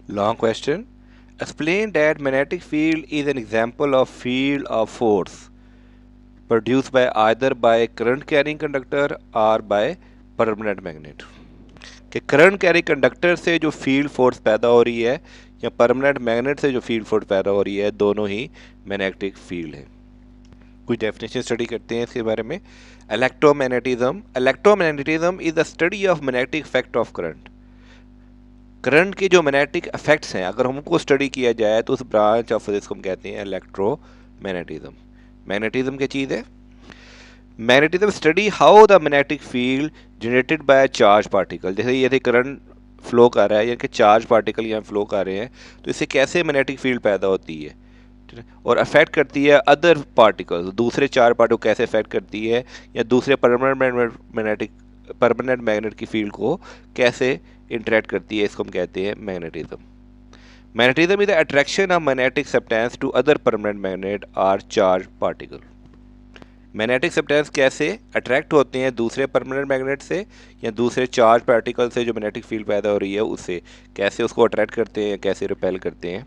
Long question. Explain that magnetic field is an example of field of force produced by either by current carrying conductor or by permanent magnet. कि current carry conductor से जो field force पैदा हो रही है या permanent magnet से जो फील्ड फोर्स पैदा हो रही है, दोनों ही मैग्नेटिक फील्ड है। कुछ डेफिनेशन स्टडी करते हैं इसके बारे में। Electromagnetism is the study of magnetic effect of current. Current के जो मैग्नेटिक इफेक्ट्स हैं, अगर हमको स्टडी किया जाए तो उस ब्रांच ऑफ फिजिक्स को हम कहते हैं इलेक्ट्रोमैग्नेटिज्म। मैग्नेटिज्म क्या चीज़ है? Magnetism study how the magnetic field generated by charge particle. जैसे ये करंट फ्लो कर रहा है या कि चार्ज पार्टिकल यहाँ फ्लो कर रहे हैं, तो इससे कैसे मैग्नेटिक फील्ड पैदा होती है, ठीक है, और अफेक्ट करती है अदर पार्टिकल्स, दूसरे चार पार्टिकल कैसे अफेक्ट करती है, या दूसरे परमानेंट मैग्नेट की फील्ड को कैसे इंटरेक्ट करती है, इसको हम कहते हैं magnetism. Magnetism is the attraction of magnetic substance to other permanent magnet और चार्ज पार्टिकल। मैग्नेटिक सब्सटेंस कैसे अट्रैक्ट होते हैं दूसरे परमानेंट मैग्नेट से या दूसरे चार्ज पार्टिकल से जो मैग्नेटिक फील्ड पैदा हो रही है उससे, कैसे उसको अट्रैक्ट करते हैं या कैसे रिपेल करते हैं।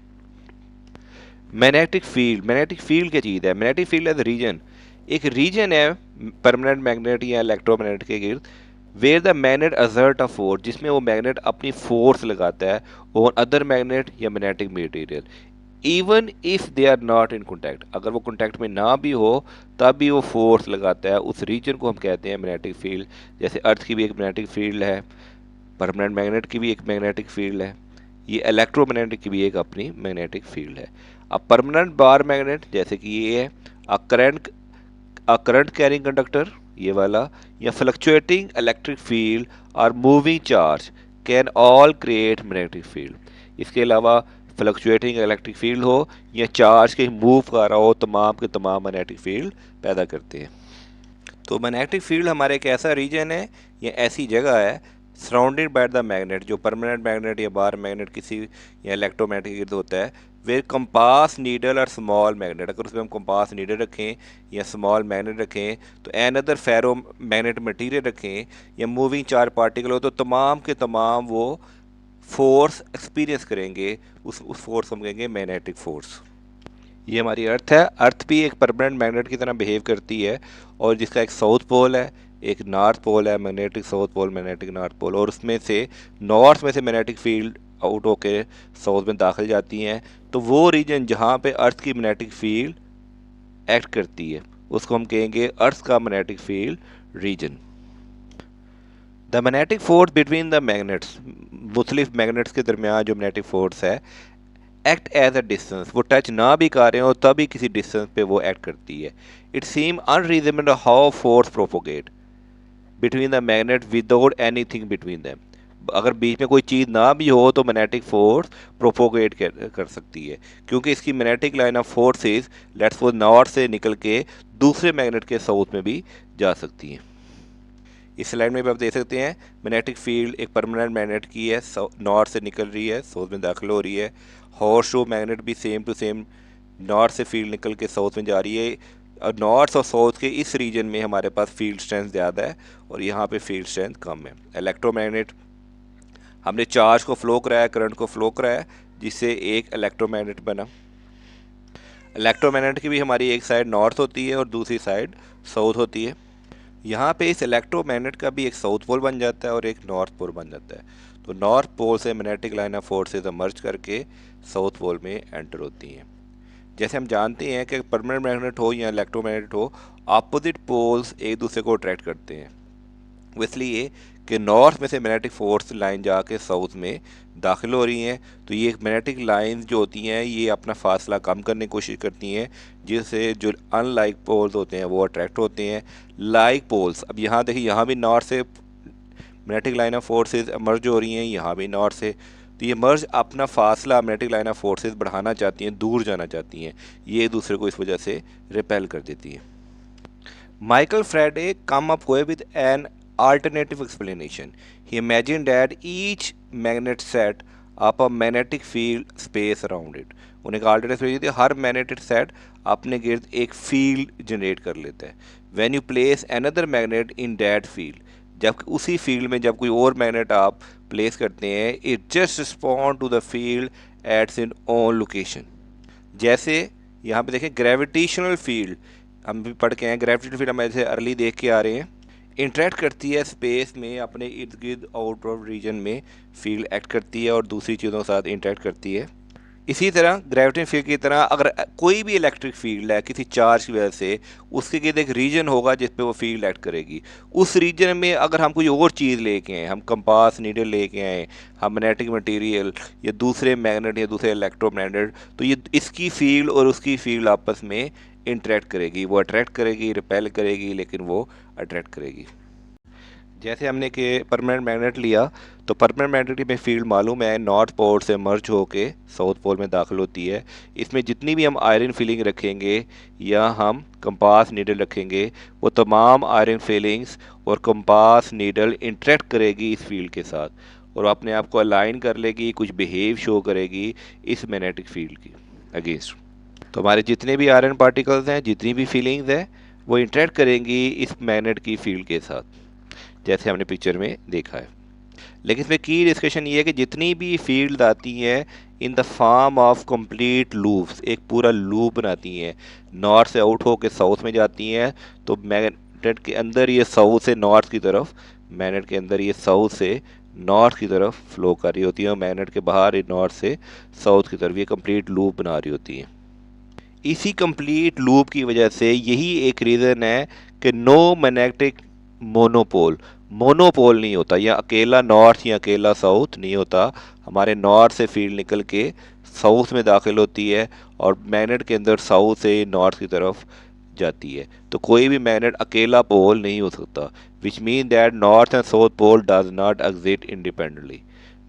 मैग्नेटिक फील्ड क्या चीज़ है? मैग्नेटिक फील्ड एज रीजन, एक रीजन है परमानेंट मैग्नेट या इलेक्ट्रोमैग्नेट के गिर्द, where the magnet assert a force, जिसमें वो मैग्नेट अपनी फोर्स लगाता है ऑन अदर मैग्नेट या magnetic material, even if they are not in contact. अगर वो कॉन्टैक्ट में ना भी हो तब भी वो फोर्स लगाता है, उस रीजन को हम कहते हैं मैग्नेटिक फील्ड। जैसे अर्थ की भी एक मैग्नेटिक फील्ड है, परमानेंट मैग्नेट की भी एक मैग्नेटिक फील्ड है, ये इलेक्ट्रोमैग्नेटिक की भी एक अपनी मैग्नेटिक फील्ड है। अब परमानेंट बार मैग्नेट जैसे कि ये है करंट कैरिंग कंडक्टर, ये वाला, या फ्लक्चुएटिंग इलेक्ट्रिक फील्ड और moving charge can all create magnetic field. इसके अलावा फ्लक्चुएटिंग इलेक्ट्रिक फील्ड हो या चार्ज कहीं मूव कर रहा हो, तमाम के तमाम मैग्नेटिक फील्ड पैदा करते हैं। तो मैग्नेटिक फील्ड हमारे एक ऐसा रीजन है या ऐसी जगह है सराउंडेड बाय द मैग्नेट, जो परमानेंट मैग्नेट या बार मैग्नेट किसी या इलेक्ट्रोमैग्नेट के गिर्द होता है, वे कंपास नीडल और स्मॉल मैग्नेट। अगर उसमें हम कंपास नीडल रखें या स्मॉल मैग्नेट रखें, तो एन अदर फेरो मैग्नेट मटीरियल रखें या मूविंग चार्ज पार्टिकल हो, तो तमाम के तमाम वो फोर्स एक्सपीरियंस करेंगे, उस फोर्स को हम कहेंगे मैग्नेटिक फोर्स। ये हमारी अर्थ है। अर्थ भी एक परमानेंट मैग्नेट की तरह बिहेव करती है, और जिसका एक साउथ पोल है, एक नॉर्थ पोल है, magnetic south pole, magnetic north pole, और उसमें से नॉर्थ में से मैग्नेटिक फील्ड आउट होके साउथ में दाखिल जाती हैं। तो वो रीजन जहाँ पे अर्थ की मैग्नेटिक फील्ड एक्ट करती है उसको हम कहेंगे अर्थ का magnetic field region. The magnetic force between the magnets, मुख्तलिफ मैग्नेट्स के दरमियान जो मैग्नेटिक फोर्स है, एक्ट एज अ डिस्टेंस, वो टच ना भी कर रहे हो तभी किसी डिस्टेंस पे वो एक्ट करती है। It seem unreasonable how force propagate between the magnet without anything between them. अगर बीच में कोई चीज़ ना भी हो तो मैग्नेटिक फोर्स प्रोपोगेट कर सकती है, क्योंकि इसकी magnetic line of forces let's suppose north से निकल के दूसरे मैग्नेट के साउथ में भी जा सकती हैं। इस स्लाइड में भी आप देख सकते हैं मैग्नेटिक फील्ड एक परमानेंट मैग्नेट की है, नॉर्थ से निकल रही है, साउथ में दाखिल हो रही है। हॉर्स शू मैग्नेट भी सेम टू सेम नॉर्थ से फील्ड निकल के साउथ में जा रही है, और नॉर्थ और साउथ के इस रीजन में हमारे पास फील्ड स्ट्रेंथ ज़्यादा है और यहाँ पे फील्ड स्ट्रेंथ कम है। इलेक्ट्रोमैग्नेट, हमने चार्ज को फ्लो कराया, करंट को फ्लो कराया, जिससे एक इलेक्ट्रोमैग्नेट बना। इलेक्ट्रोमैग्नेट की भी हमारी एक साइड नॉर्थ होती है और दूसरी साइड साउथ होती है। यहाँ पे इस इलेक्ट्रोमैग्नेट का भी एक साउथ पोल बन जाता है और एक नॉर्थ पोल बन जाता है। तो नॉर्थ पोल से मैग्नेटिक लाइन ऑफ फोर्सेस मर्ज करके साउथ पोल में एंटर होती हैं। जैसे हम जानते हैं कि परमानेंट मैग्नेट हो या इलेक्ट्रोमैग्नेट हो, अपोजिट पोल्स एक दूसरे को अट्रैक्ट करते हैं। वो इसलिए कि नॉर्थ में से मैग्नेटिक फोर्स लाइन जाके साउथ में दाखिल हो रही हैं, तो ये मैग्नेटिक लाइंस जो होती हैं ये अपना फासला कम करने की कोशिश करती हैं, जिससे जो अनलाइक पोल्स होते हैं वो अट्रैक्ट होते हैं। लाइक पोल्स, अब यहाँ देखिए, यहाँ भी नॉर्थ से मैग्नेटिक लाइन ऑफ फोर्सेस मर्ज हो रही हैं, यहाँ भी नॉर्थ से, तो ये मर्ज अपना फासला मैग्नेटिक लाइन ऑफ फोर्सेस बढ़ाना चाहती हैं, दूर जाना चाहती हैं, ये एक दूसरे को इस वजह से रिपेल कर देती हैं। Michael Faraday come up with an alternative explanation. He imagined that each magnet set up a magnetic field space around it. उन्हें एक अल्टरनेटिव एक्सप्लेनेशन थी, हर मैग्नेटिक सेट अपने गिर्द एक फील्ड जनरेट कर लेता है। When you place another magnet in that field, जबकि उसी फील्ड में जब कोई और मैग्नेट आप प्लेस करते हैं, it just respond to the field its in own location. जैसे यहाँ पे देखें ग्रेविटेशनल फील्ड, हम भी पढ़ के आए ग्रेविटेशनल फील्ड, हम ऐसे अर्ली देख के आ रहे हैं, इंटरेक्ट करती है स्पेस में अपने इर्द गिर्द आउट ऑफ रीजन में फील्ड एक्ट करती है और दूसरी चीज़ों के साथ इंटरेक्ट करती है। इसी तरह ग्रेविटेशनल फील्ड की तरह अगर कोई भी इलेक्ट्रिक फील्ड है किसी चार्ज की वजह से, उसके गिर्द एक रीजन होगा जिस पे वो फील्ड एक्ट करेगी। उस रीजन में अगर हम कोई और चीज़ लेके आए, हम कंपास नीडल लेके आए, हम मैग्नेटिक मटेरियल या दूसरे मैग्नेट या दूसरे इलेक्ट्रोमैग्नेट, तो ये इसकी फील्ड और उसकी फील्ड आपस में इंटरेक्ट करेगी। वो अट्रैक्ट करेगी, रिपेल करेगी, लेकिन वो अट्रैक्ट करेगी। जैसे हमने कि परमानेंट मैग्नेट लिया, तो परमानेंट मैग्नेट में फील्ड मालूम है नॉर्थ पोल से मर्ज होके साउथ पोल में दाखिल होती है। इसमें जितनी भी हम आयरन फिलिंग रखेंगे या हम कंपास नीडल रखेंगे, वो तमाम आयरन फिलिंग्स और कंपास नीडल इंटरेक्ट करेगी इस फील्ड के साथ और अपने आप को अलाइन कर लेगी, कुछ बिहेव शो करेगी इस मैग्नेटिक फील्ड की अगेंस्ट। तो हमारे जितने भी आयरन पार्टिकल्स हैं, जितनी भी फीलिंग्स हैं, वो इंटरेक्ट करेंगी इस मैग्नेट की फील्ड के साथ, जैसे हमने पिक्चर में देखा है। लेकिन इसमें की डिस्कशन ये है कि जितनी भी फील्ड आती हैं in the form of complete loops, एक पूरा लूप बनाती हैं, नॉर्थ से आउट होकर साउथ में जाती हैं, तो मैग्नेट के अंदर ये साउथ से नॉर्थ की तरफ, मैग्नेट के अंदर ये साउथ से नॉर्थ की तरफ फ्लो कर रही होती है और मैग्नेट के बाहर ये नॉर्थ से साउथ की तरफ ये कंप्लीट लूप बना रही होती हैं। इसी कंप्लीट लूप की वजह से यही एक रीज़न है कि नो मैग्नेटिक मोनोपोल, मोनोपोल नहीं होता, या अकेला नॉर्थ या अकेला साउथ नहीं होता। हमारे नॉर्थ से फील्ड निकल के साउथ में दाखिल होती है और मैग्नेट के अंदर साउथ से नॉर्थ की तरफ जाती है। तो कोई भी मैग्नेट अकेला पोल नहीं हो सकता, which mean that north and south pole does not exist independently.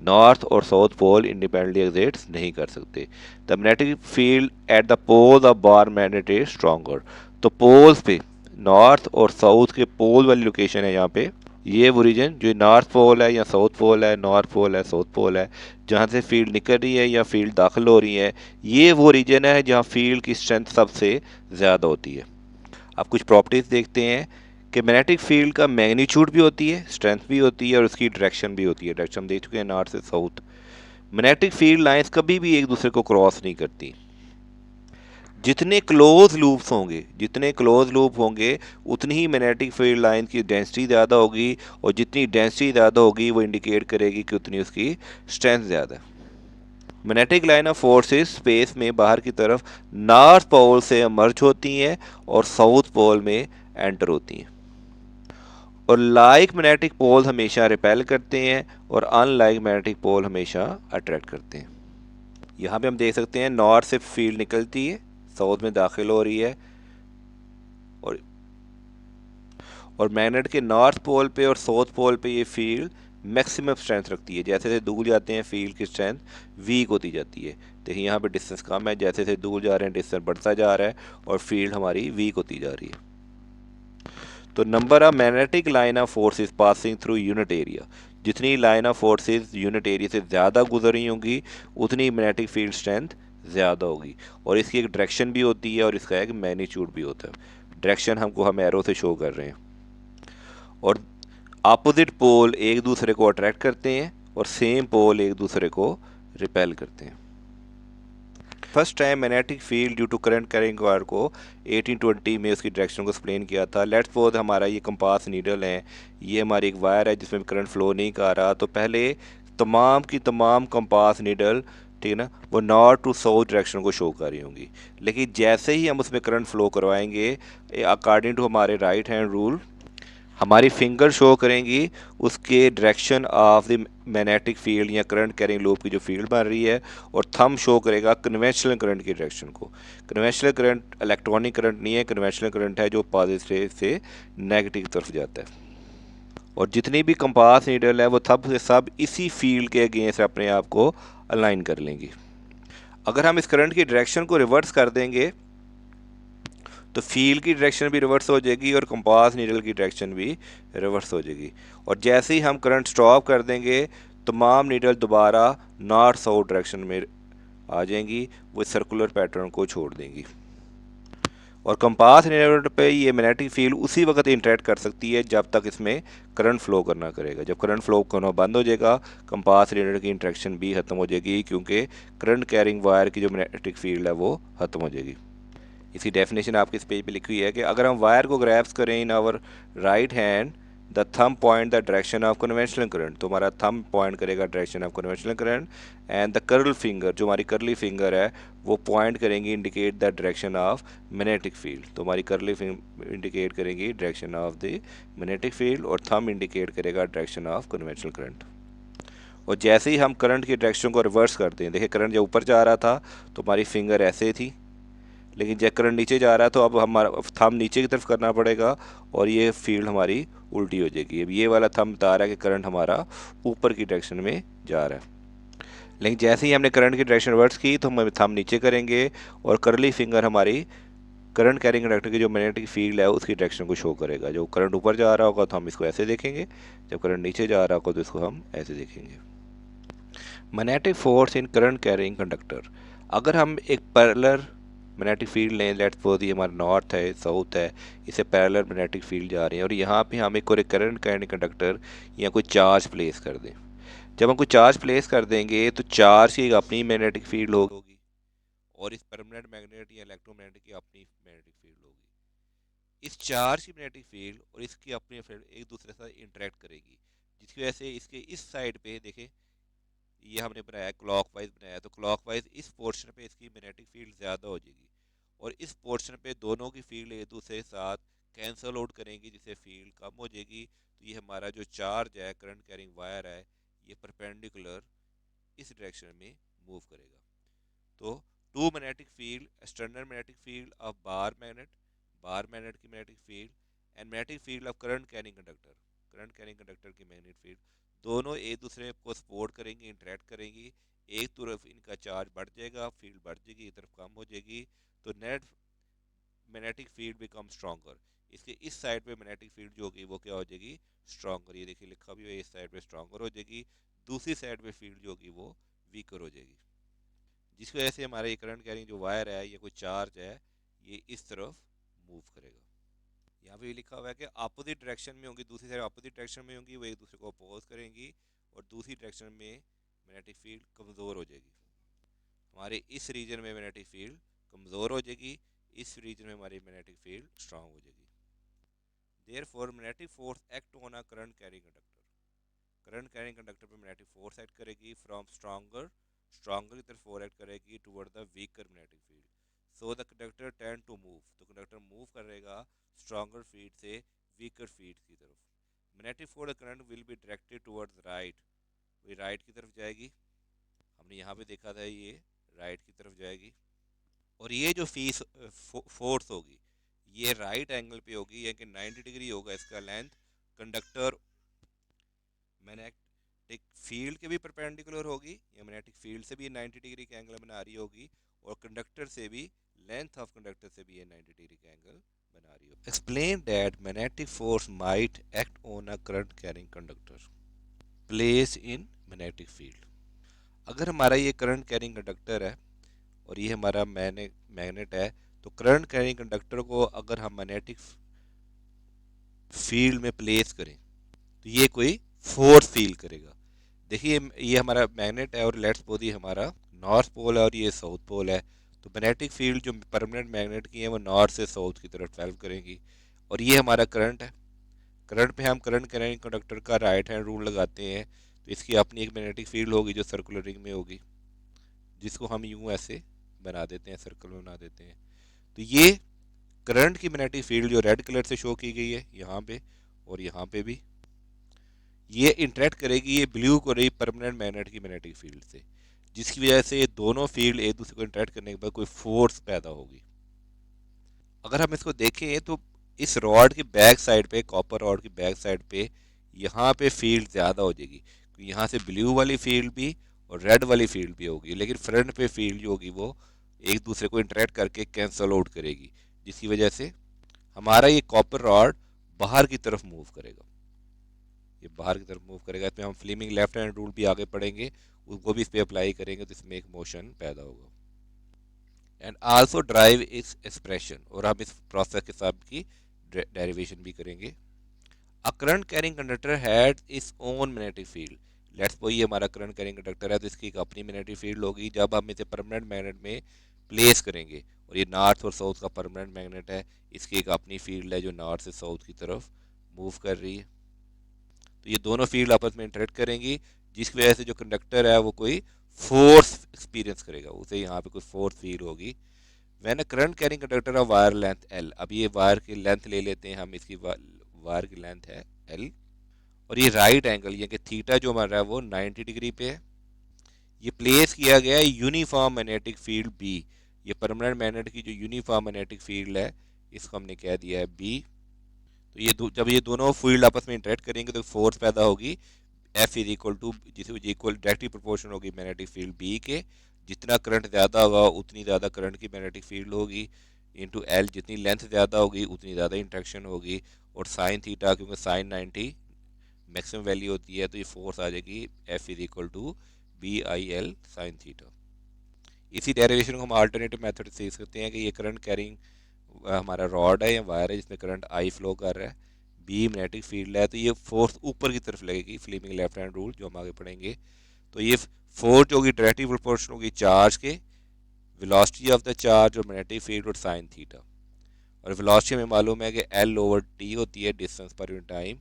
North और साउथ पोल इंडिपेंडेंटली एग्जिस्ट नहीं कर सकते। The magnetic field at the pole of bar magnet is stronger. तो पोल्स पे, नॉर्थ और साउथ के पोल वाली location है यहाँ पे, ये वो रीजन जो नॉर्थ पोल है या साउथ पोल है, नॉर्थ पोल है, साउथ पोल है, जहाँ से फील्ड निकल रही है या फील्ड दाखिल हो रही है, ये वो रीजन है जहाँ फील्ड की स्ट्रेंथ सबसे ज़्यादा होती है। अब कुछ प्रॉपर्टीज़ देखते हैं कि मैग्नेटिक फील्ड का मैग्नीट्यूड भी होती है, स्ट्रेंथ भी होती है और उसकी डायरेक्शन भी होती है। डायरेक्शन हम देख चुके हैं नॉर्थ से साउथ। मैग्नेटिक फील्ड लाइंस कभी भी एक दूसरे को क्रॉस नहीं करती। जितने क्लोज लूप्स होंगे, जितने क्लोज लूप होंगे, उतनी ही मैग्नेटिक फील्ड लाइन की डेंसिटी ज़्यादा होगी और जितनी डेंसिटी ज़्यादा होगी वो इंडिकेट करेगी कि उतनी उसकी स्ट्रेंथ ज़्यादा है। Magnetic line of forces space में बाहर की तरफ नॉर्थ पोल से इमर्ज होती हैं और साउथ पोल में एंटर होती हैं। और लाइक मैग्नेटिक पोल हमेशा रिपेल करते हैं और अनलाइक मैग्नेटिक पोल हमेशा अट्रैक्ट करते हैं। यहाँ पे हम देख सकते हैं नॉर्थ से फील्ड निकलती है, साउथ में दाखिल हो रही है और मैग्नेट के नॉर्थ पोल पे और साउथ पोल पे ये फील्ड मैक्सिमम स्ट्रेंथ रखती है। जैसे जैसे दूर जाते हैं फील्ड की स्ट्रेंथ वीक होती जाती है। देखिए यहाँ पे डिस्टेंस कम है, जैसे जैसे दूर जा रहे हैं डिस्टेंस बढ़ता जा रहा है और फील्ड हमारी वीक होती जा रही है। तो number of magnetic line of forces passing through unit area, जितनी line of forces unit area से ज़्यादा गुजर रही होंगी उतनी मैग्नेटिक फील्ड स्ट्रेंथ ज़्यादा होगी। और इसकी एक डायरेक्शन भी होती है और इसका एक मैग्नीट्यूड भी होता है। डायरेक्शन हम एरो से शो कर रहे हैं। और अपोजिट पोल एक दूसरे को अट्रैक्ट करते हैं और सेम पोल एक दूसरे को रिपेल करते हैं। First time magnetic field due to current carrying wire को 1820 में उसकी डायरेक्शन को एक्सप्लेन किया था। लेट्स सपोज हमारा ये कंपास नीडल है, ये हमारी एक वायर है जिसमें करंट फ्लो नहीं कर रहा, तो पहले तमाम की तमाम कंपास नीडल, ठीक है ना, वो नॉर्थ टू साउथ डायरेक्शन को शो कर रही होंगी। लेकिन जैसे ही हम उसमें करंट फ्लो करवाएंगे, अकॉर्डिंग टू हमारे राइट हैंड रूल, हमारी फिंगर शो करेंगी उसके direction of the magnetic field या करंट कैरिंग लूप की जो फील्ड बन रही है, और थंब शो करेगा कन्वेंशनल करंट की डायरेक्शन को। कन्वेंशनल करंट इलेक्ट्रॉनिक करंट नहीं है, कन्वेंशनल करंट है जो पॉजिटिव से नेगेटिव तरफ जाता है। और जितनी भी कंपास नीडल है वो सब इसी फील्ड के अगेंस्ट अपने आप को अलाइन कर लेंगी। अगर हम इस करंट की डायरेक्शन को रिवर्स कर देंगे तो फील्ड की डायरेक्शन भी रिवर्स हो जाएगी और कंपास नीडल की डायरेक्शन भी रिवर्स हो जाएगी। और जैसे ही हम करंट स्टॉप कर देंगे, तमाम नीडल दोबारा नॉर्थ साउथ डायरेक्शन में आ जाएंगी, वो सर्कुलर पैटर्न को छोड़ देंगी। और कंपास इनेबलर पे ये मैग्नेटिक फील्ड उसी वक्त इंटरेक्ट कर सकती है जब तक इसमें करंट फ्लो करना करेगा। जब करंट फ्लो करना बंद हो जाएगा, कंपास इनेबलर की इंटरेक्शन भी खत्म हो जाएगी, क्योंकि करंट कैरिंग वायर की जो मैग्नेटिक फील्ड है वो खत्म हो जाएगी। इसकी डेफिनेशन आपके इस पेज पे लिखी हुई है कि अगर हम वायर को ग्रैब्स करें in our right hand, the thumb point the direction of conventional current, तो हमारा थंब पॉइंट करेगा direction of conventional current, and the curl finger, जो हमारी करली फिंगर है, वो पॉइंट करेंगी indicate the direction of magnetic field. तो हमारी करली फिंगर इंडिकेट करेंगी direction of the magnetic field और थंब इंडिकेट करेगा डायरेक्शन ऑफ कन्वेंशनल करंट। और जैसे ही हम करंट की डायरेक्शन को रिवर्स करते हैं, देखिए करंट जब ऊपर जा रहा था तो हमारी फिंगर ऐसे थी, लेकिन जब करंट नीचे जा रहा है तो अब हमारा थंब नीचे की तरफ करना पड़ेगा और ये फील्ड हमारी उल्टी हो जाएगी। अब ये वाला थंब बता रहा है कि करंट हमारा ऊपर की डायरेक्शन में जा रहा है। लेकिन जैसे ही हमने करंट की डायरेक्शन रिवर्स की तो हम थंब नीचे करेंगे और करली फिंगर हमारी करंट कैरिंग कंडक्टर की जो मैग्नेटिक फील्ड है उसकी डायरेक्शन को शो करेगा। जो करंट ऊपर जा रहा होगा तो हम इसको ऐसे देखेंगे, जब करंट नीचे जा रहा होगा तो इसको हम ऐसे देखेंगे। Magnetic force in current carrying conductor, अगर हम एक पैरेलल मैग्नेटिक फील्ड लें, लेट्स सपोज ये हमारा नॉर्थ है, साउथ है, इसे पैरेलल मैग्नेटिक फील्ड जा रही है और यहाँ पे हम एक और करंट कैरिंग कंडक्टर या कोई चार्ज प्लेस कर दें। जब हम कोई चार्ज प्लेस कर देंगे तो चार्ज की एक अपनी मैग्नेटिक फील्ड होगी और इस परमानेंट मैग्नेट या इलेक्ट्रोमैग्नेटिक की अपनी मैग्नेटिक फील्ड होगी। इस चार्ज की मैग्नेटिक फील्ड और इसकी अपनी फील्ड एक दूसरे से इंटरेक्ट करेगी, जिसकी वजह से इसके इस साइड पे देखें, ये हमने बनाया क्लॉकवाइज बनाया, तो क्लॉकवाइज इस पोर्शन पे इसकी मैग्नेटिक फील्ड ज़्यादा हो जाएगी और इस पोर्शन पे दोनों की फील्ड एक दूसरे के साथ कैंसल आउट करेंगी, जिससे फील्ड कम हो जाएगी। तो ये हमारा जो चार्ज है, करंट कैरिंग वायर है, ये परपेंडिकुलर इस डायरेक्शन में मूव करेगा। तो two magnetic field, external magnetic field of bar magnet की magnetic field and magnetic field of current carrying conductor की मैग्नेटिक फील्ड, दोनों एक दूसरे को सपोर्ट करेंगी, इंटरेक्ट करेंगी। एक तरफ इनका चार्ज बढ़ जाएगा, फील्ड बढ़ जाएगी, एक तरफ कम हो जाएगी, तो net magnetic field become stronger. इसके इस साइड पे मैग्नेटिक फील्ड जो होगी वो क्या हो जाएगी, स्ट्रॉन्गर। ये देखिए लिखा भी है, इस साइड पे स्ट्रॉन्गर हो जाएगी, दूसरी साइड पे फील्ड जो होगी वो वीकर हो जाएगी, जिसकी वजह से हमारा ये करंट कैरिंग जो वायर है या कोई चार्ज है, ये इस तरफ मूव करेगा। यहाँ पे लिखा हुआ है कि अपोजिट डायरेक्शन में होंगी, दूसरी साइड अपोजिट डायरेक्शन में होंगी, वो एक दूसरे को अपोज करेंगी और दूसरी डायरेक्शन में मैग्नेटिक फील्ड कमज़ोर हो जाएगी। हमारे इस रीजन में मैग्नेटिक फील्ड कमज़ोर हो जाएगी, इस रीजन में हमारी मैग्नेटिक फील्ड स्ट्रांग हो जाएगी। Therefore magnetic force act on a current carrying conductor, current carrying conductor पर मैग्नेटिक फोर्स एक्ट करेगी फ्रॉम स्ट्रॉन्गर की तरफ एक्ट करेगी toward the weaker magnetic field. So the conductor tend to move, तो conductor move करेगा stronger field से weaker field की तरफ। Magnetic force current will be directed towards right, वही राइट की तरफ जाएगी। हमने यहाँ पे देखा था ये राइट की तरफ जाएगी और ये जो फोर्स होगी ये राइट एंगल पे होगी, यानी कि 90 डिग्री होगा इसका लेंथ। कंडक्टर मैग्नेटिक फील्ड के भी परपेंडिकुलर होगी या मैग्नेटिक फील्ड से भी 90 डिग्री का एंगल बना रही होगी और कंडक्टर से भी, लेंथ ऑफ कंडक्टर से भी ये 90 डिग्री का एंगल बना रही होगी। Explain that magnetic force might act on a current carrying conductor place in magnetic field. अगर हमारा ये करंट कैरिंग कंडक्टर है और ये हमारा मैग्नेट है, तो करंट कैरिंग कंडक्टर को अगर हम मैग्नेटिक फील्ड में प्लेस करें तो ये कोई फोर्स फील करेगा। देखिए ये हमारा मैग्नेट है और लेट्स सपोज ये हमारा नॉर्थ पोल है और ये साउथ पोल है, तो मैग्नेटिक फील्ड जो परमानेंट मैग्नेट की है वो नॉर्थ से साउथ की तरफ ट्रैवल करेंगी और ये हमारा करंट है। करंट पे हम करंट कैरिंग कंडक्टर का राइट हैंड रूल लगाते हैं, तो इसकी अपनी एक मैग्नेटिक फील्ड होगी जो सर्कुलर रिंग में होगी, जिसको हम यूं ऐसे बना देते हैं, सर्कल में बना देते हैं। तो ये करंट की मैग्नेटिक फील्ड जो रेड कलर से शो की गई है यहाँ पे और यहाँ पे भी, ये इंटरेक्ट करेगी ये ब्लू को रही परमानेंट मैग्नेट की मैग्नेटिक फील्ड से, जिसकी वजह से ये दोनों फील्ड एक दूसरे को इंटरेक्ट करने के बाद कोई फोर्स पैदा होगी। अगर हम इसको देखें तो इस रॉड की बैक साइड पे, कॉपर रॉड की बैक साइड पे, यहाँ पे फील्ड ज़्यादा हो जाएगी, क्योंकि यहाँ से ब्लू वाली फील्ड भी और रेड वाली फील्ड भी होगी, लेकिन फ्रंट पे फील्ड जो होगी वो एक दूसरे को इंटरेक्ट करके कैंसल आउट करेगी, जिसकी वजह से हमारा ये कॉपर रॉड बाहर की तरफ मूव करेगा। ये बाहर की तरफ मूव करेगा, इसमें हम फ्लेमिंग लेफ्ट हैंड रूल भी आगे पढ़ेंगे, वो भी इस पर अप्लाई करेंगे तो इसमें एक मोशन पैदा होगा। एंड आल्सो ड्राइव इस एक्सप्रेशन, और हम इस प्रोसेस के साथ की डेरिवेशन भी करेंगे। अ current carrying conductor had its own magnetic field. Let's suppose ये हमारा करंट कैरिंग कंडक्टर है, तो इसकी एक अपनी मैग्नेटिक फील्ड होगी जब हम इसे परमानेंट मैग्नेट में प्लेस करेंगे। और ये नॉर्थ और साउथ का परमानेंट मैग्नेट है, इसकी एक अपनी फील्ड है जो नॉर्थ से साउथ की तरफ मूव कर रही है। तो ये दोनों फील्ड आपस में इंटरेक्ट करेंगी, जिसकी वजह से जो कंडक्टर है वो कोई फोर्स एक्सपीरियंस करेगा, उसे यहाँ पे कोई फोर्स फील होगी। When a current carrying conductor of wire length L, अब ये वायर की लेंथ ले लेते हैं हम, इसकी वायर की लेंथ है एल, और ये राइट एंगल ये कि थीटा जो हमारा है वो 90 डिग्री पे है। ये प्लेस किया गया है यूनिफॉर्म मैग्नेटिक फील्ड बी, ये परमानेंट मैग्नेट की जो यूनिफॉर्म मैग्नेटिक फील्ड है इसको हमने कह दिया है बी। तो ये जब ये दोनों फील्ड आपस में इंटरेक्ट करेंगे तो फोर्स पैदा होगी एफ इज इक्वल टू, जिसे इक्वल डायरेक्टली प्रोपोर्शन होगी मैग्नेटिक फील्ड बी के। जितना करंट ज़्यादा होगा उतनी ज़्यादा करंट की मैग्नेटिक फील्ड होगी, इंटू एल, जितनी लेंथ ज़्यादा होगी उतनी ज़्यादा इंट्रैक्शन होगी। और साइन थीटा, क्योंकि साइन 90 मैक्सिमम वैल्यू होती है, तो ये फोर्स आ जाएगी F is equal to B I L sine theta. इसी डेरिवेशन को हम अल्टरनेटिव मेथड से सीख सकते हैं कि ये करंट कैरिंग हमारा रॉड है या वायर है जिसमें करंट आई फ्लो कर रहा है, बी मैग्नेटिक फील्ड है, तो ये फोर्स ऊपर की तरफ लगेगी, फ्लीमिंग लेफ्ट हैंड रूल जो हम आगे पढ़ेंगे। तो ये फोर्स होगी डायरेक्टली प्रोपोर्शनल होगी चार्ज के, वेलोसिटी ऑफ द चार्ज और मैग्नेटिक फील्ड और साइन थीटा। और वेलोसिटी में मालूम है कि एल ओवर टी होती है, डिस्टेंस पर यूनिट टाइम,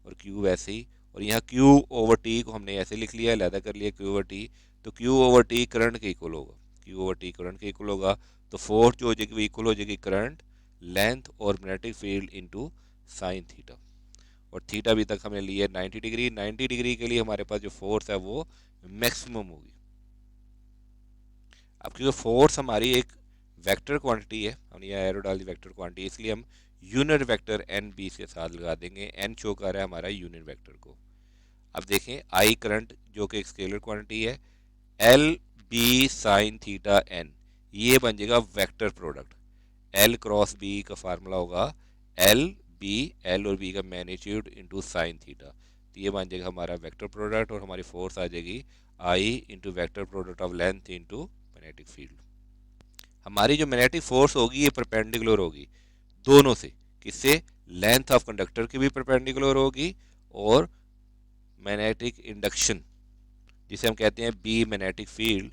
और क्यू वैसे ही। और यहाँ क्यू ओवर टी को हमने ऐसे लिख लिया, अलहदा कर लिया क्यू ओवर टी, तो क्यू ओवर टी करंट के इक्वल होगा, क्यू ओवर टी करंट के इक्वल होगा। तो फोर्स जो हो जाएगी वो इक्वल हो जाएगी करंट, लेंथ और magnetic field into sine theta. और थीटा अभी तक हमने लिया 90 डिग्री, 90 डिग्री के लिए हमारे पास जो फोर्स है वो मैक्सिमम होगी। अब क्योंकि फोर्स हमारी एक वेक्टर क्वांटिटी है, हमने यहाँ एरो डाल दी वेक्टर क्वांटिटी, इसलिए हम यूनिट वेक्टर एन बी के साथ लगा देंगे, एन शो कर रहा है हमारा यूनिट वेक्टर को। अब देखें आई करंट जो कि एक स्केलर क्वांटिटी है, L B sine theta N, ये बन जाएगा vector product. L cross B का फार्मूला होगा एल बी, एल और बी का मैग्नीट्यूड इंटू साइन थीटा, तो ये बन जाएगा हमारा वेक्टर प्रोडक्ट। और हमारी फोर्स आ जाएगी I into vector product of length into magnetic field. हमारी जो मैग्नेटिक फोर्स होगी ये परपेंडिकुलर होगी दोनों से, किससे, लेंथ ऑफ कंडक्टर की भी परपेंडिकुलर होगी, और मैग्नेटिक इंडक्शन जिसे हम कहते हैं B magnetic field,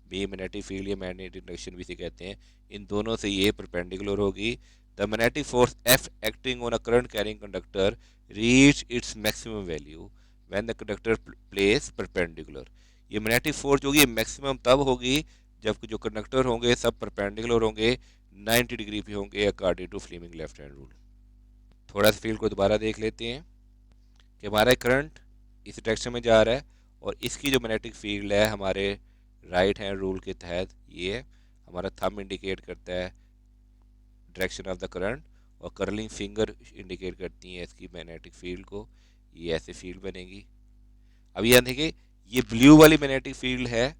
B magnetic field या मैग्नेटिक इंडक्शन भी इसे कहते हैं, इन दोनों से ये परपेंडिकुलर होगी। The magnetic force F acting on a current carrying conductor reach its maximum value when the conductor place perpendicular. ये मैग्नेटिक फोर्स होगी मैक्सिमम तब होगी जब जो कंडक्टर होंगे सब परपेंडिकुलर होंगे, 90 डिग्री पे होंगे according to Fleming left hand rule. थोड़ा सा फील्ड को दोबारा देख लेते हैं कि हमारा करंट इस डायरेक्शन में जा रहा है, और इसकी जो मैग्नेटिक फील्ड है हमारे राइट हैंड रूल के तहत ये है, हमारा थंब इंडिकेट करता है डायरेक्शन ऑफ द करंट, और कर्लिंग फिंगर इंडिकेट करती है इसकी मैग्नेटिक फील्ड को, ये ऐसे फील्ड बनेगी। अब यहाँ देखिए ये ब्लू वाली मैग्नेटिक फील्ड है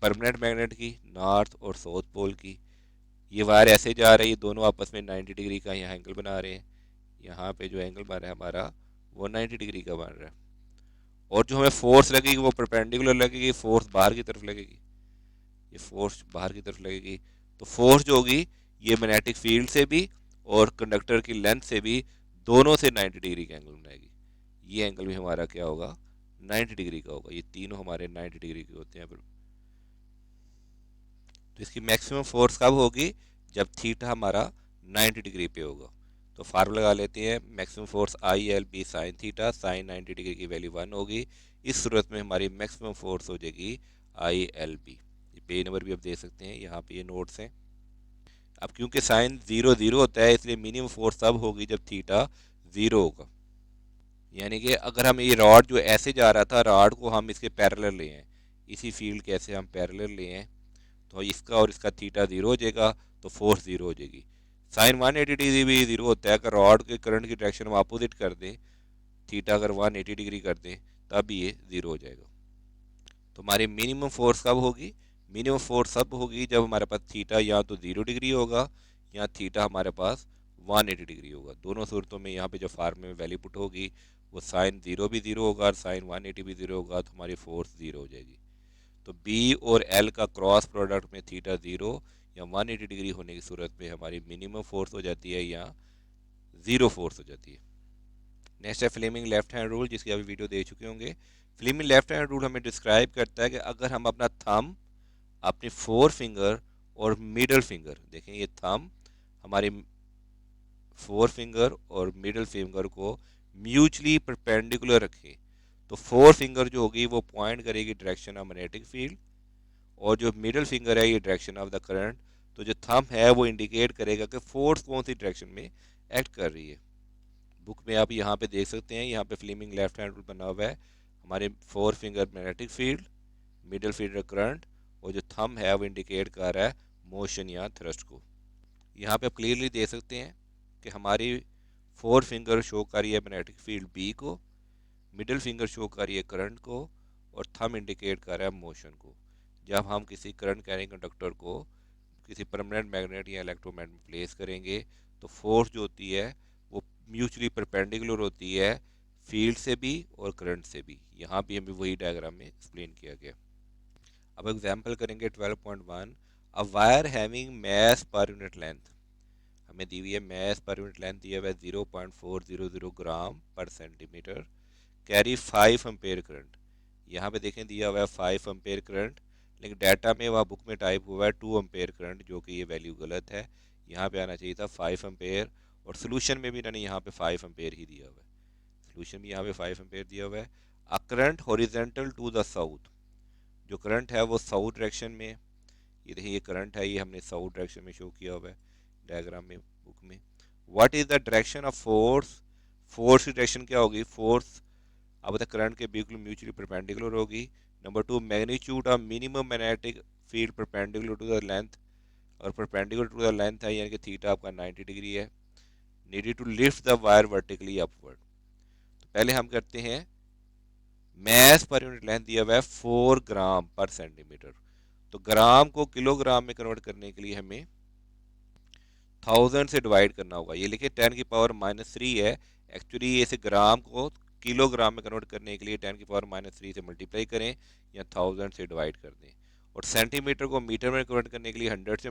परमानेंट मैग्नेट की, नॉर्थ और साउथ पोल की। ये वायर ऐसे जा रही है, दोनों आपस में 90 डिग्री का यहाँ एंगल बना रहे हैं, यहाँ पे जो एंगल बन रहा है हमारा वो 90 डिग्री का बन रहा है। और जो हमें फोर्स लगेगी वो परपेंडिकुलर लगेगी, फोर्स बाहर की तरफ लगेगी, ये फोर्स बाहर की तरफ लगेगी। तो फोर्स जो होगी ये मैग्नेटिक फील्ड से भी और कंडक्टर की लेंथ से भी, दोनों से 90 डिग्री का एंगल बनाएगी। ये एंगल भी हमारा क्या होगा, 90 डिग्री का होगा, ये तीनों हमारे 90 डिग्री के होते हैं। तो इसकी मैक्सिमम फोर्स कब होगी, जब थीटा हमारा 90 डिग्री पे होगा। तो फार्मूला लगा लेते हैं, maximum force I L B sine theta, sine 90 degree की वैल्यू 1 होगी। इस सूरत में हमारी मैक्सिमम फोर्स हो जाएगी I L B. Page number भी आप दे सकते हैं, यहाँ पे ये नोट्स हैं। अब क्योंकि साइन 0 0 होता है, इसलिए मिनिमम फोर्स तब होगी जब थीटा 0 होगा। यानी कि अगर हम ये रॉड जो ऐसे जा रहा था, रॉड को हम इसके पैरेलल ले हैं, इसी फील्ड के ऐसे हम पैरेलल ले हैं, तो इसका और इसका थीटा 0 हो जाएगा, तो फोर्स 0 हो जाएगी। साइन 180 डिग्री भी 0 होता है, अगर रॉड के करंट की डायरेक्शन हम अपोजिट कर दें, थीटा अगर 180 डिग्री कर दें, तब ये 0 हो जाएगा। तो हमारी मिनिमम फोर्स कब होगी, मिनिमम फोर्स तब होगी जब हमारे पास थीटा या तो 0 डिग्री होगा या थीटा हमारे पास 180 डिग्री होगा। दोनों सूरतों में यहाँ पे जो फार्मूले में वैल्यू पुट होगी वो साइन 0 भी 0 होगा और साइन 180 भी 0 होगा, तो हमारी फोर्स 0 हो जाएगी। तो बी और एल का क्रॉस प्रोडक्ट में थीटा 0, या 180 डिग्री होने की सूरत में हमारी मिनिमम फोर्स हो जाती है या ज़ीरो फोर्स हो जाती है। नेक्स्ट है फ्लेमिंग लेफ्ट हैंड रूल, जिसकी अभी वीडियो दे चुके होंगे। फ्लेमिंग लेफ्ट हैंड रूल हमें डिस्क्राइब करता है कि अगर हम अपना थंब, अपनी फोर फिंगर और मिडल फिंगर, देखें ये थंब हमारी फोर फिंगर और मिडल फिंगर को म्यूचुअली परपेंडिकुलर रखें, तो फोर फिंगर जो होगी वो पॉइंट करेगी डायरेक्शन ऑफ मैग्नेटिक फील्ड, और जो मिडल फिंगर है ये डायरेक्शन ऑफ द करंट। तो जो थंब है वो इंडिकेट करेगा कि फोर्स कौन सी डायरेक्शन में एक्ट कर रही है। बुक में आप यहाँ पे देख सकते हैं, यहाँ पे फ्लेमिंग लेफ्ट हैंड रूल बना हुआ है। हमारे four finger magnetic field, middle finger current, और जो थंब है वो इंडिकेट कर रहा है मोशन या थ्रस्ट को। यहाँ पे आप क्लियरली देख सकते हैं कि हमारी फोर फिंगर शो कर रही है मैग्नेटिक फील्ड बी को, मिडिल फिंगर शो कर रही है करंट को, और थंब इंडिकेट कर रहा है मोशन को। जब हम किसी करंट कैरिंग कंडक्टर को किसी परमानेंट मैग्नेट या इलेक्ट्रोमैग्नेट में प्लेस करेंगे, तो फोर्स जो होती है वो म्यूचुअली परपेंडिकुलर होती है फील्ड से भी और करंट से भी। यहाँ भी हमें वही डायग्राम में एक्सप्लेन किया गया। अब एग्जाम्पल करेंगे 12.1। A wire having mass per unit length, हमें दी हुई है मैस पर यूनिट लेंथ दिया हुआ है 0.400 ग्राम पर सेंटीमीटर, कैरी 5 एम्पेयर करंट। यहाँ पे देखें दिया हुआ है 5 एम्पेयर करंट, लेकिन डाटा में वहाँ बुक में टाइप हुआ है 2 एम्पेयर करंट, जो कि ये वैल्यू गलत है। यहाँ पे आना चाहिए था 5 एम्पेयर, और सोल्यूशन में भी इन्होंने यहाँ पे 5 एम्पेयर ही दिया हुआ है। सोल्यूशन भी यहाँ पे 5 एम्पेयर दिया हुआ है। A current horizontal to the south, जो करंट है वो साउथ डायरेक्शन में, ये देखिए ये करंट है, ये हमने साउथ डायरेक्शन में शो किया हुआ है डायग्राम में बुक में। What is the direction of force, force की डायरेक्शन क्या होगी, फोर्स अब तक करंट के बिल्कुल म्यूचुअली परपेंडिकुलर होगी। Number two, magnitude of minimum magnetic field perpendicular to the length, और परपेंडिकुलर टू द लेंथ है यानी कि थीटा आपका 90 डिग्री है। Needed to lift the wire vertically upward. तो पहले हम करते हैं, मैस पर यूनिट लेंथ दिया हुआ है 4 ग्राम पर सेंटीमीटर, तो ग्राम को किलोग्राम में कन्वर्ट करने के लिए हमें 1000 से डिवाइड करना होगा। ये लिखे 10⁻³ है, एक्चुअली इसे ग्राम को किलोग्राम में कन्वर्ट करने के लिए 10⁻³ से मल्टीप्लाई करें या 1000 से डिवाइड कर दें, और सेंटीमीटर को मीटर में कन्वर्ट करने के लिए 100 से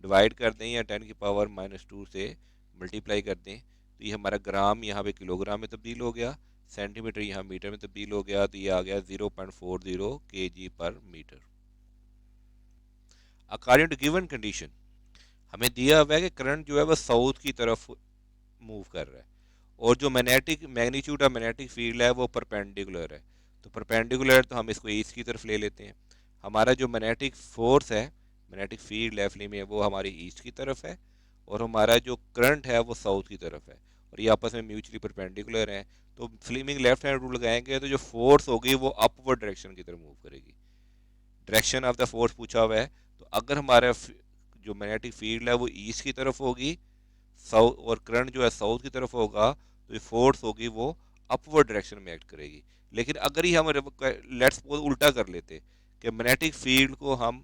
डिवाइड कर दें या 10⁻² से मल्टीप्लाई कर दें। तो ये हमारा ग्राम यहाँ पे किलोग्राम में तब्दील हो गया, सेंटीमीटर यहाँ मीटर में तब्दील हो गया, तो ये आ गया 0.40 kg per metre. According to given condition, हमें दिया हुआ है कि करंट जो है वह साउथ की तरफ मूव कर रहा है, और जो magnetic magnitude of magnetic field है वो परपेंडिकुलर है। तो परपेंडिकुलर तो हम इसको ईस्ट की तरफ ले लेते हैं। हमारा जो मैग्नेटिक फोर्स है, मैग्नेटिक फील्ड है फ्लेम में, वो हमारी ईस्ट की तरफ है, और हमारा जो करंट है वो साउथ की तरफ है, और ये आपस में म्यूचुअली परपेंडिकुलर हैं। तो फ्लेमिंग लेफ्ट हैंड रूल लगाएंगे तो जो फोर्स होगी वो अपवर्ड डायरेक्शन की तरफ मूव करेगी। डायरेक्शन ऑफ द फोर्स पूछा हुआ है, तो अगर हमारा जो मैग्नेटिक फील्ड है वो ईस्ट की तरफ होगी, साउथ, और करंट जो है साउथ की तरफ होगा, तो जो फोर्स होगी वो अपवर्ड डायरेक्शन में एक्ट करेगी। लेकिन अगर ही हम लेट्स सपोज उल्टा कर लेते कि मैग्नेटिक फील्ड को हम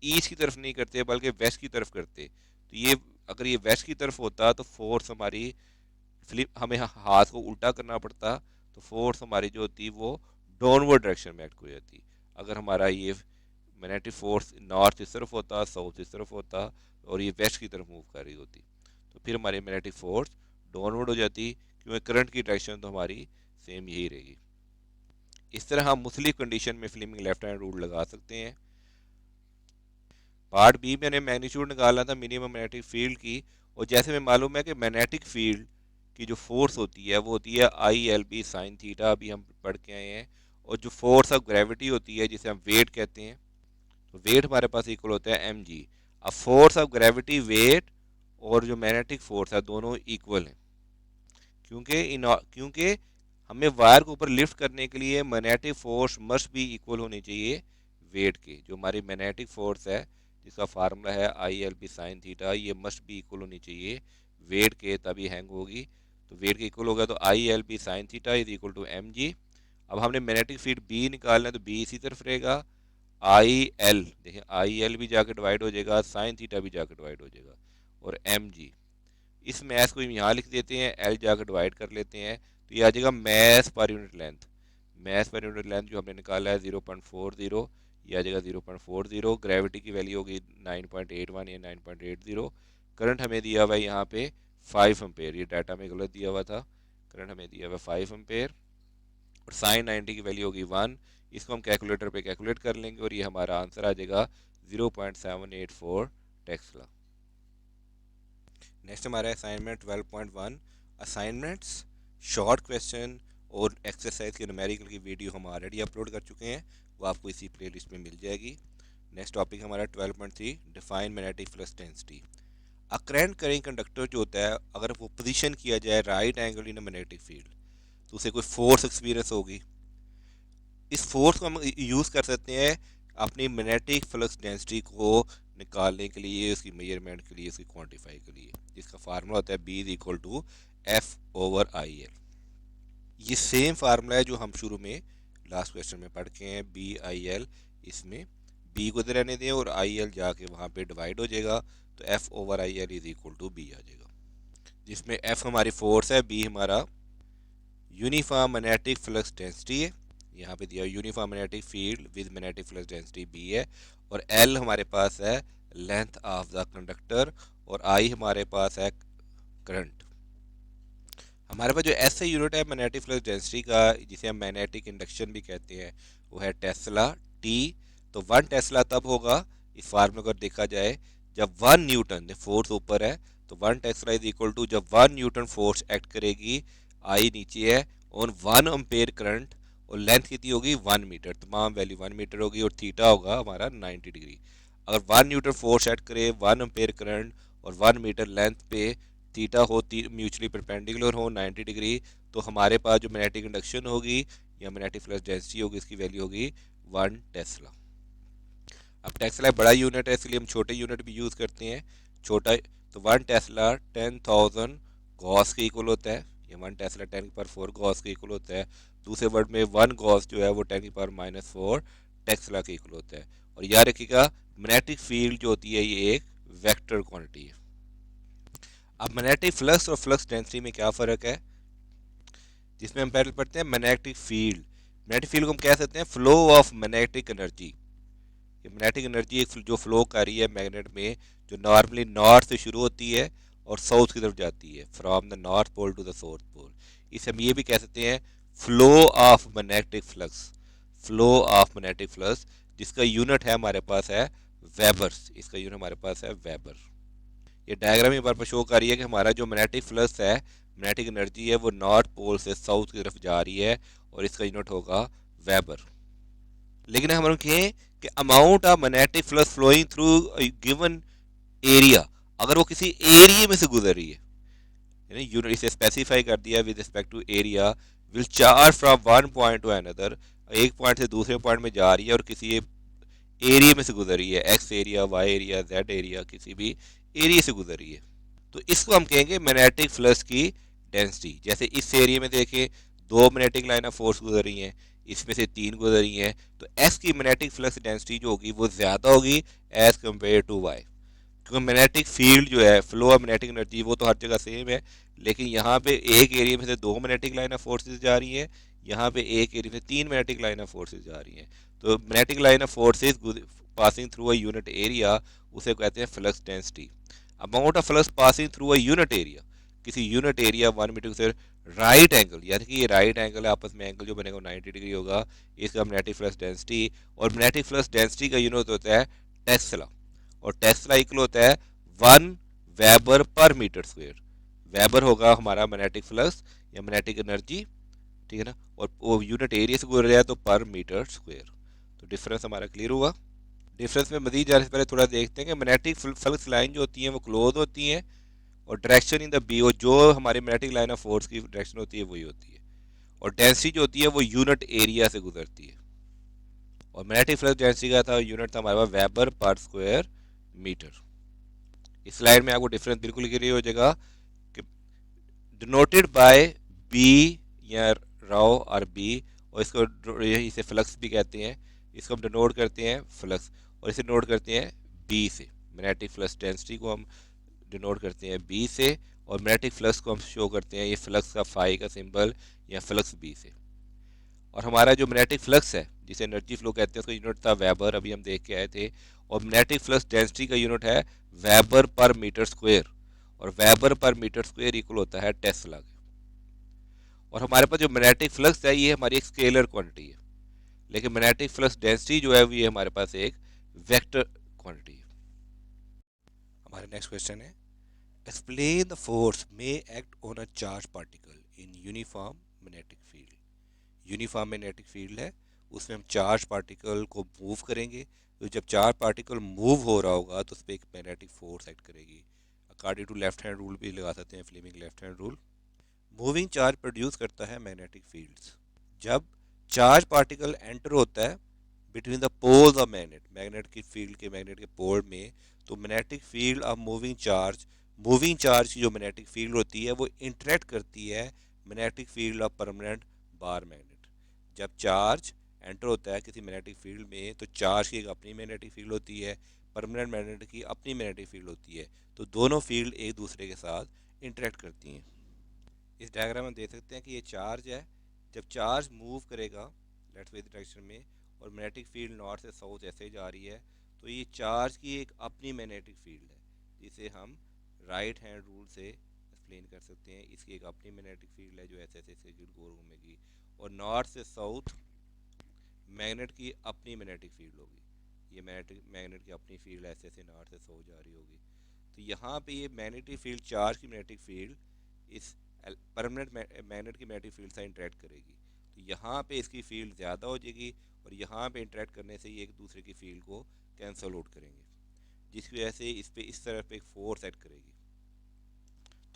ईस्ट की तरफ नहीं करते बल्कि वेस्ट की तरफ करते, तो ये अगर ये वेस्ट की तरफ होता तो फोर्स हमारी फ्लिप, हमें हाथ को उल्टा करना पड़ता, तो फोर्स हमारी जो होती वो डाउनवर्ड डायरेक्शन में एक्ट हो जाती। अगर हमारा ये मैग्नेटिक फोर्स नॉर्थ इस तरफ होता, साउथ इस तरफ होता, और ये वेस्ट की तरफ मूव कर रही होती, तो फिर हमारी मैग्नेटिक फोर्स डाउनवर्ड हो जाती, क्योंकि करंट की डायरेक्शन तो हमारी सेम यही रहेगी। इस तरह हम मुख्तलिफ कंडीशन में फ्लेमिंग लेफ्ट हैंड रूल लगा सकते हैं। पार्ट बी मैंने मैग्नीट्यूड निकाला था मिनिमम मैग्नेटिक फील्ड की, और जैसे हमें मालूम है कि मैग्नेटिक फील्ड की जो फोर्स होती है वो होती है ILB साइन थीटा, अभी हम पढ़ के आए हैं। और जो फोर्स ऑफ ग्रेविटी होती है जिसे हम वेट कहते हैं, तो वेट हमारे पास इक्वल होता है mg। अब फोर्स ऑफ ग्रेविटी, वेट और जो मैग्नेटिक फोर्स है दोनों इक्वल हैं, क्योंकि हमें वायर को ऊपर लिफ्ट करने के लिए मैग्नेटिक फोर्स मस्ट भी इक्वल होनी चाहिए वेट के। जो हमारी मैग्नेटिक फोर्स है जिसका फार्मूला है ILB साइन थीटा, ये मस्ट भी इक्वल होनी चाहिए वेट के, तभी हैंग होगी। तो वेट के इक्वल होगा तो ILB sine theta is equal to mg। अब हमने मैग्नेटिक फील्ड बी निकालना है, तो बी इसी तरफ रहेगा। IL, देखिए IL भी जाकर डिवाइड हो जाएगा, साइन थीटा भी जाकर डिवाइड हो जाएगा, और mg, इस मैथ को हम यहाँ लिख देते हैं, एल जाकर डिवाइड कर लेते हैं, तो ये आ जाएगा मैथ पर यूनिट लेंथ। मैथ पर यूनिट लेंथ जो हमने निकाला है 0.40, ये आ जाएगा 0.40, ग्रेविटी की वैल्यू होगी 9.81 या 9.80, करंट हमें दिया हुआ है यहाँ पे 5 एम्पेयर, ये डाटा में गलत दिया हुआ था, करंट हमें दिया हुआ 5 एम्पेयर, और साइन 90 की वैल्यू होगी 1, इसको हम कैलकुलेटर पे कैलकुलेट कर लेंगे और ये हमारा आंसर आ जाएगा 0.784 टेस्ला। नेक्स्ट हमारा असाइनमेंट 12.1 असाइनमेंट्स, शॉर्ट क्वेश्चन और एक्सरसाइज के न्यूमेरिकल की वीडियो हम ऑलरेडी अपलोड कर चुके हैं, वो आपको इसी प्लेलिस्ट में मिल जाएगी। नेक्स्ट टॉपिक हमारा 12.3 define magnetic flux density. A current current conductor जो होता है, अगर वो पोजीशन किया जाए right angle in a magnetic field, तो उसे कोई फोर्स एक्सपीरियंस होगी। इस फोर्स को हम यूज़ कर सकते हैं अपनी मैग्नेटिक फ्लक्स डेंसिटी को निकालने के लिए, उसकी मेजरमेंट के लिए, उसकी क्वांटिफाई के लिए, जिसका फार्मूला होता है B is equal to F/IL। ये सेम फार्मूला है जो हम शुरू में लास्ट क्वेश्चन में पढ़ के हैं, BIL, इसमें B को इधर रहने दें और IL जाके वहाँ पे डिवाइड हो जाएगा, तो F/IL is equal to B आ जाएगा, जिसमें F हमारी फोर्स है, B हमारा यूनिफॉर्म मैग्नेटिक फ्लक्स डेंसिटी है, यहाँ पे दिया uniform magnetic field with magnetic flux density B है, और L हमारे पास है लेंथ ऑफ द कंडक्टर, और I हमारे पास है करंट। हमारे पास जो SI यूनिट है मैग्नेटिक फ्लक्स डेंसिटी का, जिसे हम मैग्नेटिक इंडक्शन भी कहते हैं, वो है टेस्ला T। तो 1 टेस्ला तब होगा, इस फार्मूले को देखा जाए, जब 1 न्यूटन, फोर्स ऊपर है, तो 1 टेस्ला इज इक्वल टू, जब 1 न्यूटन फोर्स एक्ट करेगी, आई नीचे है, और 1 एम्पेयर करंट, और लेंथ कितनी होगी 1 मीटर, तमाम वैल्यू 1 मीटर होगी, और थीटा होगा हमारा 90 डिग्री। अगर 1 न्यूटन फोर्स एक्ट करे, 1 एम्पेयर करंट और 1 मीटर लेंथ पे थीटा हो म्यूचुअली परपेंडिकुलर हो 90 डिग्री, तो हमारे पास जो मैग्नेटिक इंडक्शन होगी या मैग्नेटिक फ्लक्स डेंसिटी होगी, इसकी वैल्यू होगी 1 टेस्ला। अब टेस्ला बड़ा यूनिट है, इसलिए हम छोटे यूनिट भी यूज़ करते हैं, छोटा, तो 1 टेस्ला 10,000 गॉस के इक्वल होता है, ये 1 टेस्ला 10 की पावर 4 गॉस के इक्वल होता है। दूसरे वर्ड में 1 गॉस जो है वो 10 की पावर -4 टेस्ला के इक्वल होता है। और याद रखिएगा, मैग्नेटिक फील्ड जो होती है ये एक वेक्टर क्वांटिटी है। अब मैग्नेटिक फ्लक्स और फ्लक्स डेंसिटी में क्या फ़र्क है, जिसमें हम पहले पढ़ते हैं मैग्नेटिक फील्ड। मैग्नेटिक फील्ड को हम कह सकते हैं फ्लो ऑफ मैग्नेटिक एनर्जी। ये मैग्नेटिक एनर्जी एक जो फ्लो कर रही है मैग्नेट में, जो नॉर्मली नॉर्थ से शुरू होती है और साउथ की तरफ जाती है, from the north pole to the south pole. इसे हम ये भी कह सकते हैं flow of magnetic flux, flow of magnetic flux, जिसका यूनिट है हमारे पास है वेबर्स, इसका यूनिट हमारे पास है वेबर। ये डायग्राम यहाँ पर शो कर रही है कि हमारा जो मैग्नेटिक फ्लक्स है, मैग्नेटिक एनर्जी है, वो नॉर्थ पोल से साउथ की तरफ जा रही है, और इसका यूनिट होगा वेबर। लेकिन हम कहें कि amount of magnetic flux flowing through given area, अगर वो किसी एरिया में से गुजर रही है, यूनिट इसे स्पेसिफाई कर दिया with respect to area, will charge from one point to another, एक पॉइंट से दूसरे पॉइंट में जा रही है और किसी एरिया में से गुजर रही है, X area, Y area, Z area, किसी भी एरिया से गुजर रही है, तो इसको हम कहेंगे मैग्नेटिक फ्लक्स की डेंसिटी। जैसे इस एरिया में देखें 2 मैग्नेटिक लाइन ऑफ फोर्स गुजर रही हैं, इसमें से 3 गुजर रही हैं, तो एस की मैग्नेटिक फ्लक्स डेंसिटी जो होगी वो ज़्यादा होगी एज कम्पेयर टू वाई, क्योंकि मैग्नेटिक फील्ड जो है, फ्लो ऑफ मैग्नेटिक एनर्जी, वो तो हर जगह सेम है, लेकिन यहाँ पे एक एरिया में से 2 मैग्नेटिक लाइन ऑफ फोर्सेज जा रही हैं, यहाँ पे एक एरिया में 3 मैग्नेटिक लाइन ऑफ फोर्सेज जा रही हैं, तो magnetic line of forces passing through a unit area, उसे कहते हैं flux density. Amount of flux passing through a unit area, किसी यूनिट एरिया 1 मीटर से राइट एंगल, यानी कि ये राइट एंगल है, आपस में एंगल जो बनेगा 90 डिग्री होगा, इसका मैग्नेटिक फ्लक्स डेंसिटी। और मैग्नेटिक फ्लक्स डेंसिटी का यूनिट होता है टेस्ला, और टेस्ला इक्वल होता है 1 weber per metre square. Weber होगा हमारा मैग्नेटिक फ्लक्स या मैग्नेटिक एनर्जी, ठीक है ना, और वो यूनिट एरिया से गुजर रहा है तो पर मीटर स्क्वायर। तो डिफरेंस हमारा क्लियर हुआ। डिफरेंस में मजीद जाने से पहले थोड़ा देखते हैं कि मैग्नेटिक फ्लक्स लाइन जो होती हैं वो क्लोज होती हैं, और डायरेक्शन इन द बी, और जो हमारी मैग्नेटिक लाइन ऑफ फोर्स की डायरेक्शन होती है वही होती है, और डेंसिटी जो होती है वो यूनिट एरिया से गुजरती है। और मैग्नेटिक फ्लक्स डेंसिटी का था यूनिट था हमारे पास वेबर पर स्क्वायर मीटर। इस स्लाइड में आपको डिफरेंस बिल्कुल क्लियर हो जाएगा कि डिनोटेड बाय बी या राव और बी, और इसको इसे फ्लक्स भी कहते हैं, इसको हम डिनोट करते हैं फ्लक्स, और इसे नोट करते हैं बी से। मैग्नेटिक फ्लक्स डेंसिटी को हम डिनोट करते हैं बी से, और मैग्नेटिक फ्लक्स को हम शो करते हैं ये फ्लक्स का फाई का सिंबल या फ्लक्स बी से। और हमारा जो मैग्नेटिक फ्लक्स है जिसे एनर्जी फ्लो कहते हैं, उसका यूनिट था वेबर, अभी हम देख के आए थे। और मैग्नेटिक फ्लक्स डेंसिटी का यूनिट है वेबर पर मीटर स्क्वायर, और weber per metre square equal होता है टेस्ला के। और हमारे पास जो मैग्नेटिक फ्लक्स है ये हमारी एक स्केलर क्वांटिटी है, लेकिन मैग्नेटिक फ्लक्स डेंसिटी जो है वो ये हमारे पास एक वेक्टर क्वांटिटी है। हमारा नेक्स्ट क्वेश्चन है, explain the force may act on a charge particle in uniform magnetic field. Uniform magnetic field है, उसमें हम चार्ज पार्टिकल को मूव करेंगे, तो जब चार्ज पार्टिकल मूव हो रहा होगा तो उस पर एक मैग्नेटिक फोर्स एक्ट करेगी। According to left hand rule भी लगा सकते हैं, Fleming left hand rule. Moving charge produce करता है मैग्नेटिक फील्ड्स। जब चार्ज पार्टिकल एंटर होता है between the poles of magnet, magnet की फील्ड के मैग्नेट के पोल में, तो magnetic field of moving charge की जो मैग्नेटिक फील्ड होती है वो इंटरेक्ट करती है magnetic field of permanent bar magnet. जब चार्ज एंटर होता है किसी मैग्नेटिक फील्ड में तो चार्ज की एक अपनी मैग्नेटिक फील्ड होती है, परमानेंट मैग्नेट की अपनी मैग्नेटिक फील्ड होती है, तो दोनों फील्ड एक दूसरे के साथ इंटरेक्ट करती हैं। इस डायग्राम में देख सकते हैं कि ये चार्ज है, जब चार्ज मूव करेगा लेफ्ट विद डायरेक्शन में और मैग्नेटिक फील्ड नॉर्थ से साउथ ऐसे जा रही है, तो ये चार्ज की एक अपनी मैग्नेटिक फील्ड है, जिसे हम राइट हैंड रूल से एक्सप्लेन कर सकते हैं। इसकी एक अपनी मैग्नेटिक फील्ड है जो ऐसे ऐसे ऐसे गोल घूमेगी, और नॉर्थ से साउथ मैग्नेट की अपनी मैग्नेटिक फील्ड होगी। ये मैग्नेट की अपनी फील्ड ऐसे ऐसे नॉर्थ से साउथ जा रही होगी। तो यहाँ पे ये मैग्नेटिक फील्ड, चार्ज की मैग्नेटिक फील्ड इस परमानेंट मैग्नेट की मैग्नेटिक फील्ड से इंटरेक्ट करेगी, तो यहाँ पे इसकी फील्ड ज़्यादा हो जाएगी, और यहाँ पे इंटरेक्ट करने से ये एक दूसरे की फील्ड को कैंसल आउट करेंगे, जिसकी वजह से इस पे इस तरफ एक फोर्स एक्ट करेगी।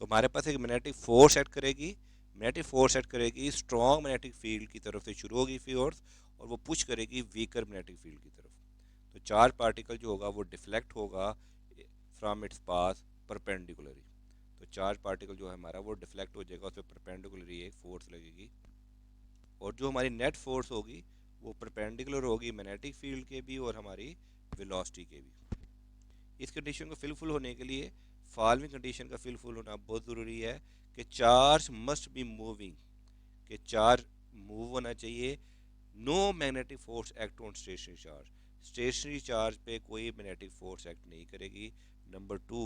तो हमारे पास एक मैग्नेटिक फोर्स एक्ट करेगी, मैग्नेटिक फोर्स एक्ट करेगी स्ट्रॉन्ग मैग्नेटिक फील्ड की तरफ से शुरू होगी फोर्स, और वो पुश करेगी वीकर मैग्नेटिक फील्ड की तरफ। तो चार्ज पार्टिकल जो होगा वो डिफ्लेक्ट होगा फ्रॉम इट्स पास परपेंडिकुलरली। तो चार्ज पार्टिकल जो है हमारा वो डिफ्लेक्ट हो जाएगा, उस पर परपेंडिकुलरली एक फोर्स लगेगी, और जो हमारी नेट फोर्स होगी वो परपेंडिकुलर होगी मैग्नेटिक फील्ड के भी और हमारी वेलोसिटी के भी। इस कंडीशन को फिलफुल होने के लिए फॉलोइंग कंडीशन का फिलफुल होना बहुत ज़रूरी है कि चार्ज मस्ट बी मूविंग, कि चार्ज मूव होना चाहिए। No magnetic force act on stationary charge, stationary charge पे कोई मैग्नेटिक फोर्स एक्ट नहीं करेगी। Number two,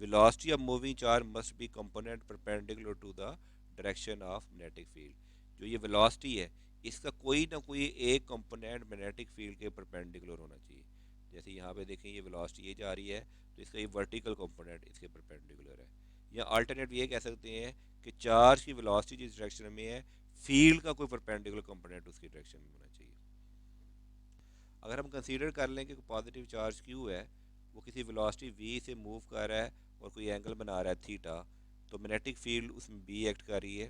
velocity of moving charge must be component perpendicular to the direction of magnetic field. जो ये velocity है इसका कोई ना कोई एक कंपोनेंट मैग्नेटिक फील्ड के परपेंडिकुलर होना चाहिए। जैसे यहाँ पे देखें ये वेलोसिटी ये जा रही है, तो इसका ये वर्टिकल कंपोनेंट इसके परपेंडिकुलर है। या अल्टरनेट ये कह सकते हैं कि चार्ज की वेलोसिटी जिस डायरेक्शन में है, फील्ड का कोई परपेंडिकुलर कंपोनेंट उसकी डायरेक्शन में होना चाहिए। अगर हम कंसीडर कर लें कि पॉजिटिव चार्ज क्यू है, वो किसी वेलोसिटी v से मूव कर रहा है और कोई एंगल बना रहा है थीटा, तो मैग्नेटिक फील्ड उसमें b एक्ट कर रही है।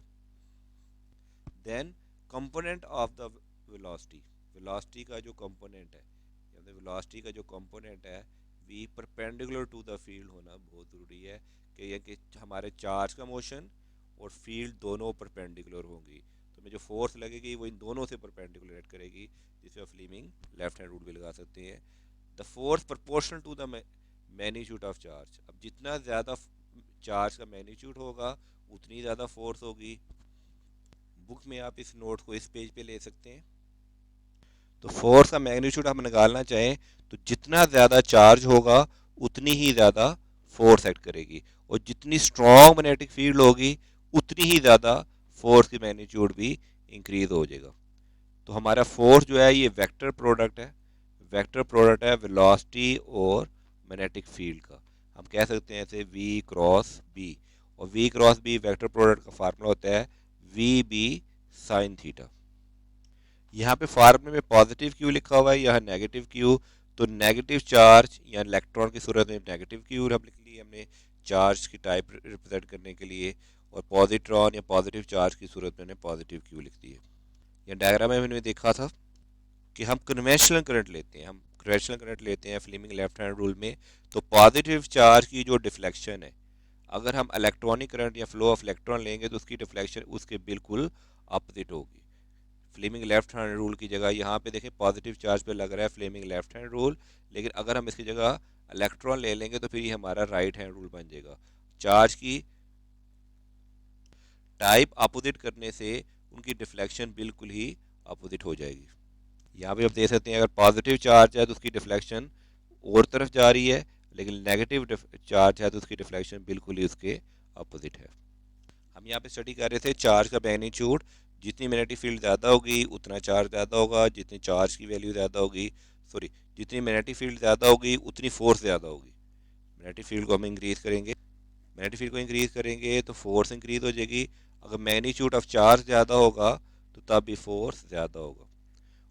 Then component of the velocity, velocity का जो कंपोनेंट है, वेलोसिटी का जो कंपोनेंट है v perpendicular to the field होना बहुत ज़रूरी है, कि ये कि हमारे चार्ज का मोशन और फील्ड दोनों परपेंडिकुलर होंगी, तो में जो फोर्स लगेगी वो इन दोनों से परपेंडिकुलर एक्ट करेगी, जिसे फ्लेमिंग लेफ्ट हैंड रूल भी लगा सकते हैं। The force proportional to the magnitude of charge, अब जितना ज़्यादा चार्ज का मैग्नीट्यूड होगा उतनी ज़्यादा फोर्स होगी। बुक में आप इस नोट को इस पेज पे ले सकते हैं। तो फोर्स का मैग्नीट्यूड हम निकालना चाहें तो जितना ज़्यादा चार्ज होगा उतनी ही ज़्यादा फोर्स एक्ट करेगी, और जितनी स्ट्रॉन्ग मैग्नेटिक फील्ड होगी उतनी ही ज़्यादा फोर्स की मैग्नीट्यूड भी इंक्रीज हो जाएगा। तो हमारा फोर्स जो है ये वेक्टर प्रोडक्ट है, वेक्टर प्रोडक्ट है वेलोसिटी और मैग्नेटिक फील्ड का। हम कह सकते हैं ऐसे v क्रॉस b, और v cross b vector product का फार्मूला होता है v b साइन थीटा। यहाँ पे फार्मूले में पॉजिटिव क्यू लिखा हुआ है, यहाँ नेगेटिव क्यू, तो नेगेटिव चार्ज या इलेक्ट्रॉन की सूरत में नेगेटिव क्यू हम लिख ली हमने चार्ज की टाइप रिप्रेजेंट करने के लिए, और पॉजिट्रॉन या पॉजिटिव चार्ज की सूरत में हमने पॉजिटिव क्यू लिख दी है। यह डायग्राम में मैंने देखा था कि हम कन्वेंशनल करंट लेते हैं, फ्लेमिंग लेफ्ट हैंड रूल में, तो पॉजिटिव चार्ज की जो डिफ्लेक्शन है, अगर हम इलेक्ट्रॉनिक करंट या फ्लो ऑफ इलेक्ट्रॉन लेंगे तो उसकी डिफ्लेक्शन उसके बिल्कुल अपोजिट होगी। फ्लेमिंग लेफ्ट हैंड रूल की जगह यहाँ पे देखें पॉजिटिव चार्ज पे लग रहा है फ्लेमिंग लेफ्ट हैंड रूल, लेकिन अगर हम इसकी जगह इलेक्ट्रॉन ले लेंगे तो फिर ये हमारा राइट हैंड रूल बन जाएगा। चार्ज की टाइप अपोजिट करने से उनकी डिफ्लेक्शन बिल्कुल ही अपोजिट हो जाएगी। यहाँ पे आप देख सकते हैं अगर पॉजिटिव चार्ज है तो उसकी डिफ्लेक्शन और तरफ जा रही है, लेकिन नेगेटिव चार्ज है तो उसकी डिफ्लेक्शन बिल्कुल ही उसके अपोजिट है। हम यहाँ पे स्टडी कर रहे थे चार्ज का मैग्नीट्यूड। जितनी मैग्नेटिक फील्ड ज़्यादा होगी उतना चार्ज ज़्यादा होगा, जितनी चार्ज की वैल्यू ज़्यादा होगी, सॉरी, जितनी मैग्नेटिक फील्ड ज़्यादा होगी उतनी फोर्स ज़्यादा होगी। मैग्नेटिक फील्ड को हम इंक्रीज करेंगे, मैग्नेटिक फील्ड को इंक्रीज करेंगे तो फोर्स इंक्रीज हो जाएगी। अगर मैग्नीट्यूड ऑफ चार्ज ज़्यादा होगा तो तब भी फोर्स ज़्यादा होगा।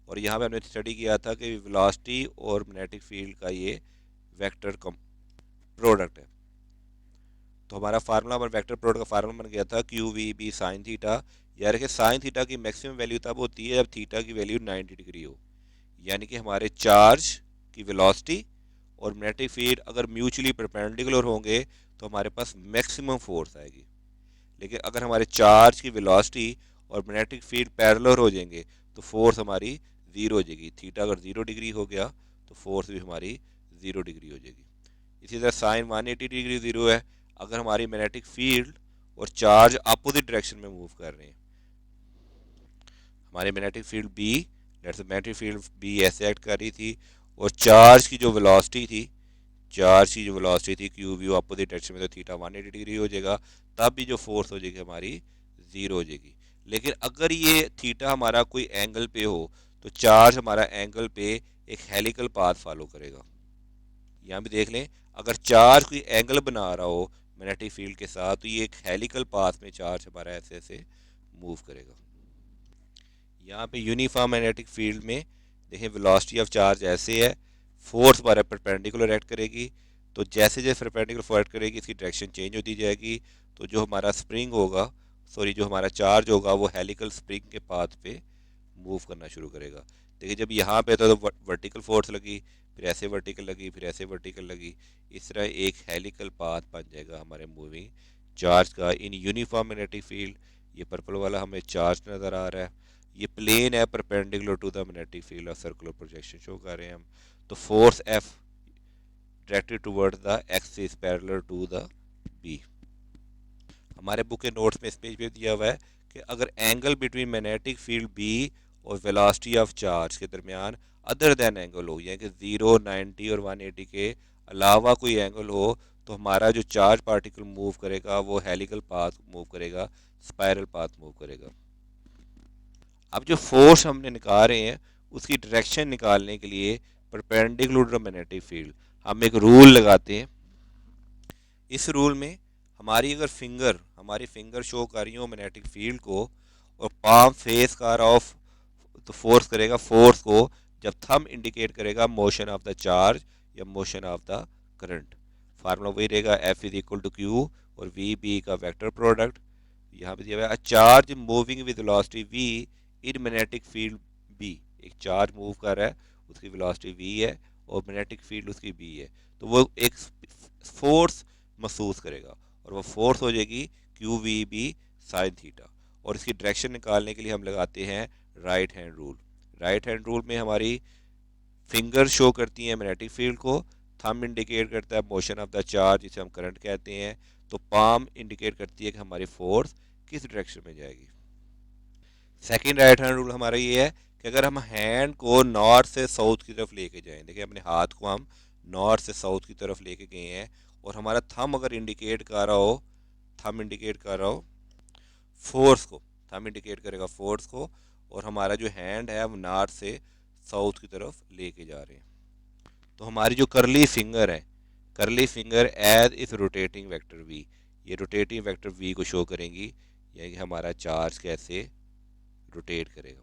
और यहाँ पे हमने स्टडी किया था कि वेलोसिटी और मैग्नेटिक फील्ड का ये वेक्टर प्रोडक्ट है। तो हमारा फार्मूला, हमारा वेक्टर प्रोडक्ट का फार्मूला बन गया था Q V B sine theta. यार कि साइन थीटा की मैक्सिमम वैल्यू तब होती है जब थीटा की वैल्यू 90 डिग्री हो। यानी कि हमारे चार्ज की वेलोसिटी और मैग्नेटिक फील्ड अगर म्यूचुअली परपेंडिकुलर होंगे तो हमारे पास मैक्सिमम फोर्स आएगी। लेकिन अगर हमारे चार्ज की वेलोसिटी और मैग्नेटिक फील्ड पैरेलल हो जाएंगे तो फोर्स हमारी ज़ीरो हो जाएगी। थीटा अगर 0 डिग्री हो गया तो फोर्स भी हमारी 0 डिग्री हो जाएगी। इसी तरह साइन 180 डिग्री ज़ीरो है अगर हमारी मैग्नेटिक फील्ड और चार्ज अपोजिट डायरेक्शन में मूव कर रहे हैं। हमारी magnetic field B, let's say magnetic field B ऐसे एक्ट कर रही थी और चार्ज की जो वेलोसिटी थी, चार्ज की जो वेलोसिटी थी क्यू व्यू अपोजिट डायरेक्शन में, तो थीटा 180 डिग्री हो जाएगा। तब भी जो फोर्स हो जाएगी हमारी ज़ीरो हो जाएगी। लेकिन अगर ये थीटा हमारा कोई एंगल पे हो तो चार्ज हमारा एंगल पे एक हेलिकल पाथ फॉलो करेगा। यहाँ भी देख लें, अगर चार्ज कोई एंगल बना रहा हो मैग्नेटिक फील्ड के साथ तो ये एक हेलिकल पाथ में चार्ज हमारा ऐसे ऐसे मूव करेगा। यहाँ पे यूनिफॉर्म मैग्नेटिक फील्ड में देखें वेलोसिटी ऑफ चार्ज ऐसे है, फोर्स हमारा परपेंडिकुलर एक्ट करेगी। तो जैसे जैसे परपेंडिकुलर एक्ट करेगी इसकी डायरेक्शन चेंज होती जाएगी। तो जो हमारा स्प्रिंग होगा, सॉरी, जो हमारा चार्ज होगा वो हेलिकल स्प्रिंग के पाथ पे मूव करना शुरू करेगा। देखिए जब यहाँ पे था तो वर्टिकल फोर्स लगी, फिर ऐसे वर्टिकल लगी, फिर ऐसे वर्टिकल लगी। इस तरह एक हेलिकल पाथ बन जाएगा हमारे मूविंग चार्ज का इन यूनिफॉर्म मैग्नेटिक फील्ड। ये पर्पल वाला हमें चार्ज नज़र आ रहा है, ये प्लेन है perpendicular to the magnetic field और सर्कुलर प्रोजेक्शन शो कर रहे हैं हम। तो force F directed towards the axis parallel to the B. हमारे बुक के नोट्स में इस पेज पे दिया हुआ है कि अगर angle between magnetic field B और वेलोसिटी ऑफ चार्ज के दरमियान अदर देन एंगल हो, यानी कि 0, 90 और 180 के अलावा कोई एंगल हो तो हमारा जो चार्ज पार्टिकल मूव करेगा वो हेलिकल पाथ मूव करेगा, स्पाइरल पाथ मूव करेगा। अब जो फोर्स हमने निकाल रहे हैं उसकी डायरेक्शन निकालने के लिए परपेंडिकुलर टू मैग्नेटिक फील्ड हम एक रूल लगाते हैं। इस रूल में हमारी फिंगर शो कर रही हो मैग्नेटिक फील्ड को और पाम फेस कर ऑफ तो फोर्स करेगा फोर्स को जब थंब इंडिकेट करेगा मोशन ऑफ द चार्ज या motion of the current. Formula वही रहेगा F is equal to Q और वी बी का वेक्टर प्रोडक्ट। यहाँ पे दिया हुआ है charge moving with velocity V in magnetic field B. एक चार्ज मूव कर रहा है, उसकी वेलोसिटी वी है और मैग्नेटिक फील्ड उसकी बी है, तो वो एक फोर्स महसूस करेगा और वो फोर्स हो जाएगी Q V B sine theta. और इसकी डायरेक्शन निकालने के लिए हम लगाते हैं right hand rule. Right hand rule में हमारी फिंगर शो करती है मैग्नेटिक फील्ड को, थंब इंडिकेट करता है मोशन ऑफ द चार्ज जिसे हम करंट कहते हैं, तो पाम इंडिकेट करती है कि हमारी फोर्स किस डायरेक्शन में जाएगी। सेकंड राइट हैंड रूल हमारा ये है कि अगर हम हैंड को नॉर्थ से साउथ की तरफ लेके जाएं, देखिए अपने हाथ को हम नॉर्थ से साउथ की तरफ लेके गए हैं और हमारा थंब अगर इंडिकेट कर रहा हो, थंब इंडिकेट कर रहा हो फोर्स को, थंब इंडिकेट करेगा फोर्स को और हमारा जो हैंड है वो नॉर्थ से साउथ की तरफ लेके जा रहे हैं, तो हमारी जो करली फिंगर है, करली फिंगर एज इस रोटेटिंग वेक्टर वी, ये रोटेटिंग वेक्टर वी को शो करेंगी, यानी कि हमारा चार्ज कैसे रोटेट करेगा।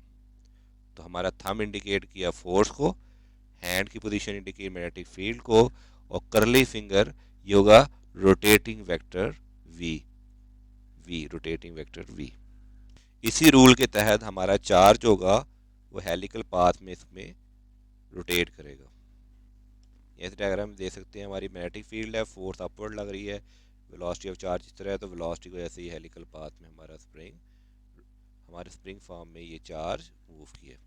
तो हमारा थंब इंडिकेट किया फोर्स को, हैंड की पोजीशन इंडिकेट मैग्नेटिक फील्ड को और करली फिंगर ये होगा rotating vector V, V rotating vector V. इसी रूल के तहत हमारा चार्ज होगा वो हेलिकल पाथ में इसमें रोटेट करेगा। इस डायग्राम में देख सकते हैं हमारी मैग्नेटिक फील्ड है, फोर्स अपवर्ड लग रही है, वेलोसिटी ऑफ चार्ज इस तरह है, तो वेलोसिटी को ऐसे ही हेलिकल पाथ में हमारे स्प्रिंग फॉर्म में ये चार्ज मूव किया।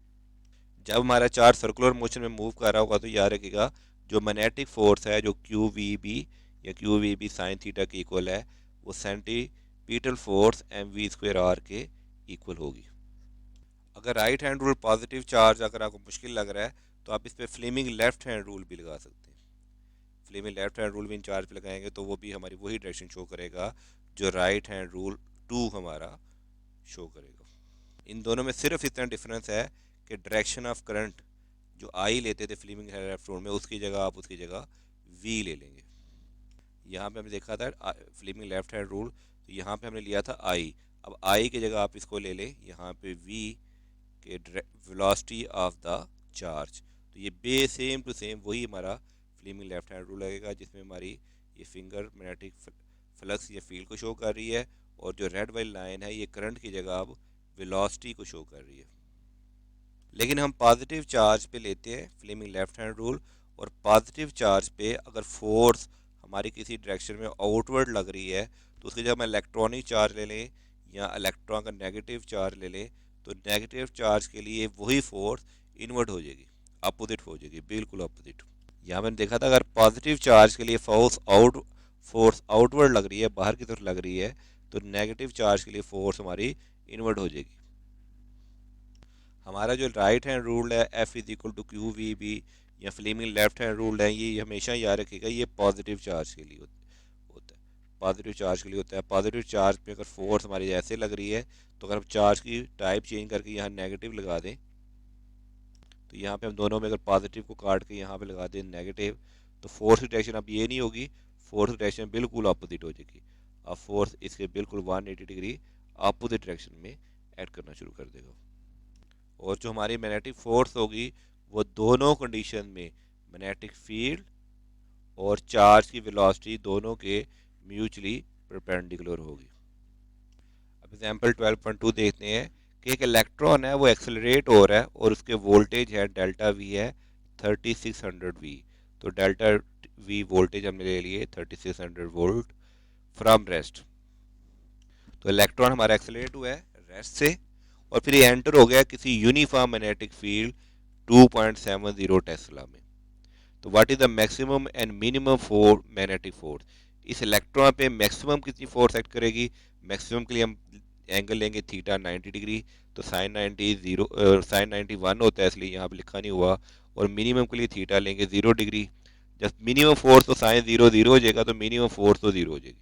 जब हमारा चार्ज सर्कुलर मोशन में मूव कर रहा होगा तो याद रखिएगा जो मैग्नेटिक फोर्स है जो क्यू वी बी या Q V B sine theta के इक्वल है वो centripetal force M V square R के इक्वल होगी। अगर right hand rule positive charge अगर आपको मुश्किल लग रहा है तो आप इस पर फ्लेमिंग लेफ्ट हैंड रूल भी लगा सकते हैं। फ्लेमिंग लेफ्ट हैंड रूल भी इन चार्ज पे लगाएंगे तो वो भी हमारी वही डायरेक्शन शो करेगा जो राइट हैंड रूल 2 हमारा शो करेगा। इन दोनों में सिर्फ इतना डिफरेंस है कि डायरेक्शन ऑफ करंट जो आई लेते थे फ्लेमिंग लेफ्ट रूल में उसकी जगह आप उसकी जगह वी ले लेंगे। यहाँ पे हमने देखा था फ्लेमिंग लेफ्ट हैंड रूल, तो यहाँ पे हमने लिया था आई। अब आई की जगह आप इसको ले लें यहाँ पे वी के वेलोसिटी ऑफ द चार्ज, तो ये बे सेम टू सेम वही हमारा फ्लेमिंग लेफ्ट हैंड रूल लगेगा जिसमें हमारी ये फिंगर मैग्नेटिक फ्लक्स या फील्ड को शो कर रही है और जो रेड वाली लाइन है ये करंट की जगह अब वेलोसिटी को शो कर रही है। लेकिन हम पॉजिटिव चार्ज पे लेते हैं फ्लेमिंग लेफ्ट हैंड रूल, और पॉजिटिव चार्ज पे अगर फोर्स हमारी किसी डायरेक्शन में आउटवर्ड लग रही है तो उसकी जगह हम इलेक्ट्रॉनिक चार्ज ले लें या इलेक्ट्रॉन का नेगेटिव चार्ज ले लें तो नेगेटिव चार्ज के लिए वही फोर्स इन्वर्ट हो जाएगी, अपोजिट हो जाएगी, बिल्कुल अपोजिट। यहाँ मैंने देखा था अगर पॉजिटिव चार्ज के लिए फोर्स आउटवर्ड लग रही है, बाहर की तरफ लग रही है, तो नेगेटिव चार्ज के लिए फोर्स हमारी इन्वर्ट हो जाएगी। हमारा जो राइट हैंड रूल है F is equal to Q V B या फ्लेमिंग लेफ्ट हैंड रूल है, ये हमेशा याद रखिएगा ये पॉजिटिव चार्ज के लिए होता है। पॉजिटिव चार्ज के लिए होता है। पॉजिटिव चार्ज पे अगर फोर्स हमारी ऐसे लग रही है तो अगर हम चार्ज की टाइप चेंज करके यहाँ नेगेटिव लगा दें तो यहाँ पे हम दोनों में अगर पॉजिटिव को काट के यहाँ पे लगा दें नेगेटिव, तो फोर्स की डायरेक्शन अब ये नहीं होगी, फोर्स की डायरेक्शन बिल्कुल अपोजिट हो जाएगी। अब फोर्स इसके बिल्कुल 180 डिग्री अपोजिट डायरेक्शन में एक्ट करना शुरू कर देगा। और जो हमारी मैग्नेटिक फोर्स होगी वो दोनों कंडीशन में मैग्नेटिक फील्ड और चार्ज की वेलोसिटी दोनों के म्यूचुअली परपेंडिकुलर होगी। अब एग्जांपल 12.2 देखते हैं कि एक इलेक्ट्रॉन है वो एक्सेलरेट हो रहा है और उसके वोल्टेज है डेल्टा वी है 3600 वी। तो डेल्टा वी वोल्टेज हमने ले लिए 3600 वोल्ट फ्रॉम रेस्ट। तो इलेक्ट्रॉन हमारा एक्सेलरेट हुआ है रेस्ट से और फिर ये एंटर हो गया किसी यूनिफॉर्म मैग्नेटिक फील्ड 2.70 टेस्ला में। तो what is the maximum and minimum four magnetic force? इस इलेक्ट्रॉन पे मैक्सिमम कितनी फोर्स एक्ट करेगी? मैक्सिमम के लिए हम एंगल लेंगे थीटा 90 डिग्री, तो साइन 90 जीरो साइन 91 होता है इसलिए यहाँ पे लिखा नहीं हुआ, और मिनिमम के लिए थीटा लेंगे 0 डिग्री। जब मिनिमम फोर्स तो साइन 0 0 हो जाएगा तो मिनिमम फोर्स तो 0 हो जाएगी।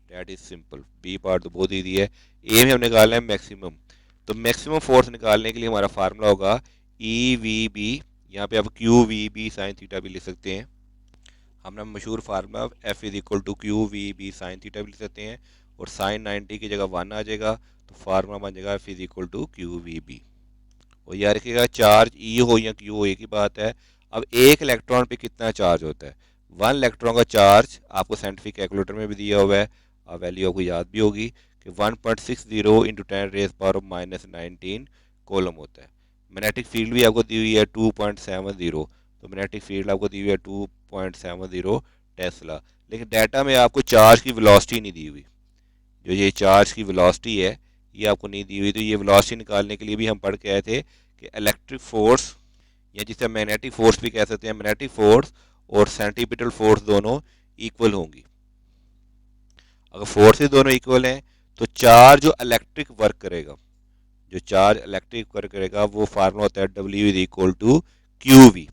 That is simple. B part तो बहुत ईजी है। ए में हमने निकालना है मैक्सिमम, तो मैक्सिमम फोर्स निकालने के लिए हमारा फार्मूला होगा ई वी बी, यहाँ पे आप Q V B sine theta भी लिख सकते हैं। हमने मशहूर formula F is equal to Q V B sine theta भी लिख सकते हैं, और साइन 90 की जगह 1 आ जाएगा तो फार्मूला बन जाएगा F is equal to Q V B. और याद रखिएगा चार्ज ई हो या क्यू हो एक ही बात है। अब एक इलेक्ट्रॉन पे कितना चार्ज होता है? 1 इलेक्ट्रॉन का चार्ज आपको साइंटिफिक कैलकुलेटर में भी दिया हुआ है, वैल्यू आपको याद भी होगी कि 1.60 इंटू 10⁻⁻19 कोलम होता है। मैग्नेटिक फील्ड भी आपको दी हुई है 2.70, तो मैग्नेटिक फील्ड आपको दी हुई है 2.70 टेस्ला। लेकिन डाटा में आपको चार्ज की वेलोसिटी नहीं दी हुई। जो ये चार्ज की वेलोसिटी है ये आपको नहीं दी हुई, तो ये वेलोसिटी निकालने के लिए भी हम पढ़ के आए थे कि इलेक्ट्रिक फोर्स या जिसे मैग्नेटिक फोर्स भी कह सकते हैं, मैग्नेटिक फोर्स और सेंटीपिटल फोर्स दोनों इक्वल होंगी। अगर फोर्सेस दोनों इक्वल हैं तो चार्ज जो इलेक्ट्रिक वर्क करेगा, जो चार्ज इलेक्ट्रिक वर्क करेगा वो फार्मूला होता है W is equal to Q V.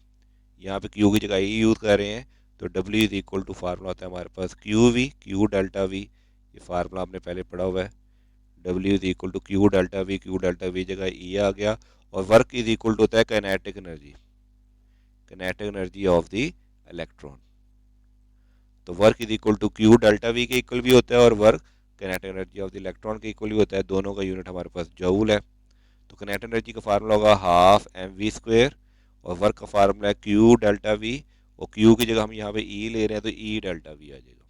यहाँ पे क्यू की जगह ई यूज कर रहे हैं, तो W is equal to formula होता है हमारे पास Q V, Q delta V. ये फार्मूला आपने पहले पढ़ा हुआ है। W is equal to Q delta V जगह ई आ गया, और वर्क इज इक्वल टू होता है kinetic energy of the electron. तो work is equal to Q delta V के इक्वल भी होता है और work kinetic energy of the electron के इक्वल भी होता है। दोनों का यूनिट हमारे पास जूल है। तो काइनेटिक एनर्जी का फार्मूला होगा हाफ एम वी स्क्वेयर, और वर्क का फार्मूला है क्यू डेल्टा वी, और क्यू की जगह हम यहाँ पे ई ले रहे हैं तो ई डेल्टा वी आ जाएगा।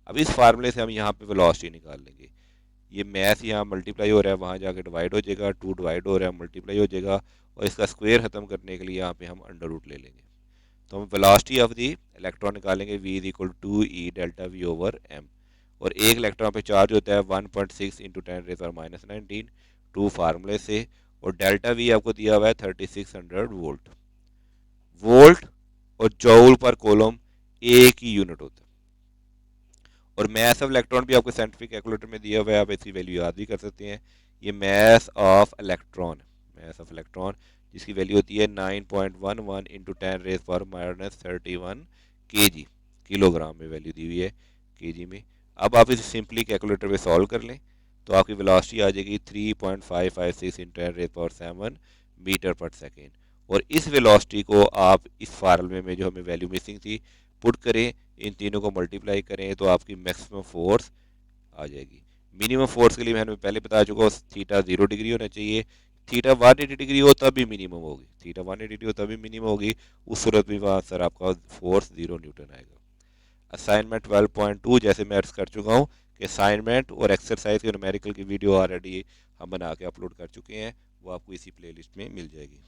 अब इस फार्मूले से हम यहाँ पे वेलोसिटी निकाल लेंगे। ये मैथ यहाँ मल्टीप्लाई हो रहा है, वहाँ जाके डिवाइड हो जाएगा, 2 डिवाइड हो रहा है मल्टीप्लाई हो जाएगा, और इसका स्क्वायर खत्म करने के लिए यहाँ पे हम अंडर रूट ले लेंगे। तो हम वेलोसिटी ऑफ दी इलेक्ट्रॉन निकालेंगे v is equal to E delta V over M. और एक इलेक्ट्रॉन पे चार्ज होता है 1.6 इंटू 10⁻⁻19 टू फार्मूले से, और डेल्टा वी आपको दिया हुआ है 3600 वोल्ट। वोल्ट और जूल पर कोलम एक ही यूनिट होता है। और मैथ ऑफ इलेक्ट्रॉन भी आपको साइंटिफिक कैलकुलेटर में दिया हुआ है, आप इसकी वैल्यू याद भी कर सकते हैं। ये मास ऑफ इलेक्ट्रॉन जिसकी वैल्यू होती है 9.11 इंटू 10⁻⁻31 kg, किलोग्राम में वैल्यू दी हुई है केजी में। अब आप इसे सिंपली कैलकुलेटर पे सॉल्व कर लें तो आपकी वेलोसिटी आ जाएगी 3.556 इंटू 10⁻7 मीटर पर सेकेंड। और इस वेलोसिटी को आप इस फार्मूले में जो हमें वैल्यू मिसिंग थी पुट करें, इन तीनों को मल्टीप्लाई करें तो आपकी मैक्सिमम फोर्स आ जाएगी। मिनिमम फोर्स के लिए मैंने पहले बता चुका हूँ थीटा 0 डिग्री होना चाहिए, थीटा 180 डिग्री हो तब भी मिनिमम होगी, थीटा 180 हो तब भी मिनिमम होगी, उस सूरत में वहाँ सर आपका फोर्स 0 न्यूटन आएगा। असाइनमेंट 12.2 जैसे मैं अर्ज कर चुका हूँ कि असाइनमेंट और एक्सरसाइज के न्यूमेरिकल की वीडियो ऑलरेडी हम बना के अपलोड कर चुके हैं, वो आपको इसी प्लेलिस्ट में मिल जाएगी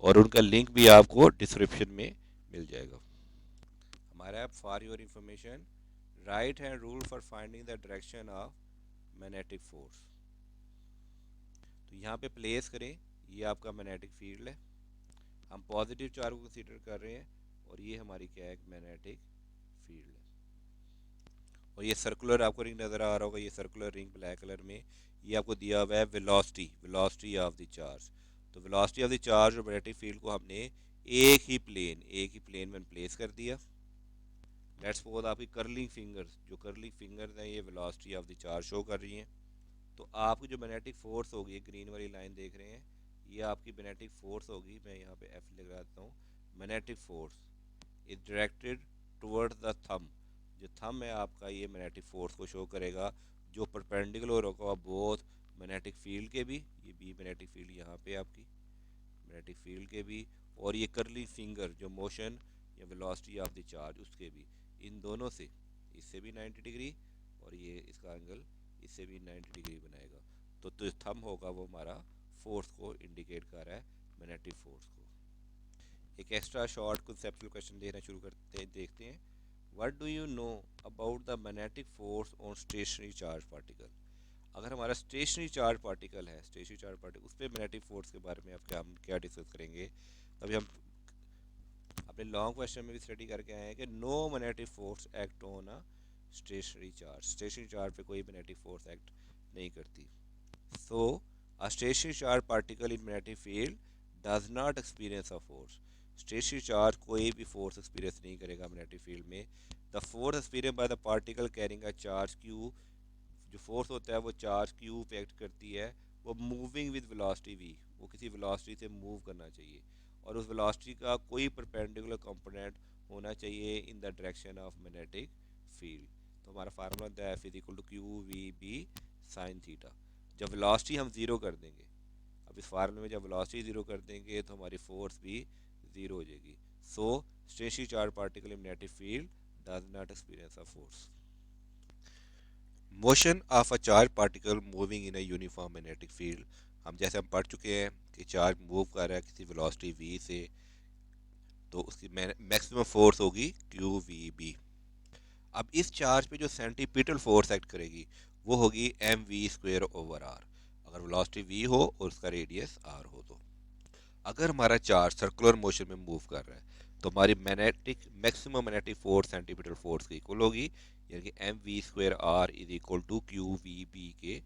और उनका लिंक भी आपको डिस्क्रिप्शन में मिल जाएगा। हमारा for your information, right hand rule for finding the direction of magnetic force. तो यहाँ पे प्लेस करें, ये आपका मैग्नेटिक फील्ड है, हम पॉजिटिव चार्ज को कंसीडर कर रहे हैं और ये हमारी क्या है, मैग्नेटिक फील्ड है। और ये सर्कुलर आपको रिंग नज़र आ रहा होगा, ये सर्कुलर रिंग ब्लैक कलर में, ये आपको दिया हुआ है वेलोसिटी ऑफ द चार्ज। तो वेलोसिटी ऑफ द चार्ज और मैग्नेटिक फील्ड को हमने एक ही प्लेन में प्लेस कर दिया। लेट्स सपोज आपकी कर्लिंग फिंगर्स हैं ये velocity of the charge show कर रही हैं। तो आपकी जो मैग्नेटिक फोर्स होगी, ग्रीन वाली लाइन देख रहे हैं, ये आपकी मैग्नेटिक फोर्स होगी, मैं यहाँ पे एफ लिख देता हूँ। Magnetic force is directed towards the thumb, जो थंब है आपका ये मैग्नेटिक फोर्स को शो करेगा, जो परपेंडिकुलर होगा बोथ मैग्नेटिक फील्ड के भी, ये बी मैग्नेटिक फील्ड यहाँ पे आपकी मैग्नेटिक फील्ड के भी, और ये कर्ली फिंगर जो मोशन या वेलोसिटी ऑफ द चार्ज उसके भी, इन दोनों से, इससे भी 90 डिग्री और ये इसका एंगल इससे भी 90 डिग्री बनाएगा। तो जो थंब होगा वो हमारा फोर्स को इंडिकेट कर रहा है, मैग्नेटिक फोर्स को। एक एक्स्ट्रा शॉर्ट कंसेप्चुअल क्वेश्चन देखते हैं। What do you know about the magnetic force on stationary charge particle. अगर हमारा स्टेशनरी चार्ज पार्टिकल है, उस पर मैग्नेटिक फोर्स के बारे में अब हम क्या डिस्कस करेंगे। अभी हम अपने लॉन्ग क्वेश्चन में भी स्टडी करके आए हैं कि no magnetic force act on a stationary charge पे कोई मैग्नेटिक फोर्स एक्ट नहीं करती। So a stationary charge particle in magnetic field does not experience a force. Stationary charge कोई भी फोर्स एक्सपीरियंस नहीं करेगा मैग्नेटिक फील्ड में। The force experience by the particle carrying a charge Q, जो force होता है वो चार्ज क्यू पे एक्ट करती है, वो मूविंग विद वेलोसिटी वी, वो किसी वेलोसिटी से मूव करना चाहिए और उस वेलोसिटी का कोई परपेंडिकुलर कंपोनेंट होना चाहिए in the direction of magnetic field. तो हमारा फार्मूला होता है F is equal to Q V B sine theta. जब वेलोसिटी हम ज़ीरो कर देंगे, अब इस फार्मूले में जब वेलोसिटी ज़ीरो कर देंगे तो हमारी फोर्स भी ज़ीरो हो जाएगी। So stationary charge particle in magnetic field does not experience a force. Motion of a charge particle moving in a uniform magnetic field, हम जैसे हम पढ़ चुके हैं कि चार्ज मूव कर रहा है किसी वेलोसिटी v से, तो उसकी मैक्सिमम फोर्स होगी क्यू वी बी। अब इस चार्ज पे जो सेंटीपिटल फोर्स एक्ट करेगी वो होगी M V square over R, अगर वेलोसिटी v हो और उसका रेडियस r हो। तो अगर हमारा चार्ज सर्कुलर मोशन में मूव कर रहा है तो हमारी maximum magnetic force centimetre force के इक्वल होगी, यानी कि M V square R is equal to Q V B के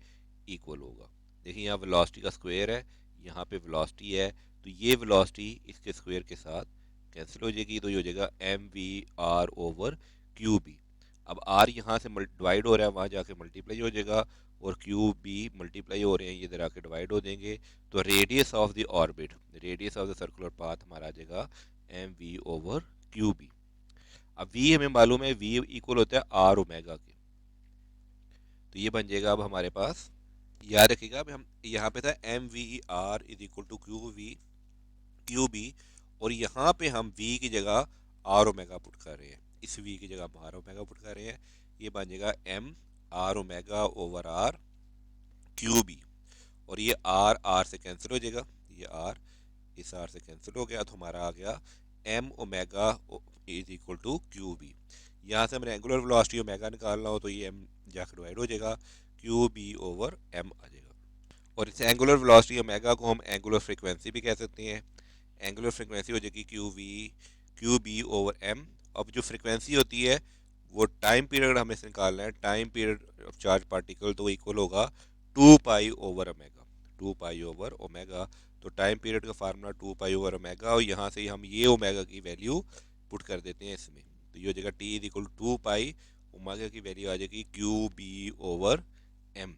इक्वल होगा। देखिए यहाँ वेलोसिटी का स्क्वायर है, यहाँ पे वेलोसिटी है, तो ये वेलोसिटी इसके स्क्वायर के साथ कैंसिल हो जाएगी, तो ये हो जाएगा M V R over Q B. अब आर यहाँ से डिवाइड हो रहा है, वहाँ जाके मल्टीप्लाई हो जाएगा, और क्यू बी मल्टीप्लाई हो रहे हैं, ये इधर आके डिवाइड हो देंगे, तो radius of the circular path हमारा आ जाएगा M V over Q B. अब वी हमें मालूम है, वी इक्वल होता है आर ओमेगा के, तो ये बन जाएगा अब हमारे पास, याद रखिएगा अब हम यहाँ पे था M V R is equal to Q B, और यहाँ पे हम वी की जगह आर ओमेगा पुट कर रहे हैं, इस वी की जगह हम आर ओमेगा पुट कर रहे हैं, ये बन जाएगा M R omega over R Q B, और ये आर आर से कैंसिल हो जाएगा, ये आर इस आर से कैंसिल हो गया, तो हमारा आ गया M omega is equal to Q B. यहाँ से हमने एंगुलर वेलोसिटी ओमेगा निकालना हो तो ये एम जाकर डिवाइड हो जाएगा, क्यू बी ओवर एम आ जाएगा। और इस एंगुलर वेलोसिटी ओमेगा को हम एंगुलर फ्रीक्वेंसी भी कह सकते हैं, एंगुलर फ्रीक्वेंसी हो जाएगी क्यू बी ओवर एम। अब जो फ्रीक्वेंसी होती है वो टाइम पीरियड हमें से निकालना है, time period of charge particle, तो इक्वल होगा two pi over omega, two pi over omega. तो टाइम पीरियड का formula two pi over omega, और यहाँ से हम ये ओमेगा की वैल्यू पुट कर देते हैं इसमें। तो ये हो जाएगा T is equal to pi, omega की वैल्यू आ जाएगी क्यू बी ओवर एम।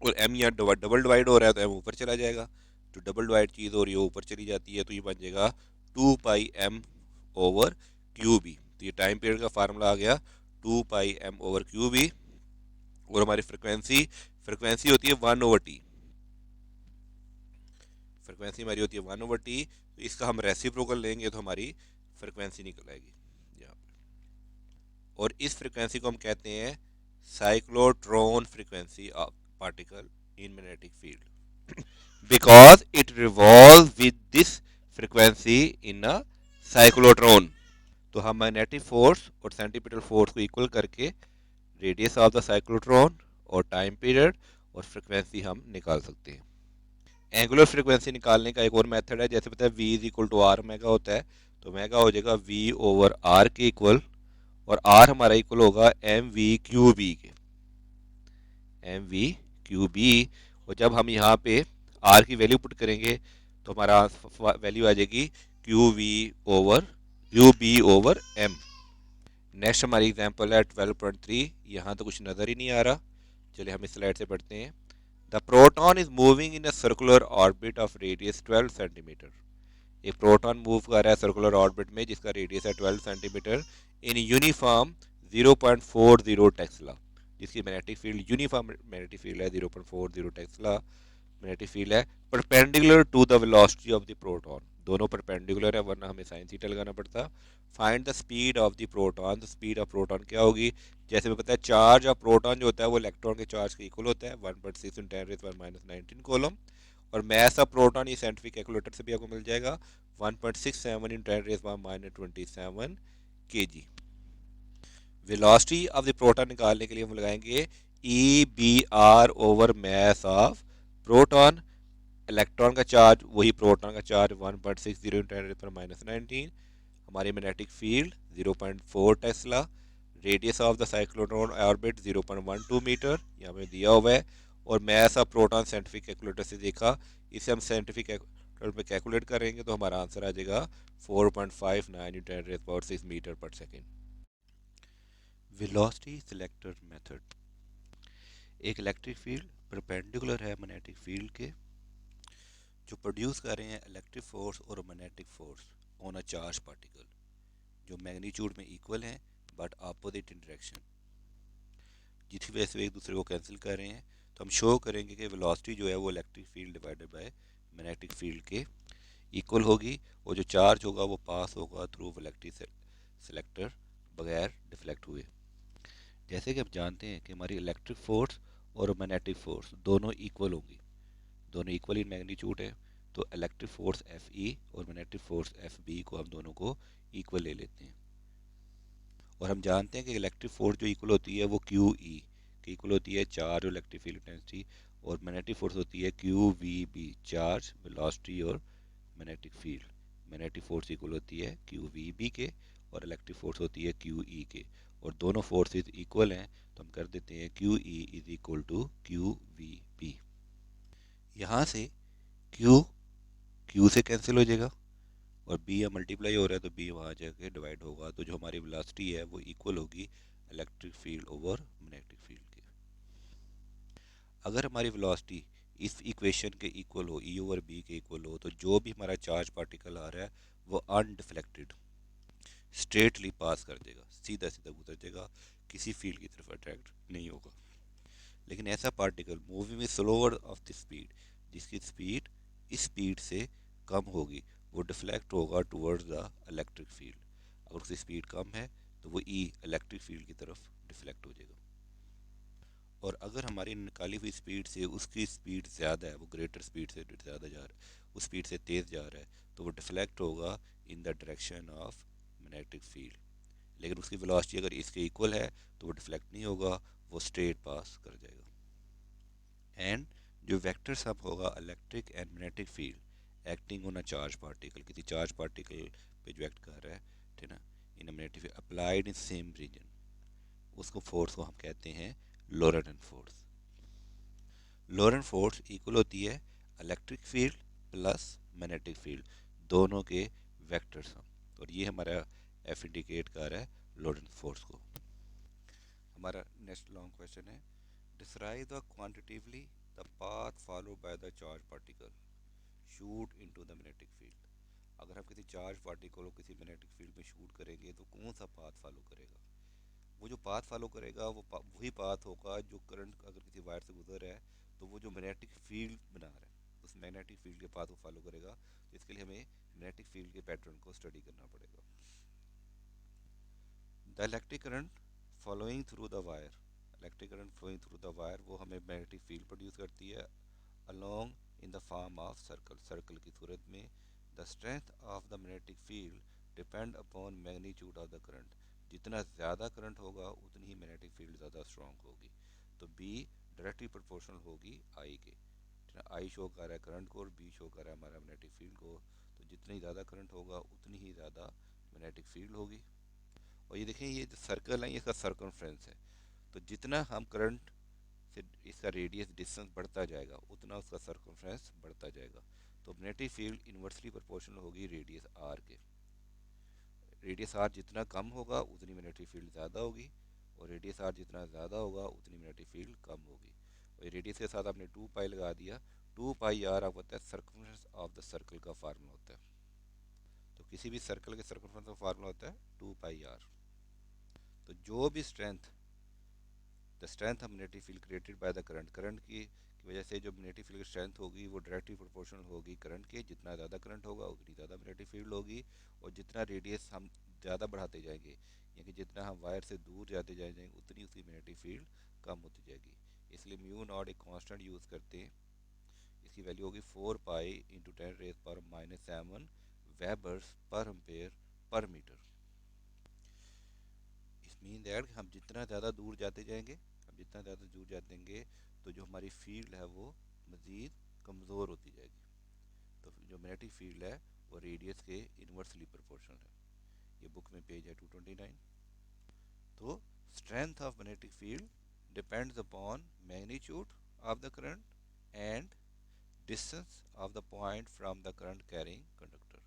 और एम यहाँ डबल डिवाइड हो रहा है तो एम ऊपर चला जाएगा, जो डबल डिवाइड चीज़ हो रही है ऊपर चली जाती है, तो ये बन जाएगा two pi M over Q B. तो ये टाइम पीरियड का फार्मूला आ गया two pi M over Q B. और हमारी फ्रिक्वेंसी फ्रिक्वेंसी होती है वन ओवर टी, फ्रिक्वेंसी हमारी होती है वन ओवर टी। तो इसका हम रेसिप्रोकल लेंगे तो हमारी फ्रिक्वेंसी निकल आएगी यहाँ पे। और इस फ्रिक्वेंसी को हम कहते हैं cyclotron frequency of particle in magnetic field, because it revolve with this frequency in a cyclotron. तो हम मैग्नेटिक फोर्स और सेंटीपिटल फोर्स को इक्वल करके रेडियस ऑफ द साइक्लोट्रॉन और टाइम पीरियड और फ्रिक्वेंसी हम निकाल सकते हैं। एंगुलर फ्रिक्वेंसी निकालने का एक और मेथड है, जैसे पता है v is equal to R omega होता है, तो मेगा हो जाएगा v ओवर आर के इक्वल, और आर हमारा इक्वल होगा एम वी क्यू बी के, एम वी क्यू बी। और जब हम यहाँ पे आर की वैल्यू पुट करेंगे तो हमारा वैल्यू आ जाएगी Q B over M. Next हमारी एग्जांपल है 12.3। यहाँ तो कुछ नज़र ही नहीं आ रहा, चलिए हम इस स्लाइड से पढ़ते हैं। The proton is moving in a circular orbit of radius 12 centimetre. एक प्रोटॉन मूव कर रहा है सर्कुलर ऑर्बिट में जिसका रेडियस है 12 सेंटीमीटर इन यूनिफॉर्म 0.40 टेस्ला, जिसकी magnetic field uniform magnetic field है 0.40 टेस्ला मैग्नेटिक फील्ड है, perpendicular to the velocity of the proton. दोनों परपेंडिकुलर है वरना हमें साइन थीटा लगाना पड़ता। Find the speed of the proton, तो स्पीड ऑफ प्रोटॉन क्या होगी, जैसे हमें पता है चार्ज ऑफ प्रोटॉन जो होता है वो इलेक्ट्रॉन के चार्ज के इक्वल होता है 1.6 × 10⁻⁻19 कोलम। और मास ऑफ प्रोटॉन ये साइंटिफिक कैलकुलेटर से भी आपको मिल जाएगा 1.67 × 10⁻⁻27 kg। Velocity of the proton निकालने के लिए हम लगाएंगे E B R over mass of proton. Electron का चार्ज वही प्रोटॉन का चार्ज 1.60 × 10⁻⁻19, हमारी magnetic field 0.4 tesla, radius of the cyclotron orbit 0.12 metre यहाँ पे दिया हुआ है। और mass of proton scientific calculator से देखा, इसे हम साइंटिफिक कैलकुलेटर पे कैलकुलेट करेंगे तो हमारा आंसर आ जाएगा 4.59 × 10⁻⁶ मीटर पर सेकेंड। Velocity selector method. एक इलेक्ट्रिक फील्ड परपेंडिकुलर है मैग्नेटिक फील्ड के, जो प्रोड्यूस कर रहे हैं इलेक्ट्रिक फोर्स और magnetic force on a charge particle, जो मैग्नीट्यूड में इक्वल हैं बट अपोजिट इन डायरेक्शन, जिसकी वजह से एक दूसरे को कैंसिल कर रहे हैं। तो हम शो करेंगे कि वेलोसिटी जो है वो electric field divided by magnetic field के इक्वल होगी, और जो चार्ज होगा वो पास होगा थ्रू इलेक्ट्रिक सेलेक्टर बगैर डिफ्लेक्ट हुए। जैसे कि हम जानते हैं कि हमारी इलेक्ट्रिक फोर्स और मैग्नेटिक फोर्स दोनों इक्वल होंगी, दोनों इक्वल इन मैग्नीट्यूड है। तो इलेक्ट्रिक फोर्स एफ ई और मैग्नेटिक फोर्स एफ बी को हम दोनों को इक्वल ले लेते हैं। और हम जानते हैं कि इलेक्ट्रिक फोर्स जो इक्वल होती है वो क्यू ई की इक्वल होती है, चार्ज और इलेक्ट्रिक फील्ड इंटेंसिटी। और मैग्नेटिक फोर्स होती है Q V B, charge velocity और magnetic field. Magnetic force equal होती है क्यू वी बी के, और इलेक्ट्रिक फोर्स होती है क्यू ई के। और दोनों फोर्सेज इक्वल हैं तो हम कर देते हैं Q E is equal to Q V B. यहाँ से क्यू क्यू से कैंसिल हो जाएगा, और बी यहाँ मल्टीप्लाई हो रहा है तो बी वहाँ जाके डिवाइड होगा, तो जो हमारी वेलोसिटी है वो इक्वल होगी electric field over magnetic field के। अगर हमारी वेलोसिटी इस इक्वेशन के इक्वल हो, ई ओवर बी के इक्वल हो, तो जो भी हमारा चार्ज पार्टिकल आ रहा है वो अनडिफ्लेक्टेड स्ट्रेटली पास कर देगा, सीधा सीधा गुजर जाएगा, किसी फील्ड की तरफ अट्रैक्ट नहीं होगा। लेकिन ऐसा particle moving with slower of the speed, जिसकी स्पीड इस स्पीड से कम होगी, वो डिफ्लेक्ट होगा टुवर्ड्स द इलेक्ट्रिक फील्ड। अगर उसकी स्पीड कम है तो वो ई इलेक्ट्रिक फील्ड की तरफ डिफ्लेक्ट हो जाएगा। और अगर हमारी निकाली हुई स्पीड से उसकी स्पीड ज़्यादा है, वो ग्रेटर स्पीड से ज़्यादा जा रहा है, उस स्पीड से तेज़ जा रहा है, तो वो डिफ्लेक्ट होगा इन the direction of magnetic field. लेकिन उसकी वेलोसिटी अगर इसके इक्वल है तो वो डिफ्लेक्ट नहीं होगा, वो स्ट्रेट पास कर जाएगा। एंड जो वेक्टर सब होगा electric and magnetic field acting on a charge particle, किसी चार्ज पार्टिकल पे जो एक्ट कर रहा है, ठीक है ना, in magnetic field applied in same region, उसको फोर्स को हम कहते हैं Lorentz force. Lorentz force equal होती है electric field plus magnetic field, दोनों के वेक्टर सम। और ये हमारा एफ इंडिकेट कर रहा है लोरेंट फोर्स को। हमारा नेक्स्ट लॉन्ग क्वेश्चन है, describe the quantitatively the path follow by the charge particle shoot into the magnetic field. अगर हम किसी चार्ज पार्टिकल को किसी मैग्नेटिक फील्ड में शूट करेंगे तो कौन सा पाथ फॉलो करेगा? वो जो पाथ फॉलो करेगा वही पाथ होगा जो करंट अगर किसी वायर से गुजर रहा है तो वो जो मैग्नेटिक फील्ड बना रहा है उस मैग्नेटिक फील्ड के पाथ को फॉलो करेगा। तो इसके लिए हमें मैग्नेटिक फील्ड के पैटर्न को स्टडी करना पड़ेगा। The electric current following through the wire, electric current flowing through the wire वो हमें मैग्नेटिक फील्ड प्रोड्यूस करती है along in the form of circle, circle की सूरत में। the strength of the magnetic field depend upon magnitude of the current, जितना ज़्यादा current होगा उतनी ही मैग्नेटिक फील्ड ज़्यादा स्ट्रॉन्ग होगी। तो बी डायरेक्टली प्रोपोर्शनल होगी आई के। आई शो कर रहा है करंट को और बी शो कर रहा है हमारा मैग्नेटिक फील्ड को। तो जितनी ज़्यादा करंट होगा उतनी ही ज़्यादा मैग्नेटिक फील्ड होगी। और ये देखें ये जो सर्कल है ये इसका सर्कमफ्रेंस है। तो जितना हम करंट से इसका रेडियस डिस्टेंस बढ़ता जाएगा उतना उसका सर्कमफ्रेंस बढ़ता जाएगा। तो मैग्नेटिक फील्ड इन्वर्सली प्रोपोर्शनल होगी रेडियस आर के। रेडियस आर जितना कम होगा उतनी मैग्नेटिक फील्ड ज़्यादा होगी और रेडियस आर जितना ज़्यादा होगा उतनी मैग्नेटिक फील्ड कम होगी। और रेडियस के साथ आपने 2 पाई लगा दिया। 2 पाई आर आपको पता है सर्कमफ्रेंस ऑफ द सर्कल का फार्मूला होता है। तो किसी भी सर्कल के सर्कमफ्रेंस का फार्मूला होता है 2 पाई आर। तो जो भी strength the strength of magnetic field created by the current, current की वजह से जो मैग्नेटिक फील्ड की स्ट्रेंथ होगी वो डायरेक्टली प्रोपोर्शनल होगी करंट के। जितना ज़्यादा करंट होगा उतनी ज़्यादा मैग्नेटिक फील्ड होगी। और जितना रेडियस हम ज़्यादा बढ़ाते जाएंगे यानी कि जितना हम वायर से दूर जाते जाएंगे उतनी उसकी मैग्नेटिक फील्ड कम होती जाएगी। इसलिए म्यू नॉट एक कांस्टेंट यूज़ करते हैं। इसकी वैल्यू होगी 4 पाई × 10⁻⁷ वेबर्स पर एम्पेयर पर मीटर। इस मीन दैट हम जितना ज़्यादा दूर जाते जाएंगे हम जितना ज़्यादा दूर जातेंगे तो जो हमारी फील्ड है वो मज़ीद कमज़ोर होती जाएगी। तो जो मैग्नेटिक फील्ड है वो रेडियस के इन्वर्सली प्रोपोर्शनल है। ये बुक में पेज है 229। तो strength of magnetic field depends upon magnitude of the current and distance of the point from the current carrying conductor.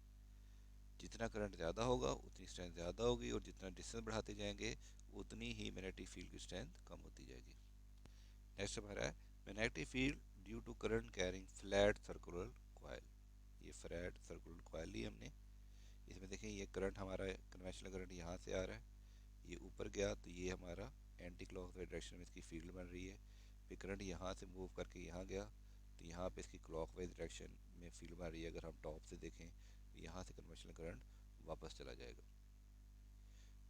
जितना करंट ज़्यादा होगा उतनी स्ट्रेंथ ज़्यादा होगी और जितना डिस्टेंस बढ़ाते जाएंगे उतनी ही मैग्नेटिक फील्ड की स्ट्रेंथ कम होती जाएगी। नेक्स्ट हमारा है magnetic field due to current carrying flat circular coil. ये फ्लैट सर्कुलर कॉइल ली हमने। इसमें देखें ये करंट हमारा कन्वेंशनल करंट यहाँ से आ रहा है, ये ऊपर गया तो ये हमारा एंटी क्लॉकवाइज डायरेक्शन में इसकी फील्ड बन रही है। फिर करंट यहाँ से मूव करके यहाँ गया तो यहाँ पे इसकी क्लॉकवाइज डायरेक्शन में फील्ड बन रही है। अगर हम टॉप से देखें तो यहाँ से कन्वेंशनल करंट वापस चला जाएगा।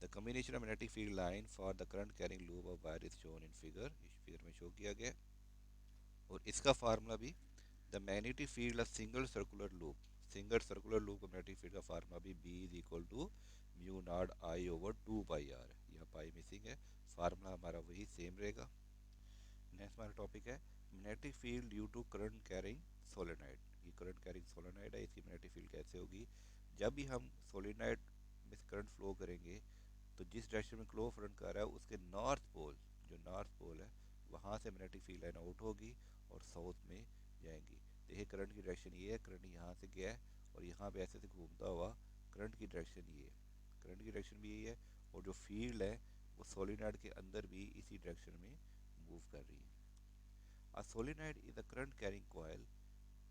The combination of magnetic field line for the current carrying loop of wire is shown in figure, इस फिगर में शो किया गया। और इसका फार्मूला भी the magnetic field of single circular loop, single circular loop का मैग्नेटिक फील्ड का formula भी B is equal to mu naught I over 2 pi R है। यहाँ पाई मिसिंग है, फार्मूला हमारा वही सेम रहेगा। नेक्स्ट हमारा टॉपिक है magnetic field due to current carrying solenoid. ये करंट कैरिंग सोलेनाइड है, इसकी मैग्नेटिक फील्ड कैसे होगी? जब भी हम सोलेनाइड में करंट फ्लो करेंगे तो जिस डायरेक्शन में क्लो करंट कर रहा है उसके नॉर्थ पोल, जो नॉर्थ पोल है वहाँ से मैग्नेटिक फील्ड लाइन आउट होगी और साउथ में जाएंगी। देखिए करंट की डायरेक्शन ये है, करंट यहाँ से गया है और यहाँ पे ऐसे से घूमता हुआ करंट की डायरेक्शन ये है, करंट की डायरेक्शन भी यही है। और जो फील्ड है वो सोलेनाइड के अंदर भी इसी डायरेक्शन में मूव कर रही है। A solenoid is a current carrying coil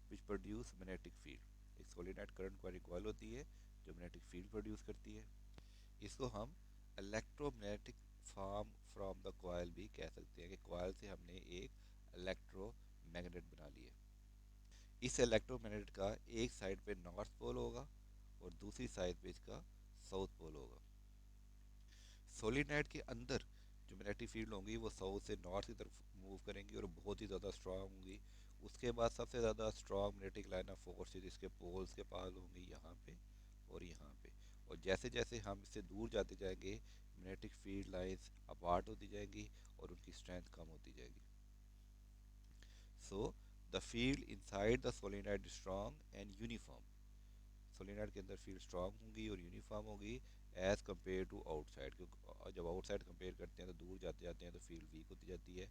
which produce magnetic field. एक सोलेनाइड करंट कैरिंग कॉइल होती है जो मैग्नेटिक फील्ड प्रोड्यूस करती है। इसको हम electromagnetic form from the coil भी कह सकते हैं कि कॉइल से हमने एक इलेक्ट्रोमैग्नेट बना लिया। इस इलेक्ट्रोमैग्नेट का एक साइड पे नॉर्थ पोल होगा और दूसरी साइड पे इसका साउथ पोल होगा। सोलिनॉइड के अंदर जो मैग्नेटिक फील्ड होंगी वो साउथ से नॉर्थ की तरफ मूव करेंगी और बहुत ही ज़्यादा स्ट्रांग होंगी। उसके बाद सबसे ज़्यादा strong magnetic line of forces इसके पोल्स के पास होंगी, यहाँ पे और यहाँ पे। और जैसे जैसे हम इससे दूर जाते जाएंगे मैग्नेटिक फील्ड लाइंस अपार्ट होती जाएंगी और उनकी स्ट्रेंथ कम होती जाएगी। So the field inside the solenoid strong and uniform, solenoid के अंदर फील्ड स्ट्रांग होगी और यूनिफॉर्म होगी। एज़ कम्पेयर टू आउटसाइड, क्योंकि जब आउटसाइड कंपेयर करते हैं तो दूर जाते जाते हैं तो फील्ड वीक होती जाती है।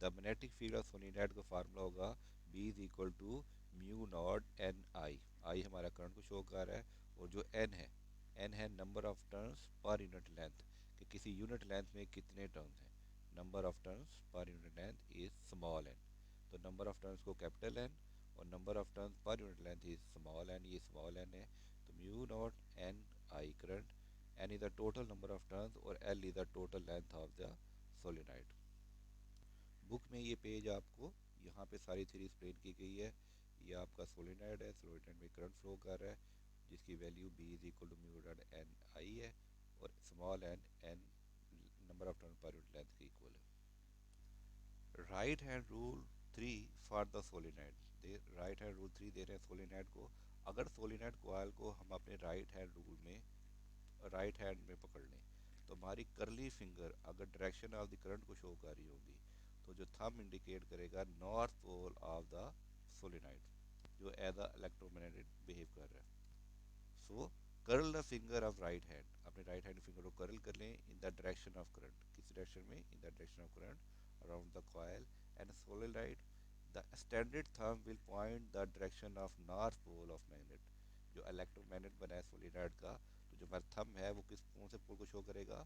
The magnetic field of solenoid का फार्मूला होगा B is equal to mu naught N I. I हमारा करंट को शो कर रहा है, और जो एन है number of turns per unit length, कि किसी यूनिट लेंथ में कितने टर्न्स हैं। Number of turns per unit length is small N, तो नंबर ऑफ टर्न्स को कैपिटल एन और number of turns per unit length is small N, ये small N है। तो mu naught N I current, N is the total number of turns और L is the total length of the solenoid. Book में ये page आपको यहाँ पे सारी थ्योरी एक्सप्लेन की गई है। ये आपका सोलेनोइड है, सोलेनोइड में करंट फ्लो कर रहा है जिसकी value B is equal to mu dot N I है, और small N N number of turn per unit length के इक्वल है। Right hand rule 3 for the solenoid, the right hand rule 3 दे रहे हैं सोलेनोइड को। अगर सोलेनोइड कॉइल को हम अपने राइट हैंड रूल में राइट हैंड में पकड़ लें तो हमारी करली फिंगर अगर डायरेक्शन ऑफ द करंट को शो कर रही होगी, तो जो थंब इंडिकेट करेगा north pole of the solenoid, जो एज अ इलेक्ट्रोमैग्नेटिक बिहेव कर रहा है। So curl the finger of right hand, अपने राइट हैंड फिंगर को कर्ल कर लें in the direction of current, किस डायरेक्शन में, in the direction of current around the coil and solenoid. The extended thumb will point the direction of north pole of magnet. जो electromagnet बना है solenoid का, तो जो हमारा थंब है वो किस कौन से पोल को शो करेगा,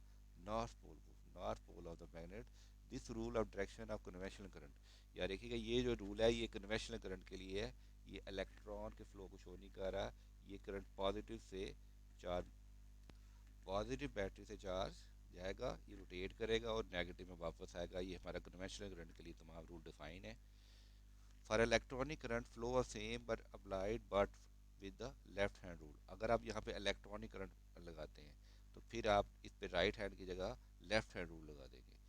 नॉर्थ पोल को, north pole of the magnet. This rule of direction of conventional current, यार देखिएगा ये जो रूल है ये कन्वेंशनल करंट के लिए है, ये इलेक्ट्रॉन के फ्लो को शो नहीं कर रहा। ये करंट पॉजिटिव से चार्ज, पॉजिटिव बैटरी से चार्ज जाएगा, ये रोटेट करेगा और नेगेटिव में वापस आएगा। ये हमारा कन्वेंशनल करंट के लिए तमाम रूल डिफाइन है। For electronic current flow of same but applied but with the left hand rule, अगर आप यहाँ पे इलेक्ट्रॉनिक करंट लगाते हैं तो फिर आप इस पे राइट हैंड की जगह लेफ्ट हैंड रूल लगा देंगे।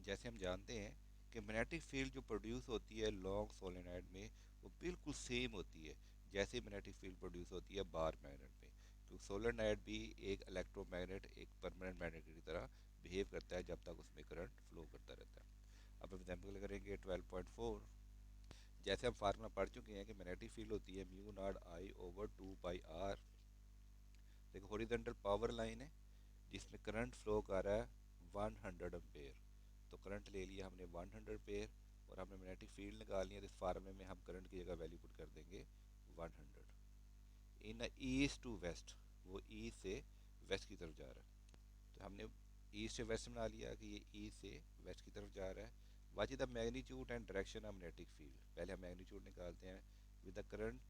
जैसे हम जानते हैं कि मैग्नेटिक फील्ड जो प्रोड्यूस होती है लॉन्ग सोलेनोइड में वो बिल्कुल सेम होती है जैसे मैग्नेटिक फील्ड प्रोड्यूस होती है बार मैग्नेट में, क्योंकि सोलेनोइड भी एक इलेक्ट्रोमैग्नेट, एक परमानेंट मैग्नेट की तरह बिहेव करता है जब तक उसमें करंट फ्लो करता रहता है। अब एग्जाम्पल करेंगे 12.4। जैसे हम फार्मूला पढ़ चुके हैं कि मैग्नेटिक फील्ड होती है mu naught I over 2 pi R. देखो हॉरिजॉन्टल पावर लाइन है जिसमें करंट फ्लो कर रहा है 100 एम्पेयर, तो करंट ले लिया हमने 100 एम्पेयर और हमने मैग्नेटिक फील्ड निकालनी है, तो इस फार्मूले में हम करंट की जगह वैल्यू पुट कर देंगे 100। इन ईस्ट टू वेस्ट, वो ईस्ट से वेस्ट की तरफ जा रहा है, तो हमने ईस्ट से वेस्ट बना लिया कि ये ईस्ट से वेस्ट की तरफ जा रहा है। Watch the magnitude and direction of magnetic field, पहले हम मैग्नीट्यूड निकालते हैं। With the current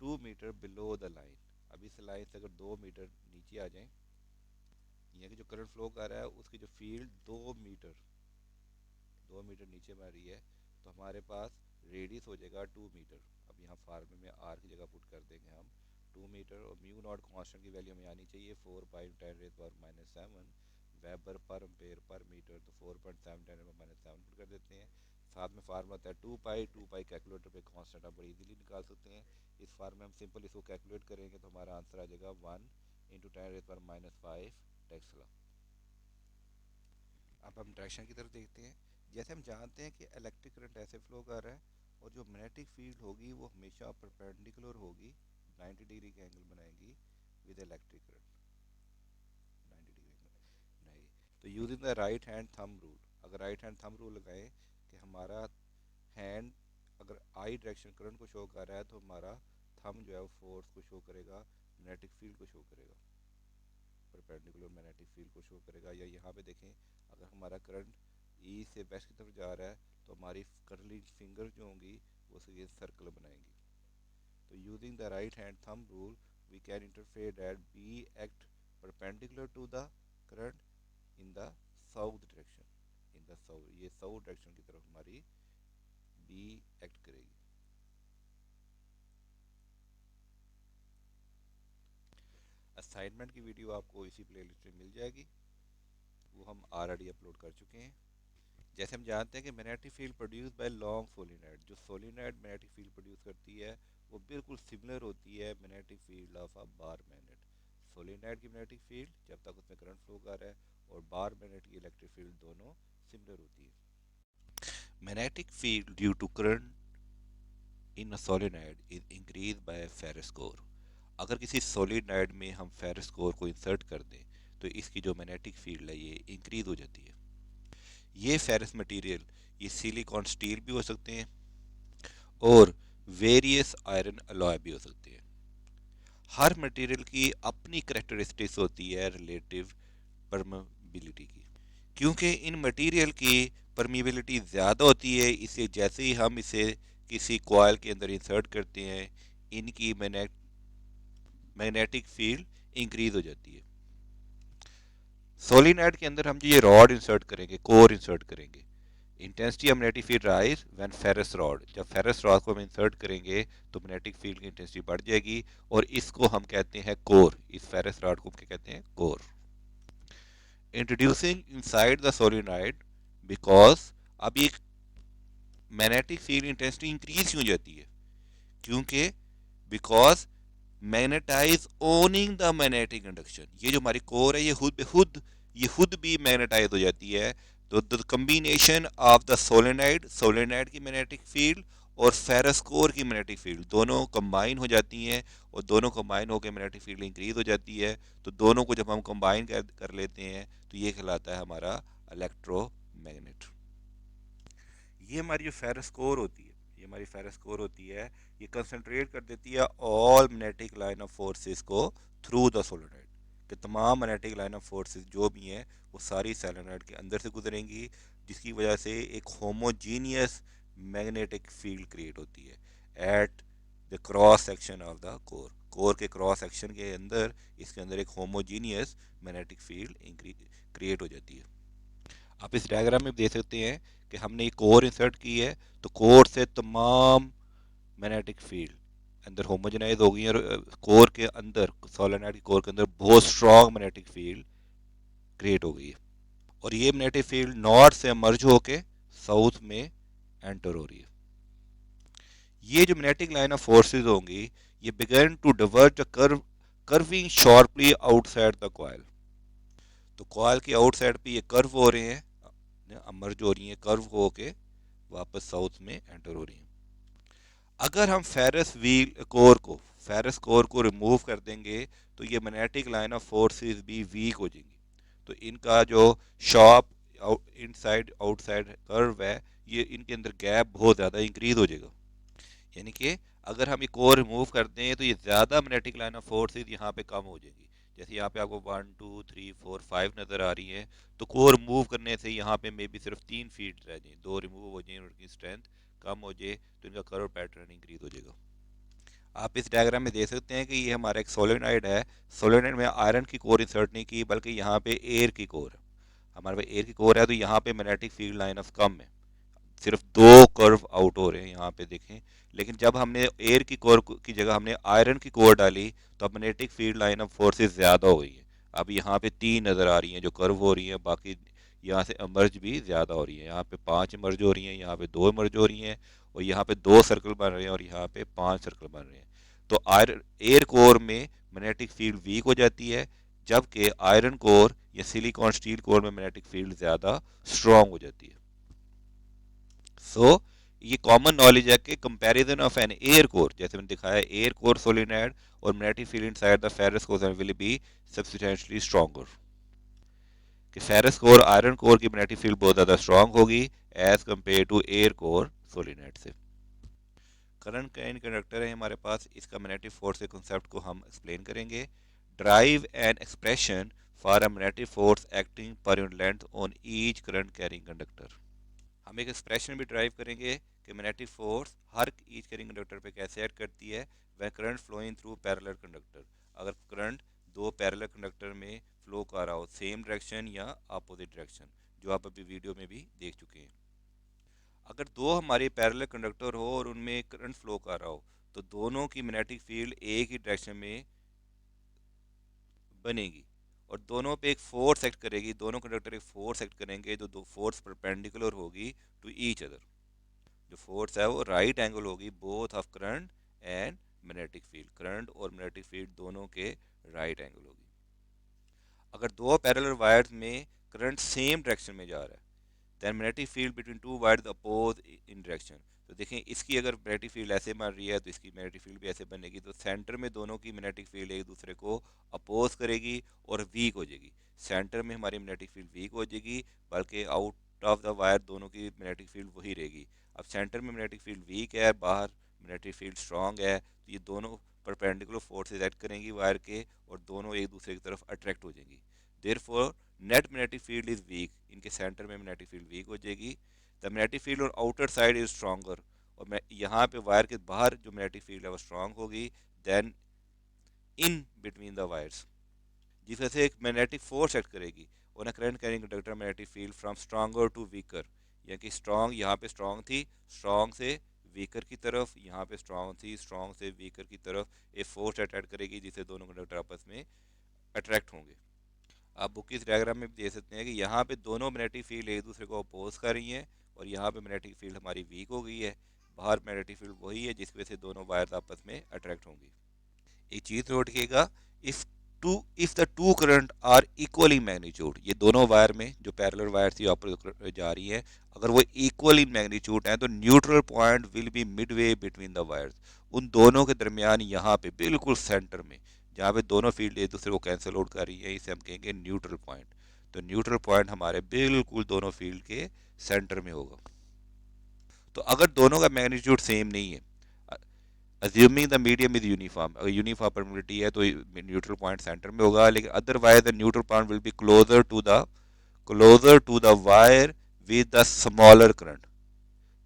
2 metre below the line, अब इस लाइन से अगर 2 मीटर नीचे आ जाएं, यहाँ की जो करंट फ्लो कर रहा है उसकी जो फील्ड 2 मीटर, 2 मीटर नीचे में आ रही है, तो हमारे पास रेडियस हो जाएगा 2 मीटर। अब यहाँ फार्मूले में आर की जगह पुट कर देंगे हम 2 मीटर, और म्यू नॉट कांस्टेंट की वैल्यू हमें आनी चाहिए 4 पाई 10⁻⁻⁷ वेबर पर एम्पेयर पर मीटर, तो 4.7 10⁻⁻⁷ पुट कर देते हैं। साथ में फार्मूला होता है 2 पाई कैलकुलेटर पे कांस्टेंट आप बड़ी इजीली निकाल सकते हैं। इस फार्मूले में हम सिंपल इसको कैलकुलेट करेंगे तो हमारा आंसर आ जाएगा 1 × 10⁻⁻⁵ टेस्ला। अब हम डायरेक्शन की तरफ देखते हैं। जैसे हम जानते हैं कि इलेक्ट्रिक करंट ऐसे फ्लो कर रहा है और जो मैग्नेटिक फील्ड होगी वो हमेशा परपेंडिकुलर होगी, 90 डिग्री का एंगल बनाएगी with electric current, 90 degree angle बनाएगी। तो using the right hand thumb rule, अगर राइट हैंड थंब रूल लगाएं कि हमारा हैंड अगर आई डायरेक्शन करंट को शो कर रहा है तो हमारा थंब जो है वो फोर्स को शो करेगा, मैग्नेटिक फील्ड को शो करेगा, परपेंडिकुलर मैग्नेटिक फील्ड को शो करेगा। या यहाँ पे देखें अगर हमारा करंट ई से वेस्ट की तरफ जा रहा है तो हमारी करली फिंगर जो होंगी वो ये सर्कल बनाएंगी। तो using the right hand thumb rule we can interfere that B act perpendicular to the current in the south direction, in the south, ये साउथ डायरेक्शन की तरफ हमारी बी एक्ट करेगी। असाइनमेंट की वीडियो आपको इसी प्लेलिस्ट में मिल जाएगी, वो हम ऑलरेडी अपलोड कर चुके हैं। जैसे हम जानते हैं कि magnetic field produce by long solenoid, जो सोलिनॉइड मैग्नेटिक फील्ड प्रोड्यूस करती है वो बिल्कुल सिमिलर होती है magnetic field of a bar magnet. Solenoid की मैग्नेटिक फील्ड जब तक उसमें करंट फ्लो कर रहा है और बार मैग्नेट की इलेक्ट्रिक फील्ड दोनों सिमिलर होती है। Magnetic field due to current in a solenoid is increased by Ferris score. अगर किसी सोलिनॉइड में हम फेरस कोर को इंसर्ट कर दें तो इसकी जो मैग्नेटिक फील्ड है ये इंक्रीज हो जाती है। ये फेरस मटेरियल ये सिलिकॉन स्टील भी हो सकते हैं और वेरियस आयरन अलॉय भी हो सकते हैं। हर मटेरियल की अपनी करेक्टरिस्टिक्स होती है रिलेटिव परमेबिलिटी की। क्योंकि इन मटेरियल की परमिबिलिटी ज़्यादा होती है, इसलिए जैसे ही हम इसे किसी कॉइल के अंदर इंसर्ट करते हैं इनकी मैग्नेटिक फील्ड इंक्रीज हो जाती है। सोलिनॉइड के अंदर हम जो ये रॉड इंसर्ट करेंगे, कोर इंसर्ट करेंगे, intensity of magnetic field rise when ferrous rod, जब फेरस रॉड को हम इंसर्ट करेंगे तो मैग्नेटिक फील्ड की इंटेंसिटी बढ़ जाएगी और इसको हम कहते हैं कोर। इस फेरस रॉड को क्या कहते हैं? Core. Introducing inside the solenoid, because अब ये मैग्नेटिक फील्ड इंटेंसिटी इंक्रीज क्यों जाती है? क्योंकि because magnetize owing the magnetic induction, ये जो हमारी कोर है ये खुद भी मैग्नेटाइज हो जाती है। तो the combination of the solenoid की मैग्नेटिक फील्ड और फेरस कोर की मैग्नेटिक फील्ड दोनों कंबाइन हो जाती हैं और दोनों कंबाइन होकर मैग्नेटिक फील्ड इंक्रीज हो जाती है। तो दोनों को जब हम कंबाइन कर लेते हैं तो ये कहलाता है हमारा इलेक्ट्रोमैग्नेट। ये हमारी जो फेरस कोर होती है, ये हमारी फेरस कोर होती है, ये कंसंट्रेट कर देती है all magnetic line of forces को थ्रू द सोलेनॉइड, कि तमाम मैग्नेटिक लाइन ऑफ फोर्सेस जो भी हैं वो सारी सोलेनॉइड के अंदर से गुजरेंगी, जिसकी वजह से एक होमोजीनियस मैग्नेटिक फील्ड क्रिएट होती है at the cross section of the core. Core के क्रॉस सेक्शन के अंदर इसके अंदर एक होमोजीनियस मैग्नेटिक फील्ड क्रिएट हो जाती है। आप इस डायग्राम में देख सकते हैं कि हमने एक कोर इंसर्ट की है तो कोर से तमाम मैग्नेटिक फील्ड अंदर होमोजेनाइज हो गई है और कोर के अंदर सोलेनॉइड की कोर के अंदर बहुत स्ट्रॉन्ग मैग्नेटिक फील्ड क्रिएट हो गई है और ये मैग्नेटिक फील्ड नॉर्थ से मर्ज होके साउथ में एंटर हो रही है। ये जो मैग्नेटिक लाइन ऑफ फोर्सेस होंगी ये begin to diverge the curving sharply outside the coil. तो कॉइल की आउटसाइड पे ये कर्व हो रहे हैं, मर्ज हो रही है, कर्व होके वापस साउथ में एंटर हो रही है। अगर हम फेरस कोर को रिमूव कर देंगे तो ये मैग्नेटिक लाइन ऑफ फोर्सेस भी वीक हो जाएंगी। तो इनका जो शॉर्प इनसाइड आउटसाइड कर्व है ये इनके अंदर गैप बहुत ज़्यादा इंक्रीज हो जाएगा। यानी कि अगर हम ये कोर रिमूव करते हैं तो ये ज़्यादा मैग्नेटिक लाइन ऑफ फोर्सेस यहाँ पे कम हो जाएगी। जैसे यहाँ पे आपको 1 2 3 4 5 नज़र आ रही है तो कोर रिमूव करने से यहाँ पे मे बी सिर्फ 3 फीट रह जाए, 2 रिमूव हो जाए, उनकी स्ट्रेंथ कम हो जाए तो इनका कर्व पैटर्न इंक्रीज हो जाएगा। आप इस डायग्राम में देख सकते हैं कि ये हमारा एक सोलेनॉइड है। सोलेनॉइड में आयरन की कोर इंसर्ट नहीं की बल्कि यहाँ पे एयर की कोर है। हमारे पास एयर की कोर है तो यहाँ पे मैग्नेटिक फील्ड लाइन ऑफ कम है, सिर्फ 2 कर्व आउट हो रहे हैं यहाँ पे देखें। लेकिन जब हमने एयर की कोर की जगह हमने आयरन की कोर डाली तो अब magnetic field line of forces ज़्यादा हो गई है। अब यहाँ पे 3 नज़र आ रही हैं जो कर्व हो रही हैं, बाकी यहाँ से इमर्ज भी ज़्यादा हो रही है। यहाँ पे 5 इमर्ज हो रही हैं, यहाँ पे 2 इमर्ज हो रही हैं और यहाँ पे 2 सर्कल बन रहे हैं और यहाँ पे 5 सर्कल बन रहे हैं। तो आयरन एयर कोर में मैग्नेटिक फील्ड वीक हो जाती है जबकि आयरन कोर या सिलिकॉन स्टील कोर में मैग्नेटिक फील्ड ज़्यादा स्ट्रॉन्ग हो जाती है। सो ये कॉमन नॉलेज है कि comparison of an air core, जैसे मैंने दिखाया एयर कोर सोलिनॉइड और magnetic field inside the ferrous core will be substantially stronger. कि फेरस कोर आयरन कोर की मैग्नेटिक फील्ड बहुत ज़्यादा स्ट्रॉन्ग होगी as compare to air core solenoid से। करंट कैन कंडक्टर है हमारे पास, इसका मैग्नेटिक फोर्स के कॉन्सेप्ट को हम एक्सप्लेन करेंगे। Drive an expression for a magnetic force acting per unit length on each current carrying conductor. हम एक एक्सप्रेशन भी ड्राइव करेंगे कि मैग्नेटिक फोर्स हर ईच कैरिंग कंडक्टर पे कैसे एक्ट करती है वह current flowing through parallel conductor. अगर करंट दो पैरेलल कंडक्टर में फ्लो कर रहा हो सेम डायरेक्शन या अपोजिट डायरेक्शन, जो आप अभी वीडियो में भी देख चुके हैं। अगर दो हमारे पैरेलल कंडक्टर हो और उनमें करंट फ्लो कर रहा हो तो दोनों की मैग्नेटिक फील्ड एक ही डायरेक्शन में बनेगी और दोनों पे एक फोर्स एक्ट करेगी, दोनों कंडक्टर एक फोर्स एक्ट करेंगे तो दो फोर्स परपेंडिकुलर होगी टू ईच अदर। जो फोर्स है वो राइट एंगल होगी both of current and magnetic field, current और मैग्नेटिक फील्ड दोनों के राइट एंगल होगी। अगर दो पैरेलल वायर्स में करंट सेम डायरेक्शन में जा रहा है then magnetic field between two wire oppose in direction. तो देखें इसकी अगर मैग्नेटिक फील्ड ऐसे मार रही है तो इसकी मैग्नेटिक फील्ड भी ऐसे बनेगी, तो सेंटर में दोनों की मैग्नेटिक फील्ड एक दूसरे को अपोज करेगी और वीक हो जाएगी। सेंटर में हमारी मैग्नेटिक फील्ड वीक हो जाएगी, बल्कि आउट ऑफ द वायर दोनों की मैग्नेटिक फील्ड वही रहेगी। अब सेंटर में मैग्नेटिक फील्ड वीक है, बाहर मैग्नेटिक फील्ड स्ट्रांग है, तो ये दोनों परपेंडिकुलर फोर्सेस एक्ट करेंगी वायर के और दोनों एक दूसरे की तरफ अट्रैक्ट हो जाएंगी। Therefore net magnetic field is weak, इनके सेंटर में मैग्नेटिक फील्ड वीक हो जाएगी। द मैग्नेटिक फील्ड और आउटर साइड इज स्ट्रॉन्गर, और मैं यहाँ पे वायर के बाहर जो मैग्नेटिक फील्ड है वो स्ट्रांग होगी then in between the wires, जिस वजह से एक मैग्नेटिक फोर्स एक्ट करेगी और current carrying conductor magnetic field from stronger to weaker, यानी कि स्ट्रॉन्ग यहाँ पे स्ट्रॉन्ग थी, स्ट्रॉन्ग से वीकर की तरफ, यहाँ पे स्ट्रॉन्ग थी, स्ट्रॉन्ग से वीकर की तरफ एक फोर्स अट्रैक्ट करेगी जिससे दोनों कंडक्टर आपस में अट्रैक्ट होंगे। आप बुक की इस डायग्राम में भी देख सकते हैं कि यहाँ पे दोनों मैग्नेटिक फील्ड एक दूसरे को अपोज कर रही हैं और यहाँ पे मैग्नेटिक फील्ड हमारी वीक हो गई है, बाहर मैग्नेटिक फील्ड वही है जिसकी वजह से दोनों वायर आपस में अट्रैक्ट होंगी। एक चीज नोट कीजिएगा, if two if the two current are equal in magnitude, ये दोनों वायर में जो पैरेलल वायर थी आपस जा रही है, अगर वो इक्वल इन मैग्नीट्यूड है तो neutral point will B Midway between the wires, उन दोनों के दरमियान यहाँ पे बिल्कुल सेंटर में जहाँ पे दोनों फील्ड एक दूसरे को कैंसिल आउट कर रही है, इसे हम कहेंगे न्यूट्रल पॉइंट। तो न्यूट्रल पॉइंट हमारे बिल्कुल दोनों फील्ड के सेंटर में होगा। तो अगर दोनों का मैग्नीट्यूड सेम नहीं है, assuming the medium is uniform, अगर यूनिफॉर्म परमिटिविटी है तो न्यूट्रल पॉइंट सेंटर में होगा, लेकिन otherwise the neutral point will be closer to the wire with the smaller current.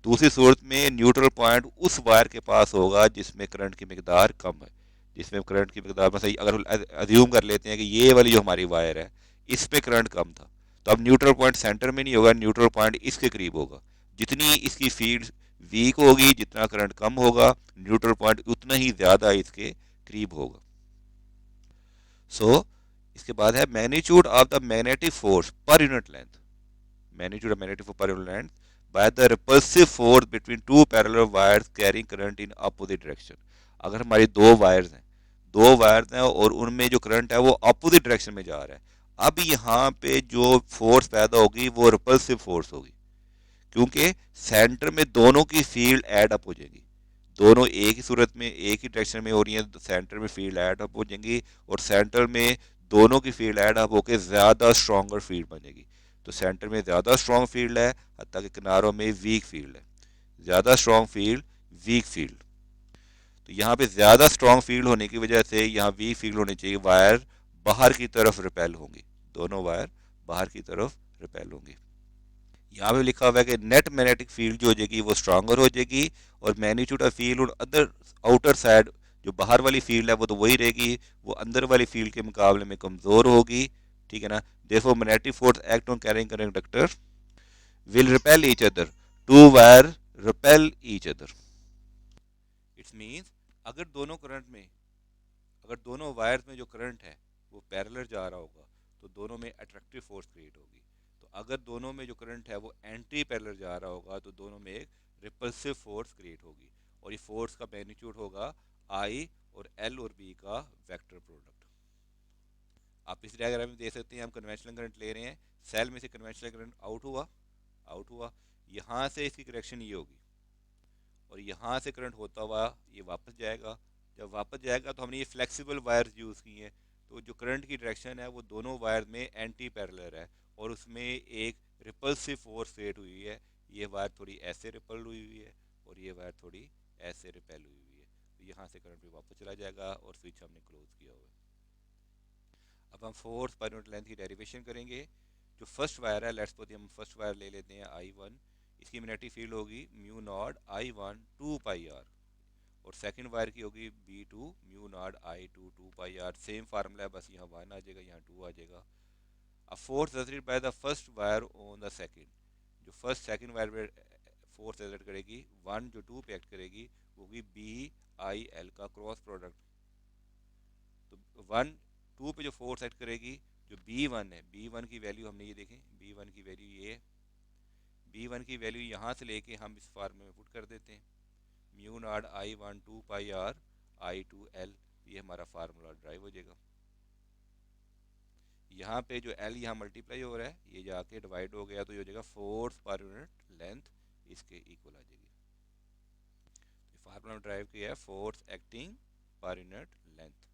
दूसरी सूरत में न्यूट्रल पॉइंट उस वायर के पास होगा जिसमें करंट की मकदार कम है, जिसमें करंट की मकदार में सही अगर अज्यूम कर लेते हैं कि ये वाली जो हमारी वायर है इस पे करंट कम था, तो अब न्यूट्रल पॉइंट सेंटर में नहीं होगा, न्यूट्रल पॉइंट इसके करीब होगा। जितनी इसकी फील्ड वीक होगी, जितना करंट कम होगा, न्यूट्रल पॉइंट उतना ही ज्यादा इसके करीब होगा। सो इसके बाद है magnitude of the magnetic force पर unit length, magnitude of magnetic force per unit length by the repulsive force between two parallel wires carrying current in opposite direction। अगर हमारी दो वायर्स हैं और उनमें जो करंट है वो अपोजिट डायरेक्शन में जा रहा है, अब यहाँ पे जो फोर्स पैदा होगी वो रिपल्सिव फोर्स होगी, क्योंकि सेंटर में दोनों की फील्ड ऐड अप हो जाएगी, दोनों एक ही सूरत में एक ही डायरेक्शन में हो रही है, तो सेंटर में फील्ड ऐड अप हो जाएंगी और सेंटर में दोनों की फील्ड ऐड अप होकर ज़्यादा स्ट्रॉन्गर फील्ड बनेगी। तो सेंटर में ज़्यादा स्ट्रॉन्ग फील्ड है, हत्ता कि किनारों में वीक फील्ड है, ज़्यादा स्ट्रॉन्ग फील्ड वीक फील्ड। तो यहाँ पे ज़्यादा स्ट्रॉन्ग फील्ड होने की वजह से यहाँ वीक फील्ड होनी चाहिए, वायर बाहर की तरफ रिपेल होंगी, दोनों वायर बाहर की तरफ रिपेल होंगी। यहाँ पे लिखा हुआ है कि नेट मैग्नेटिक फील्ड जो हो जाएगी वो स्ट्रांगर हो जाएगी और मैग्नीट्यूड ऑफ फील्ड और अदर आउटर साइड जो बाहर वाली फील्ड है वो तो वही रहेगी, वो अंदर वाली फील्ड के मुकाबले में कमजोर होगी। ठीक है ना, देखो magnetic force act on carrying conductor will repel each other, two wire repel each other. It's means अगर दोनों करंट में अगर दोनों वायर्स में जो करंट है वो पैरेलल जा रहा होगा तो दोनों में अट्रैक्टिव फोर्स क्रिएट होगी, तो अगर दोनों में जो करंट है वो एंटी पैरेलल जा रहा होगा तो दोनों में एक रिपल्सिव फोर्स क्रिएट होगी, और ये फोर्स का मैग्नीट्यूड होगा आई और एल और बी का वेक्टर प्रोडक्ट। आप इस डायग्राम में देख सकते हैं हम कन्वेंशनल करंट ले रहे हैं, सेल में से कन्वेंशनल करंट आउट हुआ, यहाँ से इसकी करेक्शन ये होगी और यहाँ से करंट होता हुआ ये वापस जाएगा, जब वापस जाएगा तो हमने ये फ्लेक्सिबल वायर यूज़ की हैं, तो जो करंट की डायरेक्शन है वो दोनों वायर में एंटी पैरेलल है और उसमें एक रिपल्सिव फोर्स क्रिएट हुई है, ये वायर थोड़ी ऐसे रिपल हुई हुई है और ये वायर थोड़ी ऐसे रिपेल हुई हुई है, तो यहाँ से करंट भी वापस चला जाएगा और स्विच हमने क्लोज किया हुआ है। अब हम फोर्स पर यूनिट लेंथ की डेरिवेशन करेंगे। जो फर्स्ट वायर है, लेट्स सपोज हम फर्स्ट वायर ले लेते हैं I1, इसकी मैग्नेटिक फील्ड होगी mu naught I1 2 pi R, और सेकंड वायर की होगी B2 mu naught I2 2 pi R, same formula है, बस यहाँ 1 आ जाएगा, यहाँ 2 आ जाएगा। अब force exerted by the first wire on the second, जो फर्स्ट सेकंड वायर पे फोर्स एक्सर्ट करेगी, वन जो टू पे एक्ट करेगी वो होगी BIL का क्रॉस प्रोडक्ट। तो वन टू पे जो फोर्स एक्ट करेगी, जो B1 है, B1 की वैल्यू हमने ये देखें, B1 की वैल्यू ये है, B1 की वैल्यू यहाँ से लेके हम इस फार्मूले में पुट कर देते हैं, mu naught I1 2 pi R I2 L, ये हमारा फार्मूला ड्राइव हो जाएगा। यहाँ पे जो एल यहाँ मल्टीप्लाई हो रहा है, ये जाके डिवाइड हो गया, तो ये हो जाएगा फोर्स पर यूनिट लेंथ, इसके इक्वल आ जाएगी। फार्मूला में ड्राइव किया है force acting per unit length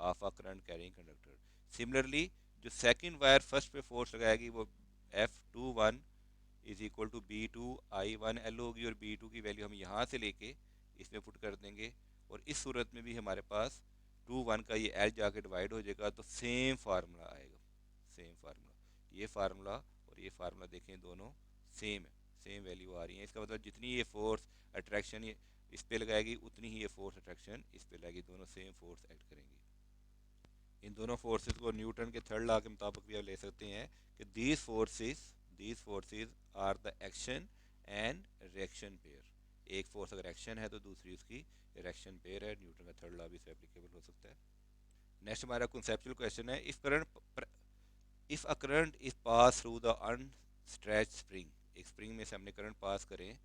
of a current carrying conductor. Similarly जो सेकंड वायर फर्स्ट पे फोर्स लगाएगी वो F21 is equal to B2I1L होगी, और B2 की वैल्यू हम यहाँ से लेके इसमें पुट कर देंगे, और इस सूरत में भी हमारे पास 2 1 का ये L जाके डिवाइड हो जाएगा, तो सेम फार्मूला आएगा, सेम फार्मूला। ये फार्मूला और ये फार्मूला देखें दोनों सेम है, सेम वैल्यू आ रही है। इसका मतलब जितनी ये फोर्स अट्रैक्शन इस पे लगाएगी उतनी ही ये फोर्स अट्रैक्शन इस पे लगेगी, दोनों सेम फोर्स एक्ट करेंगी। इन दोनों फोर्सेस को न्यूटन के थर्ड लॉ के मुताबिक भी आप ले सकते हैं कि these forces are the action and reaction pair. एक फोर्स अगर एक्शन है तो दूसरी उसकी रिएक्शन पेयर है। न्यूटन का थर्ड लॉ भी इससे एप्लीकेबल हो सकता है। नेक्स्ट हमारा कॉन्सेप्चुअल क्वेश्चन है, if a current is pass through the unstretched spring, एक स्प्रिंग में से हमने करंट पास करें,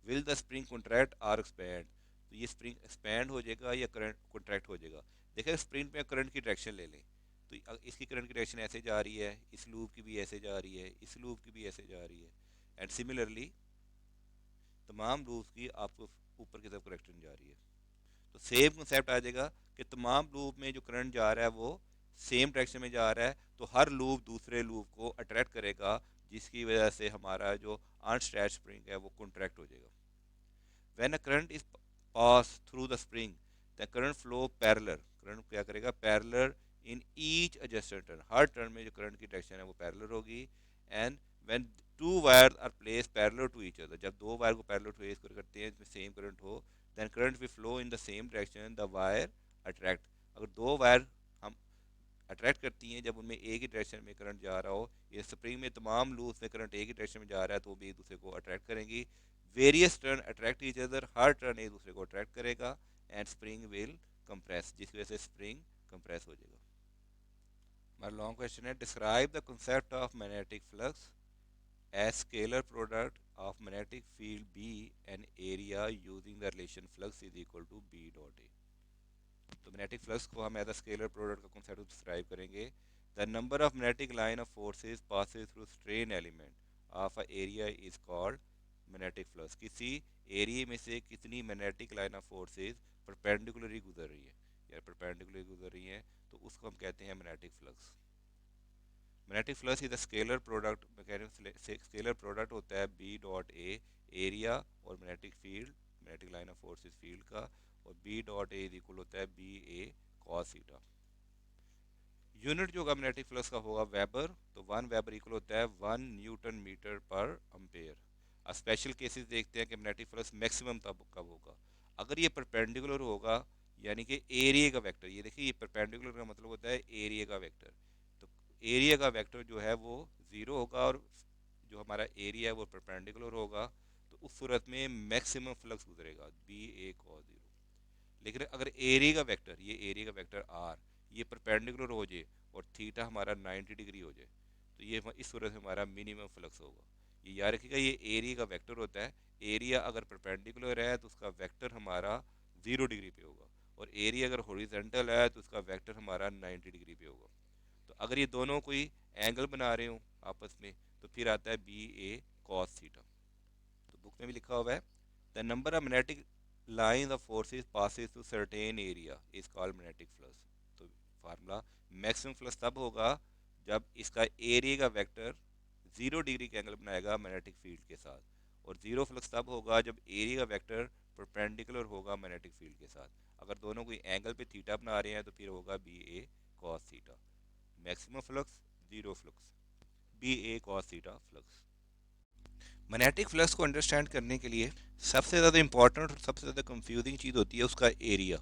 विल द स्प्रिंग कॉन्ट्रैक्ट और एक्सपैंड, तो ये स्प्रिंग एक्सपैंड हो जाएगा या करंट कॉन्ट्रैक्ट हो जाएगा। देखिए स्प्रिंग में करंट की डायरेक्शन ले लें, तो इसकी करंट की डायरेक्शन ऐसे जा रही है, इस लूप की भी ऐसे जा रही है, इस लूप की भी ऐसे जा रही है, एंड सिमिलरली तमाम लूप की आपको ऊपर की तरफ करंट जा रही है। तो सेम कंसेप्ट आ जाएगा कि तमाम लूप में जो करंट जा रहा है वो सेम डायरेक्शन में जा रहा है, तो हर लूप दूसरे लूप को अट्रैक्ट करेगा, जिसकी वजह से हमारा जो अनस्ट्रेच्ड स्प्रिंग है वो कॉन्ट्रैक्ट हो जाएगा। When a current is pass through the spring the current flow parallel, current क्या करेगा parallel in each adjacent turn, हर टर्न में जो करंट की डायरेक्शन है वो पैरेलल होगी। And when two wire are place parallel to each other, जब दो वायर को पैरेलल प्लेस करते हैं इसमें सेम करंट हो, then current will flow in the same direction the wire attract. अगर दो वायर हम अट्रैक्ट करती हैं, जब उनमें एक ही डायरेक्शन में करंट जा रहा हो, ये स्प्रिंग में तमाम लूप्स में करंट एक ही डायरेक्शन में जा रहा है, तो वो भी एक दूसरे को अट्रैक्ट करेंगी। Various turn attract each other, हर टर्न एक दूसरे को अट्रैक्ट करेगा, एंड स्प्रिंग विल कंप्रेस, जिसकी वजह से स्प्रिंग कंप्रेस हो जाएगा। हमारा लॉन्ग क्वेश्चन है, describe the concept of magnetic flux as scalar product of magnetic field B and area using the relation flux is equal to B dot A। तो magnetic flux को हम as a scalar product का concept describe करेंगे। The number of magnetic line of forces passes through strain element of a area is called magnetic flux. किसी area में से कितनी magnetic line of forces perpendicularly गुजर रही है या परपेंडिकुलरली गुजर रही है, तो उसको हम कहते हैं magnetic flux. Magnetic flux is the scalar product, scalar product होता है बी डॉट ए, एरिया और magnetic field, magnetic line of forces field का, और बी डॉट ए इक्वल होता है B A cos theta. Unit जो होगा मैग्नेटिक फ्लक्स का होगा वेबर, तो 1 वेबर इक्वल होता है 1 न्यूटन मीटर पर अम्पेयर। अब स्पेशल केसेस देखते हैं कि मैग्नेटिक फ्लक्स मैक्सिमम तब कब होगा, अगर ये परपेंडिकुलर होगा, यानी कि एरिया का वेक्टर, ये देखिए ये परपेंडिकुलर का मतलब होता है एरिया का वेक्टर, तो एरिया का वेक्टर जो है वो 0 होगा, और जो हमारा एरिया है वो परपेंडिकुलर होगा, तो उस सूरत में मैक्सिमम फ्लक्स गुजरेगा बी ए कॉस 0। लेकिन अगर एरिया का वेक्टर, ये एरिया का वेक्टर आर, ये परपेंडिकुलर हो जाए और थीटा हमारा 90 डिग्री हो जाए, तो ये इस सूरत में हमारा मिनिमम फ्लक्स होगा। ये याद रखिएगा, ये एरिया का वेक्टर होता है, एरिया अगर परपेंडिकुलर है तो उसका वेक्टर हमारा 0 डिग्री पे होगा, और एरिया अगर हॉरिजॉन्टल है तो उसका वेक्टर हमारा 90 डिग्री पे होगा। तो अगर ये दोनों कोई एंगल बना रहे हो आपस में, तो फिर आता है बी ए कॉस थीटा। तो बुक में भी लिखा हुआ है, the number of magnetic line of forces passes through certain area is called magnetic flux. तो फार्मूला, मैक्सिमम फ्लक्स तब होगा जब इसका एरिया का वेक्टर 0 डिग्री का एंगल बनाएगा मैग्नेटिक फील्ड के साथ, और 0 फ्लक्स तब होगा जब एरिया का वेक्टर परपेंडिकुलर होगा मैग्नेटिक फील्ड के साथ। अगर दोनों कोई एंगल पे थीटा बना रहे हैं तो फिर होगा B A cos theta. Maximum flux, 0 flux, B A cos theta flux. Magnetic flux को अंडरस्टैंड करने के लिए सबसे ज़्यादा इंपॉर्टेंट और सबसे ज़्यादा कंफ्यूजिंग चीज़ होती है उसका area,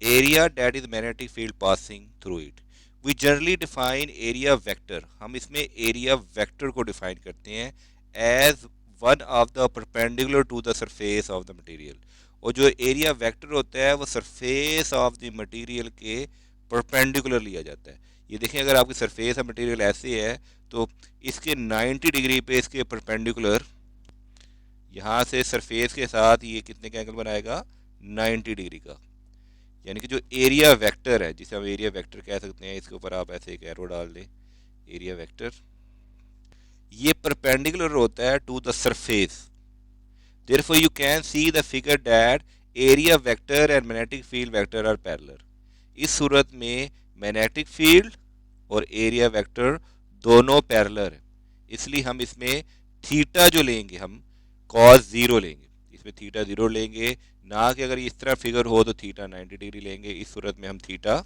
area that is magnetic field passing through it. We generally define area vector, हम इसमें एरिया वेक्टर को डिफाइन करते हैं as one of the perpendicular to the surface of the material. और जो एरिया वेक्टर होता है वो सरफेस ऑफ द मटेरियल के परपेंडिकुलर लिया जाता है। ये देखें, अगर आपकी सरफेस ऑफ मटेरियल ऐसे है तो इसके 90 डिग्री पे इसके परपेंडिकुलर यहाँ से सरफेस के साथ ये कितने का एंगल बनाएगा, 90 डिग्री का। यानी कि जो एरिया वेक्टर है, जिसे हम एरिया वेक्टर कह सकते हैं, इसके ऊपर आप ऐसे एक एरो डाल दें, एरिया वेक्टर ये परपेंडिकुलर होता है to the surface, therefore you can see the figure that area vector and magnetic field vector are parallel। इस सूरत में मैग्नेटिक फील्ड और एरिया वेक्टर दोनों पैरेलल है, इसलिए हम इसमें थीटा जो लेंगे हम कॉस जीरो लेंगे, इसमें थीटा जीरो लेंगे, ना कि अगर इस तरह फिगर हो तो थीटा 90 डिग्री लेंगे। इस सूरत में हम थीटा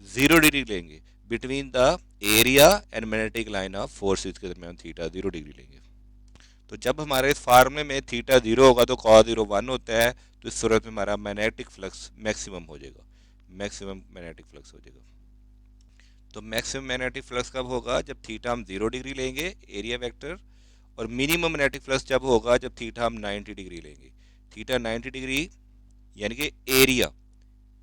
0 डिग्री लेंगे। Between the area and magnetic line of forces के दरमियान थीटा 0 डिग्री लेंगे। तो जब हमारे इस फार्मूले में थीटा जीरो होगा तो कॉस जीरो 1 होता है, तो इस सूरत में हमारा मैग्नेटिक फ्लक्स मैक्सिमम हो जाएगा, मैक्सिमम मैग्नेटिक फ्लक्स हो जाएगा। तो मैक्सिमम मैग्नेटिक फ्लक्स कब होगा? जब थीटा हम 0 डिग्री लेंगे एरिया वेक्टर, और मिनिमम मैग्नेटिक फ्लक्स जब होगा जब थीटा हम 90 डिग्री लेंगे। थीटा 90 डिग्री यानी कि एरिया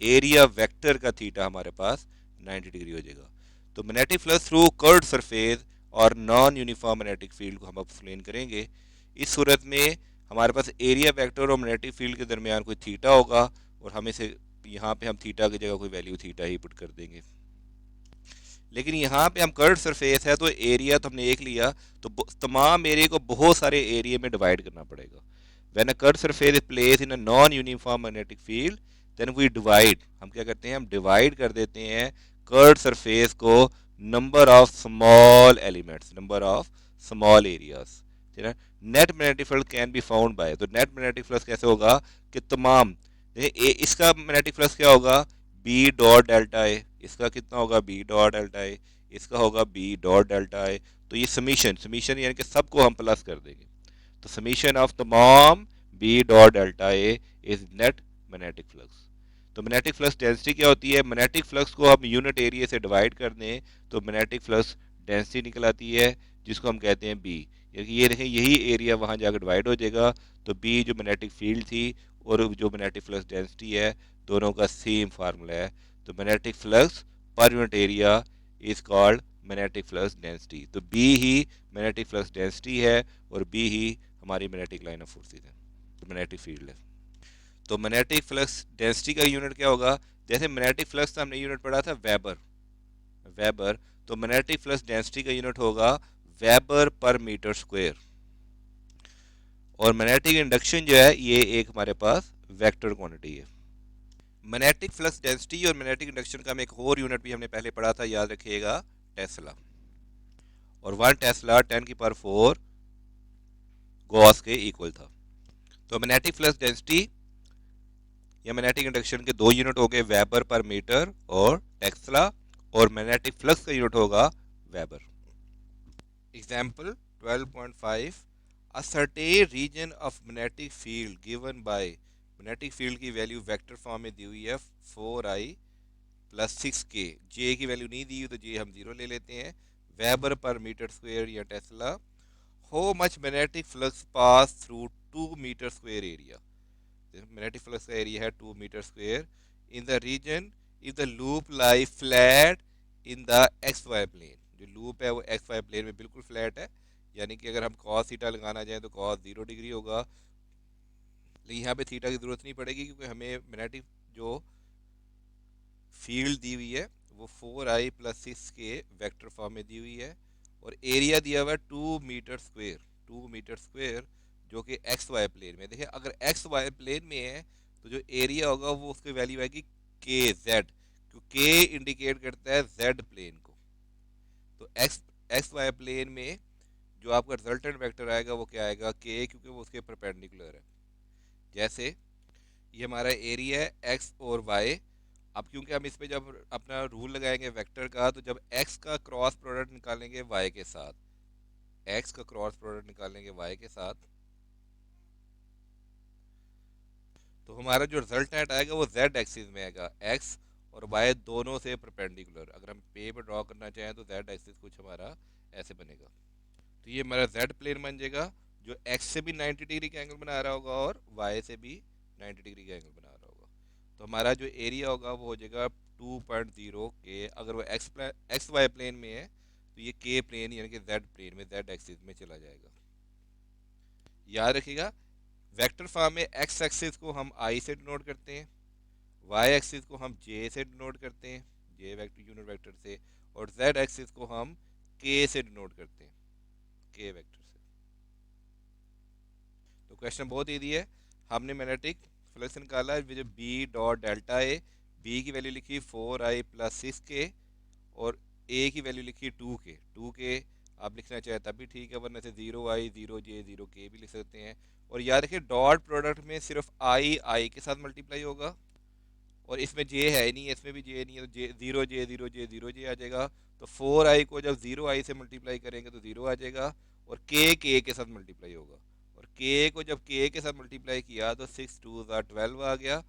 एरिया वेक्टर का थीटा हमारे पास 90 डिग्री हो जाएगा। तो magnetic flux through curved surface और नॉन यूनिफॉर्म मैग्नेटिक फील्ड को हम एक्सप्लेन करेंगे। इस सूरत में हमारे पास एरिया वेक्टर और मैग्नेटिक फील्ड के दरमियान कोई थीटा होगा, और हम इसे यहाँ पे हम थीटा की जगह कोई वैल्यू थीटा ही पुट कर देंगे। लेकिन यहाँ पे हम कर्व सरफेस है तो एरिया तो हमने एक लिया, तो तमाम एरिया को बहुत सारे एरिया में डिवाइड करना पड़ेगा। When a curve surface is place in a non uniform magnetic field then we divide, हम क्या करते हैं, हम डिवाइड कर देते हैं कर्व सरफेस को number of small elements, number of small areas. ठीक है, net magnetic flux can be found by, तो नेट मैग्नेटिक फ्लक्स कैसे होगा कि तमाम इसका मैग्नेटिक फ्लक्स क्या होगा, बी डॉट डेल्टा ए, इसका कितना होगा बी डॉट डेल्टा ए, इसका होगा बी डॉट डेल्टा ए। तो ये समीशन समीशन यानी कि सबको हम प्लस कर देंगे, तो समीशन ऑफ तमाम B dot delta A is net magnetic flux. तो मैग्नेटिक फ्लक्स डेंसिटी क्या होती है? मैग्नेटिक फ्लक्स को हम यूनिट एरिया से डिवाइड कर दें तो मैग्नेटिक फ्लक्स डेंसिटी निकल आती है, जिसको हम कहते हैं बी। ये देखें यही एरिया वहाँ जाकर डिवाइड हो जाएगा, तो बी जो मैग्नेटिक फील्ड थी और जो मैग्नेटिक फ्लक्स डेंसिटी है दोनों का सेम फार्मूला है। तो magnetic flux per unit area is called magnetic flux density. तो बी ही मैग्नेटिक फ्लक्स डेंसिटी है और बी ही हमारी मैग्नेटिक लाइन ऑफ फोर्सेज है, तो मैग्नेटिक फील्ड है। तो मैग्नेटिक फ्लक्स डेंसिटी का यूनिट क्या होगा? जैसे मैग्नेटिक फ्लक्स का हमने यूनिट पढ़ा था वेबर, वेबर, तो मैग्नेटिक फ्लक्स डेंसिटी का यूनिट होगा वेबर पर मीटर स्क्वायर। और मैग्नेटिक इंडक्शन जो है ये एक हमारे पास वेक्टर क्वांटिटी है। मैग्नेटिक फ्लक्स डेंसिटी और मैग्नेटिक इंडक्शन का हम एक और यूनिट भी हमने पहले पढ़ा था, याद रखिएगा, टेस्ला। और 1 टेस्ला 10⁴ गॉस के इक्वल था। तो मैग्नेटिक फ्लक्स डेंसिटी या मैग्नेटिक इंडक्शन के दो यूनिट हो गए, वेबर पर मीटर और टेस्ला, और मैग्नेटिक फ्लक्स का यूनिट होगा weber. Example 12.5, a certain region of magnetic field given by magnetic field की वैल्यू वेक्टर फॉर्म में दी हुई है 4i प्लस 6k, जे की वैल्यू नहीं दी हुई तो जे हम जीरो ले लेते हैं, वेबर पर मीटर स्क्वायर या tesla. How much magnetic flux pass through 2 metre square area, magnetic flux का एरिया है 2 metre square in the region if the loop lie flat in the X Y plane. जो loop है वो x Y plane में बिल्कुल flat है, यानी कि अगर हम कॉस थीटा लगाना चाहें तो कॉस 0 डिग्री होगा, लेकिन यहाँ पे थीटा की जरूरत नहीं पड़ेगी क्योंकि हमें मैग्नेटिक जो फील्ड दी हुई है वो 4i plus 6k vector form में दी हुई है, और एरिया दिया हुआ है 2 मीटर स्क्वायर, 2 मीटर स्क्वायर, जो कि एक्स वाई प्लेन में। देखिए अगर एक्स वाई प्लेन में है तो जो एरिया होगा वो उसकी वैल्यू आएगी के जेड, क्योंकि के इंडिकेट करता है जेड प्लेन को। तो एक्स एक्स वाई प्लेन में जो आपका रिजल्टेंट वेक्टर आएगा वो क्या आएगा, के, क्योंकि वो उसके परपेंडिकुलर है। जैसे ये हमारा एरिया है एक्स और वाई, अब क्योंकि हम इस पे जब अपना रूल लगाएंगे वेक्टर का, तो जब एक्स का क्रॉस प्रोडक्ट निकालेंगे वाई के साथ, एक्स का क्रॉस प्रोडक्ट निकालेंगे वाई के साथ, तो हमारा जो रिजल्टेंट आएगा वो जेड एक्सिस में आएगा, एक्स और वाई दोनों से परपेंडिकुलर। अगर हम पे पर ड्रॉ करना चाहें तो जेड एक्सिस कुछ हमारा ऐसे बनेगा, तो ये हमारा जेड प्लेन बन जाएगा जो एक्स से भी 90 डिग्री का एंगल बना रहा होगा और वाई से भी 90 डिग्री का एंगल बना रहा होगा। तो हमारा जो एरिया होगा वो हो जाएगा 2.0 के। अगर वो एक्स वाई प्लेन में है तो ये के प्लेन यानी कि जेड प्लेन में, जेड एक्सिस में चला जाएगा। याद रखिएगा वेक्टर फॉर्म में एक्स एक्सिस को हम आई से डिनोट करते हैं, वाई एक्सिस को हम जे से डिनोट करते हैं, जे वेक्टर यूनिट वेक्टर से, और जेड एक्सिस को हम के से डिनोट करते हैं, के वेक्टर से। तो क्वेश्चन बहुत ईजी है। हमने मैग्नेटिक फ्लक्स निकाला है, जो बी डॉट डेल्टा ए, बी की वैल्यू लिखी 4I+6K, और ए की वैल्यू लिखी 2K आप लिखना चाहे तब भी ठीक है, वरना से 0I 0J 0K भी लिख सकते हैं। और याद रखिए डॉट प्रोडक्ट में सिर्फ आई के साथ मल्टीप्लाई होगा, और इसमें जे है ही नहीं है, इसमें भी जे नहीं है, तो जे 0J 0J 0J आ जाएगा। तो 4I को जब 0I से मल्टीप्लाई करेंगे तो 0 आ जाएगा, और के साथ मल्टीप्लाई होगा, और के को जब के साथ मल्टीप्लाई किया तो 6 2 12 आ गया,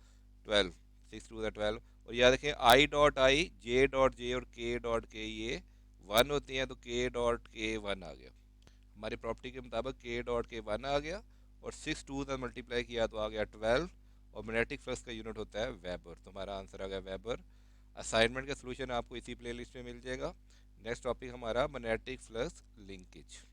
12, 6 2 12। और याद रखें I.I, J.J और K.K ये 1 होते हैं, तो K.K 1 आ गया। हमारी प्रॉपर्टी के मुताबिक K.K 1 आ गया, और 6 2 से मल्टीप्लाई किया तो आ गया 12, और मैग्नेटिक फ्लक्स का यूनिट होता है वेबर। तो हमारा आंसर आ गया वेबर। असाइनमेंट का सलूशन आपको इसी प्लेलिस्ट में मिल जाएगा। नेक्स्ट टॉपिक हमारा magnetic flux linkage.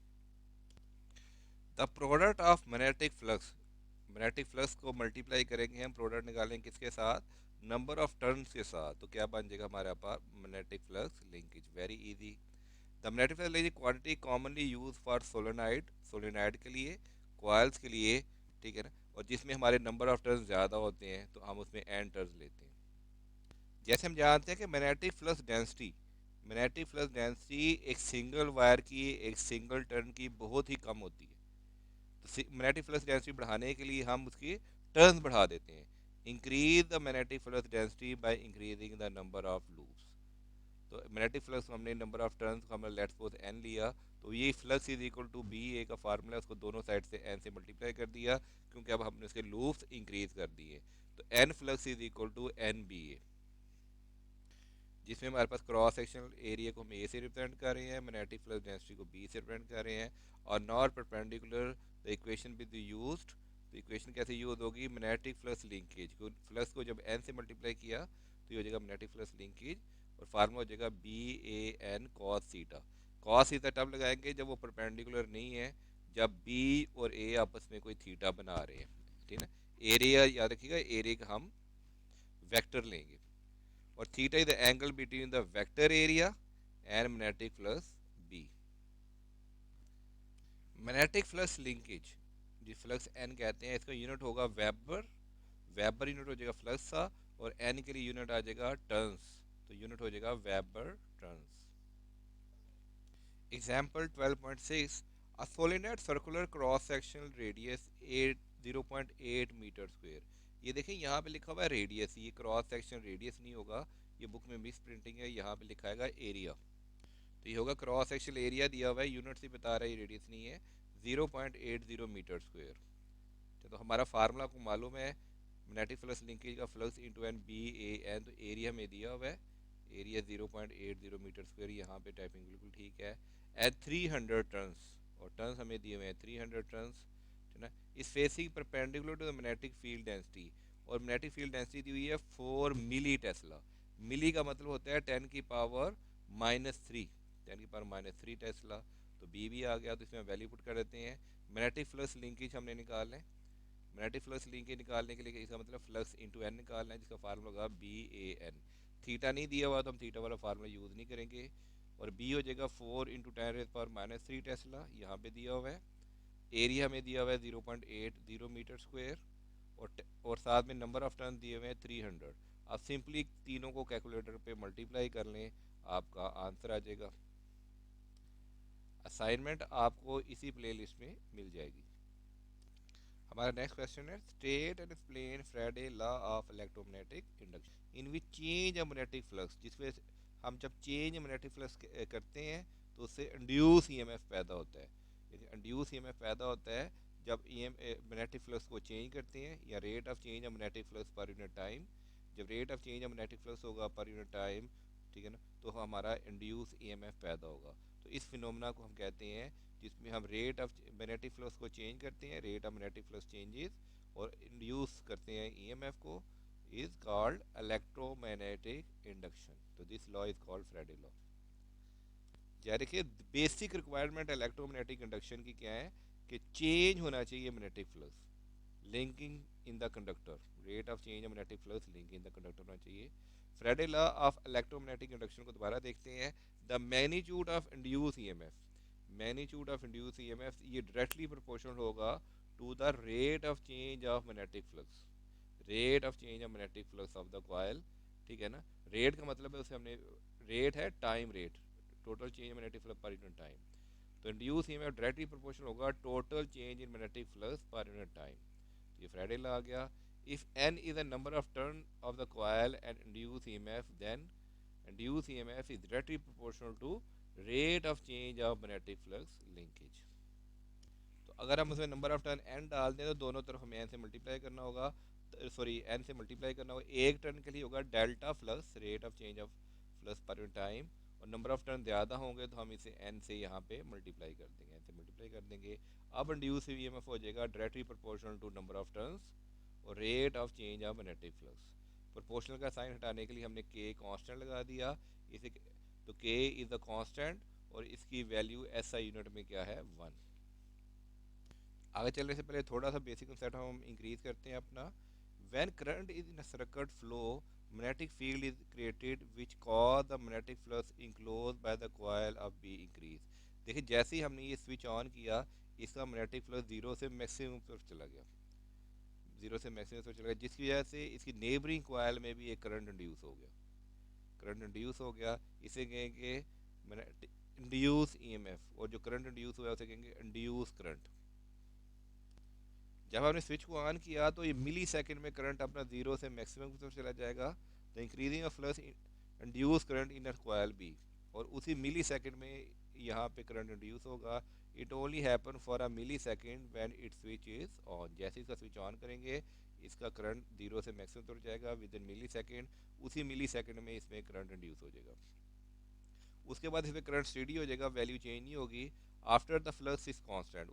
The product of magnetic flux को मल्टीप्लाई करेंगे हम, प्रोडक्ट निकालेंगे किसके साथ, नंबर ऑफ टर्न्स के साथ, तो क्या बन जाएगा हमारे पास magnetic flux linkage. Very easy. The magnetic flux linkage quantity commonly use for solenoid के लिए, कॉइल्स के लिए, ठीक है ना, और जिसमें हमारे नंबर ऑफ टर्न्स ज़्यादा होते हैं तो हम उसमें एन टर्न्स लेते हैं। जैसे हम जानते हैं कि मैग्नेटिक फ्लक्स डेंसिटी एक सिंगल वायर की, एक सिंगल टर्न की बहुत ही कम होती है। तो मैग्नेटिक फ्लक्स डेंसिटी बढ़ाने के लिए हम उसकी टर्न्स बढ़ा देते हैं। Increase the magnetic flux density by increasing the number of loops. तो मैग्नेटिक फ्लक्स हमने नंबर ऑफ टर्न्स को हमने लेट्स सपोज एन लिया, तो ये flux is equal to B A का फार्मूला, उसको दोनों साइड से एन से मल्टीप्लाई कर दिया, क्योंकि अब हमने उसके लूप्स इंक्रीज कर दिए। तो N flux is equal to N B A, जिसमें हमारे पास क्रॉस सेक्शनल एरिया को हम ए से रिप्रेजेंट कर रहे हैं, मैग्नेटिक फ्लक्स डेंसिटी को बी से रिप्रेजेंट कर रहे हैं, और not perpendicular the equation with used. तो इक्वेशन कैसे यूज होगी, मैग्नेटिक फ्लक्स लिंकेज को, फ्लक्स को जब एन से मल्टीप्लाई किया तो ये हो जाएगा मैग्नेटिक फ्लक्स लिंकेज, और फार्मूला हो जाएगा B A N cos theta. Cos theta तब लगाएंगे जब वो परपेंडिकुलर नहीं है, जब बी और ए आपस में कोई थीटा बना रहे हैं, ठीक है ना। एरिया याद रखिएगा, एरिया का हम वेक्टर लेंगे, और theta is the angle between the vector area and magnetic flux B. Magnetic flux linkage जिस फ्लक्स एन कहते हैं, इसका यूनिट होगा वेबर, वेबर यूनिट हो जाएगा फ्लक्स का, और एन के लिए यूनिट आ जाएगा टर्न्स, तो यूनिट हो जाएगा weber turns. Example 12.6, a solenoid circular cross sectional radius 0.8 metre square. ये देखिए यहाँ पे लिखा हुआ है रेडियस, ये क्रॉस सेक्शन रेडियस नहीं होगा, ये बुक में मिस प्रिंटिंग है, यहाँ पे लिखा है एरिया। तो ये होगा क्रॉस सेक्शन एरिया दिया हुआ है, यूनिट से बता रहा है, ये रेडियस नहीं है, 0.80 मीटर स्क्वायर। तो हमारा फार्मूला आपको मालूम है, मैग्नेटिक फ्लक्स लिंकेज का flux into N B A N, तो एरिया में दिया हुआ है, एरिया 0.80 मीटर स्क्वायर, यहाँ पे टाइपिंग बिल्कुल ठीक है। एट 300 टर्न्स, और टर्न्स हमें दिए हुए हैं 300 टर्न्स, ठीक है ना। इस facing perpendicular to the magnetic field density, और मैग्नेटिक फील्ड डेंसिटी दी हुई है 4 मिली टेस्ला। मिली का मतलब होता है 10⁻³ 10⁻³ टेस्ला। तो बी भी आ गया, तो इसमें वैल्यू पुट कर देते हैं। मैग्नेटिक फ्लक्स लिंकेज हमने निकालना है, मैग्नेटिक फ्लक्स लिंकेज निकालने के लिए इसका मतलब फ्लक्स इंटू एन निकालना है, जिसका फार्मूला होगा बी ए एन। थीटा नहीं दिया हुआ तो हम थीटा वाला फार्मूला यूज़ नहीं करेंगे, और बी हो जाएगा 4 × 10⁻³ टेस्ला, यहाँ पे दिया हुआ है। एरिया में दिया हुआ है 0.80 मीटर स्क्वायर, और साथ में नंबर ऑफ टर्न दिए हुए हैं 300। आप सिंपली तीनों को कैलकुलेटर पे मल्टीप्लाई कर लें, आपका आंसर आ जाएगा। असाइनमेंट आपको इसी प्लेलिस्ट में मिल जाएगी। हमारा नेक्स्ट क्वेश्चन है, state and explain Friday law of electromagnetic induction in which change a magnetic flux, जिसमें हम जब चेंज मैग्नेटिक फ्लक्स करते हैं तो उससे इंड्यूस ईएमएफ पैदा होता है। इंड्यूस ईएमएफ पैदा होता है जब मैग्नेटिक फ्लक्स को चेंज करते हैं, या rate of change of magnetic flux per unit time. जब rate of change of magnetic flux होगा पर यूनिट टाइम, ठीक है ना, तो हमारा इंड्यूस ईएमएफ पैदा होगा। तो इस फिनोमेना को हम कहते हैं, जिसमें हम रेट ऑफ मैग्नेटिक फ्लक्स को चेंज करते हैं, rate of magnetic flux changes, और इंड्यूस करते हैं ईएमएफ को, इज कॉल्ड इलेक्ट्रोमैग्नेटिक इंडक्शन। तो this law is called Friday law. क्या देखिए, बेसिक रिक्वायरमेंट इलेक्ट्रोमैग्नेटिक इंडक्शन की क्या है, कि चेंज होना चाहिए magnetic flux linking in the conductor, rate of change of magnetic flux linking in the conductor होना चाहिए। Faraday law of electromagnetic induction को दोबारा देखते हैं। The magnitude of induce EMF, magnitude of induce EMF ये directly proportional होगा to the rate of change of magnetic flux, rate of change of magnetic flux of the coil. ठीक है ना, rate का मतलब है उसे हमने, रेट है time rate, total change magnetic flux per unit time. तो इंड्यूस ईएमएफ डायरेक्टली प्रोपोर्शनल होगा total change in magnetic flux per unit time. तो ये फ्राडे लॉ आ गया। If N is the number of turn of the coil and induce EMF, then induce EMF is directly proportional to rate of change of magnetic flux linkage. तो अगर हम उसमें number of turn N डाल दें तो दोनों तरफ हमें एन से मल्टीप्लाई करना होगा, सॉरी एन से मल्टीप्लाई करना होगा। एक टर्न के लिए होगा delta flux, rate of change of flux per unit time, और नंबर ऑफ टर्न ज़्यादा होंगे तो हम इसे एन से यहाँ पे मल्टीप्लाई कर देंगे, एन से मल्टीप्लाई कर देंगे। अब इंड्यूस ईएमएफ हो जाएगा directly proportional to number of turns और rate of change of magnetic flux. Proportional का साइन हटाने के लिए हमने के कांस्टेंट लगा दिया इसे, तो के इज़ द कांस्टेंट और इसकी वैल्यू एसआई यूनिट में क्या है, 1। आगे चलने से पहले थोड़ा सा बेसिक कंसेप्ट हम इंक्रीज करते हैं अपना। When current is in circuit flow, magnetic field is created which cause the magnetic flux enclose by the coil of be increase. देखिए जैसे ही हमने ये स्विच ऑन किया, इसका मैग्नेटिक फ्लक्स जीरो से मैक्सिमम पर चला गया, जीरो से मैक्सिमम पर चला गया, जिसकी वजह से इसकी नेबरिंग कॉइल में भी एक करंट इंड्यूस हो गया, करंट इंड्यूस हो गया। इसे कहेंगे इंड्यूस ईएमएफ, और जो करंट इंड्यूस हुआ है उसे कहेंगे इंड्यूस करंट। जब आपने स्विच को ऑन किया तो ये मिली सेकेंड में करंट अपना जीरो से मैक्सिमम की तरफ चला जाएगा। The increasing of flux induce current in coil B, और उसी मिली सेकेंड में यहाँ पे करंट इंड्यूस होगा। It only happen for a millisecond when it switch is on. जैसे इसका स्विच ऑन करेंगे इसका करंट जीरो से मैक्सिमम तरफ जाएगा विद इन मिली सेकेंड, उसी मिली सेकेंड में इसमें करंट इंड्यूस हो जाएगा। उसके बाद इसमें करंट स्टेडी हो जाएगा, वैल्यू चेंज नहीं होगी। After the flux is constant,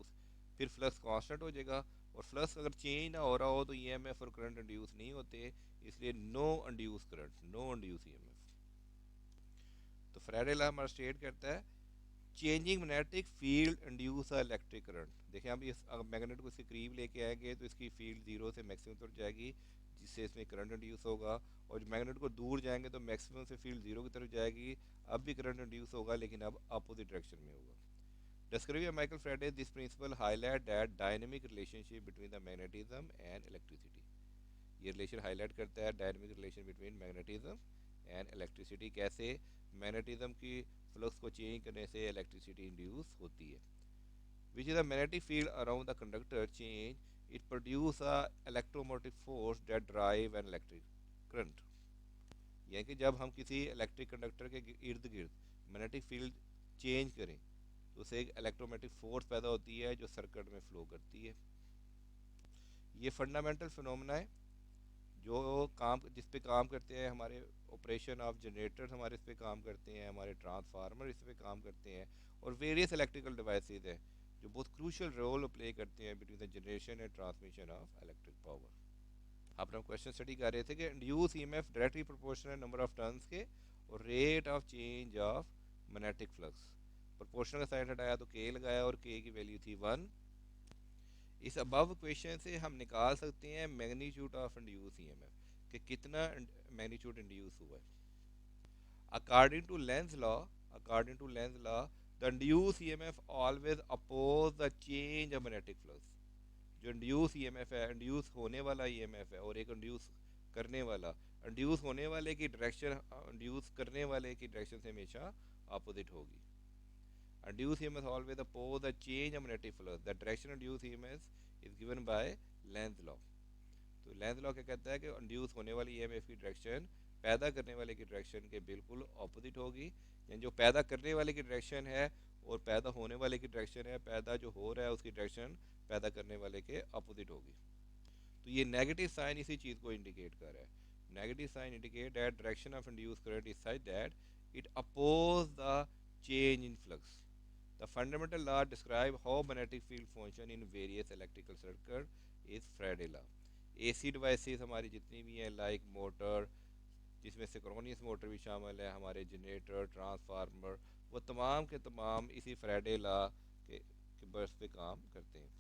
फिर फ्लक्स कांस्टेंट हो जाएगा। और फ्लक्स अगर चेंज ना हो रहा हो तो ईएमएफ और करंट इंड्यूस नहीं होते, इसलिए no induce current, no induce EMF. तो फ्राडे लॉ हमारा स्टेट करता है changing magnetic field induce electric current. देखिए हम इस मैग्नेट को इसके करीब लेके आएंगे तो इसकी फील्ड जीरो से मैक्सिमम तक जाएगी, जिससे इसमें करंट इंड्यूस होगा। और मैग्नेट को दूर जाएंगे तो मैक्सिमम से फील्ड जीरो की तरफ जाएगी, अब भी करंट इंड्यूस होगा लेकिन अब अपोजिट डायरेक्शन में होगा। Describing Michael Faraday, this principle highlight that dynamic relationship between the magnetism and electricity। ये रिलेशन हाईलाइट करता है dynamic relation between magnetism and electricity, कैसे मैग्नेटिज्म की फ्लक्स को चेंज करने से इलेक्ट्रिसिटी इंड्यूस होती है। Which is the magnetic field around the conductor change it produce a electromotive force that drive an electric current. यानी कि जब हम किसी इलेक्ट्रिक कंडक्टर के इर्द गिर्द मैग्नेटिक फील्ड चेंज करें तो उससे एक इलेक्ट्रोमैटिक फोर्स पैदा होती है जो सर्किट में फ्लो करती है। ये फंडामेंटल फिनोमेना है जो काम जिस पे काम करते हैं हमारे ऑपरेशन ऑफ जनरेटर्स, हमारे इस पे काम करते हैं, हमारे ट्रांसफार्मर इस पे काम करते हैं, और वेरियस इलेक्ट्रिकल डिवाइसेस हैं जो बहुत क्रूशियल रोल प्ले करते हैं between the generation and transmission of electric power. आपने हम क्वेश्चन स्टडी कर रहे थे कि induce EMF directly proportional number of turns के और rate of change of magnetic flux. Proportional का साइन हटाया तो के लगाया और के की वैल्यू थी 1। इस अबव क्वेश्चन से हम निकाल सकते हैं मैग्नीट्यूड ऑफ इंड्यूस ईएमएफ कि कितना मैग्नीट्यूड इंड्यूस हुआ है। According to Lenz law, according to Lenz law the induce EMF always oppose the change of magnetic flux. जो इंड्यूस ईएमएफ है, इंड्यूस होने वाला ईएमएफ है, और एक इंड्यूस करने वाला, इंड्यूस होने वाले की डायरेक्शन इंड्यूस करने वाले की डायरेक्शन से हमेशा अपोजिट होगी। Induced EMF always oppose the change of magnetic flux. The direction of induced EMF is given by Lenz law। तो लेंज लॉ क्या कहता है कि इंड्यूस होने वाली ईएमएफ की डायरेक्शन पैदा करने वाले की डायरेक्शन के बिल्कुल ऑपोजिट होगी। यानी जो पैदा करने वाले की डायरेक्शन है और पैदा होने वाले की डायरेक्शन है, पैदा जो हो रहा है उसकी डायरेक्शन पैदा करने वाले के अपोजिट होगी। तो ये नेगेटिव साइन इसी चीज़ को इंडिकेट कर रहा है। Negative sign indicate that direction of induce current is such that it oppose the change in flux. The fundamental law describe how magnetic field function in various electrical circuit is Faraday law। AC devices हमारी जितनी भी हैं like motor, जिसमें synchronous motor भी शामिल है, हमारे generator, transformer, वो तमाम के तमाम इसी फ्राडे लॉ के बर्स पे काम करते हैं।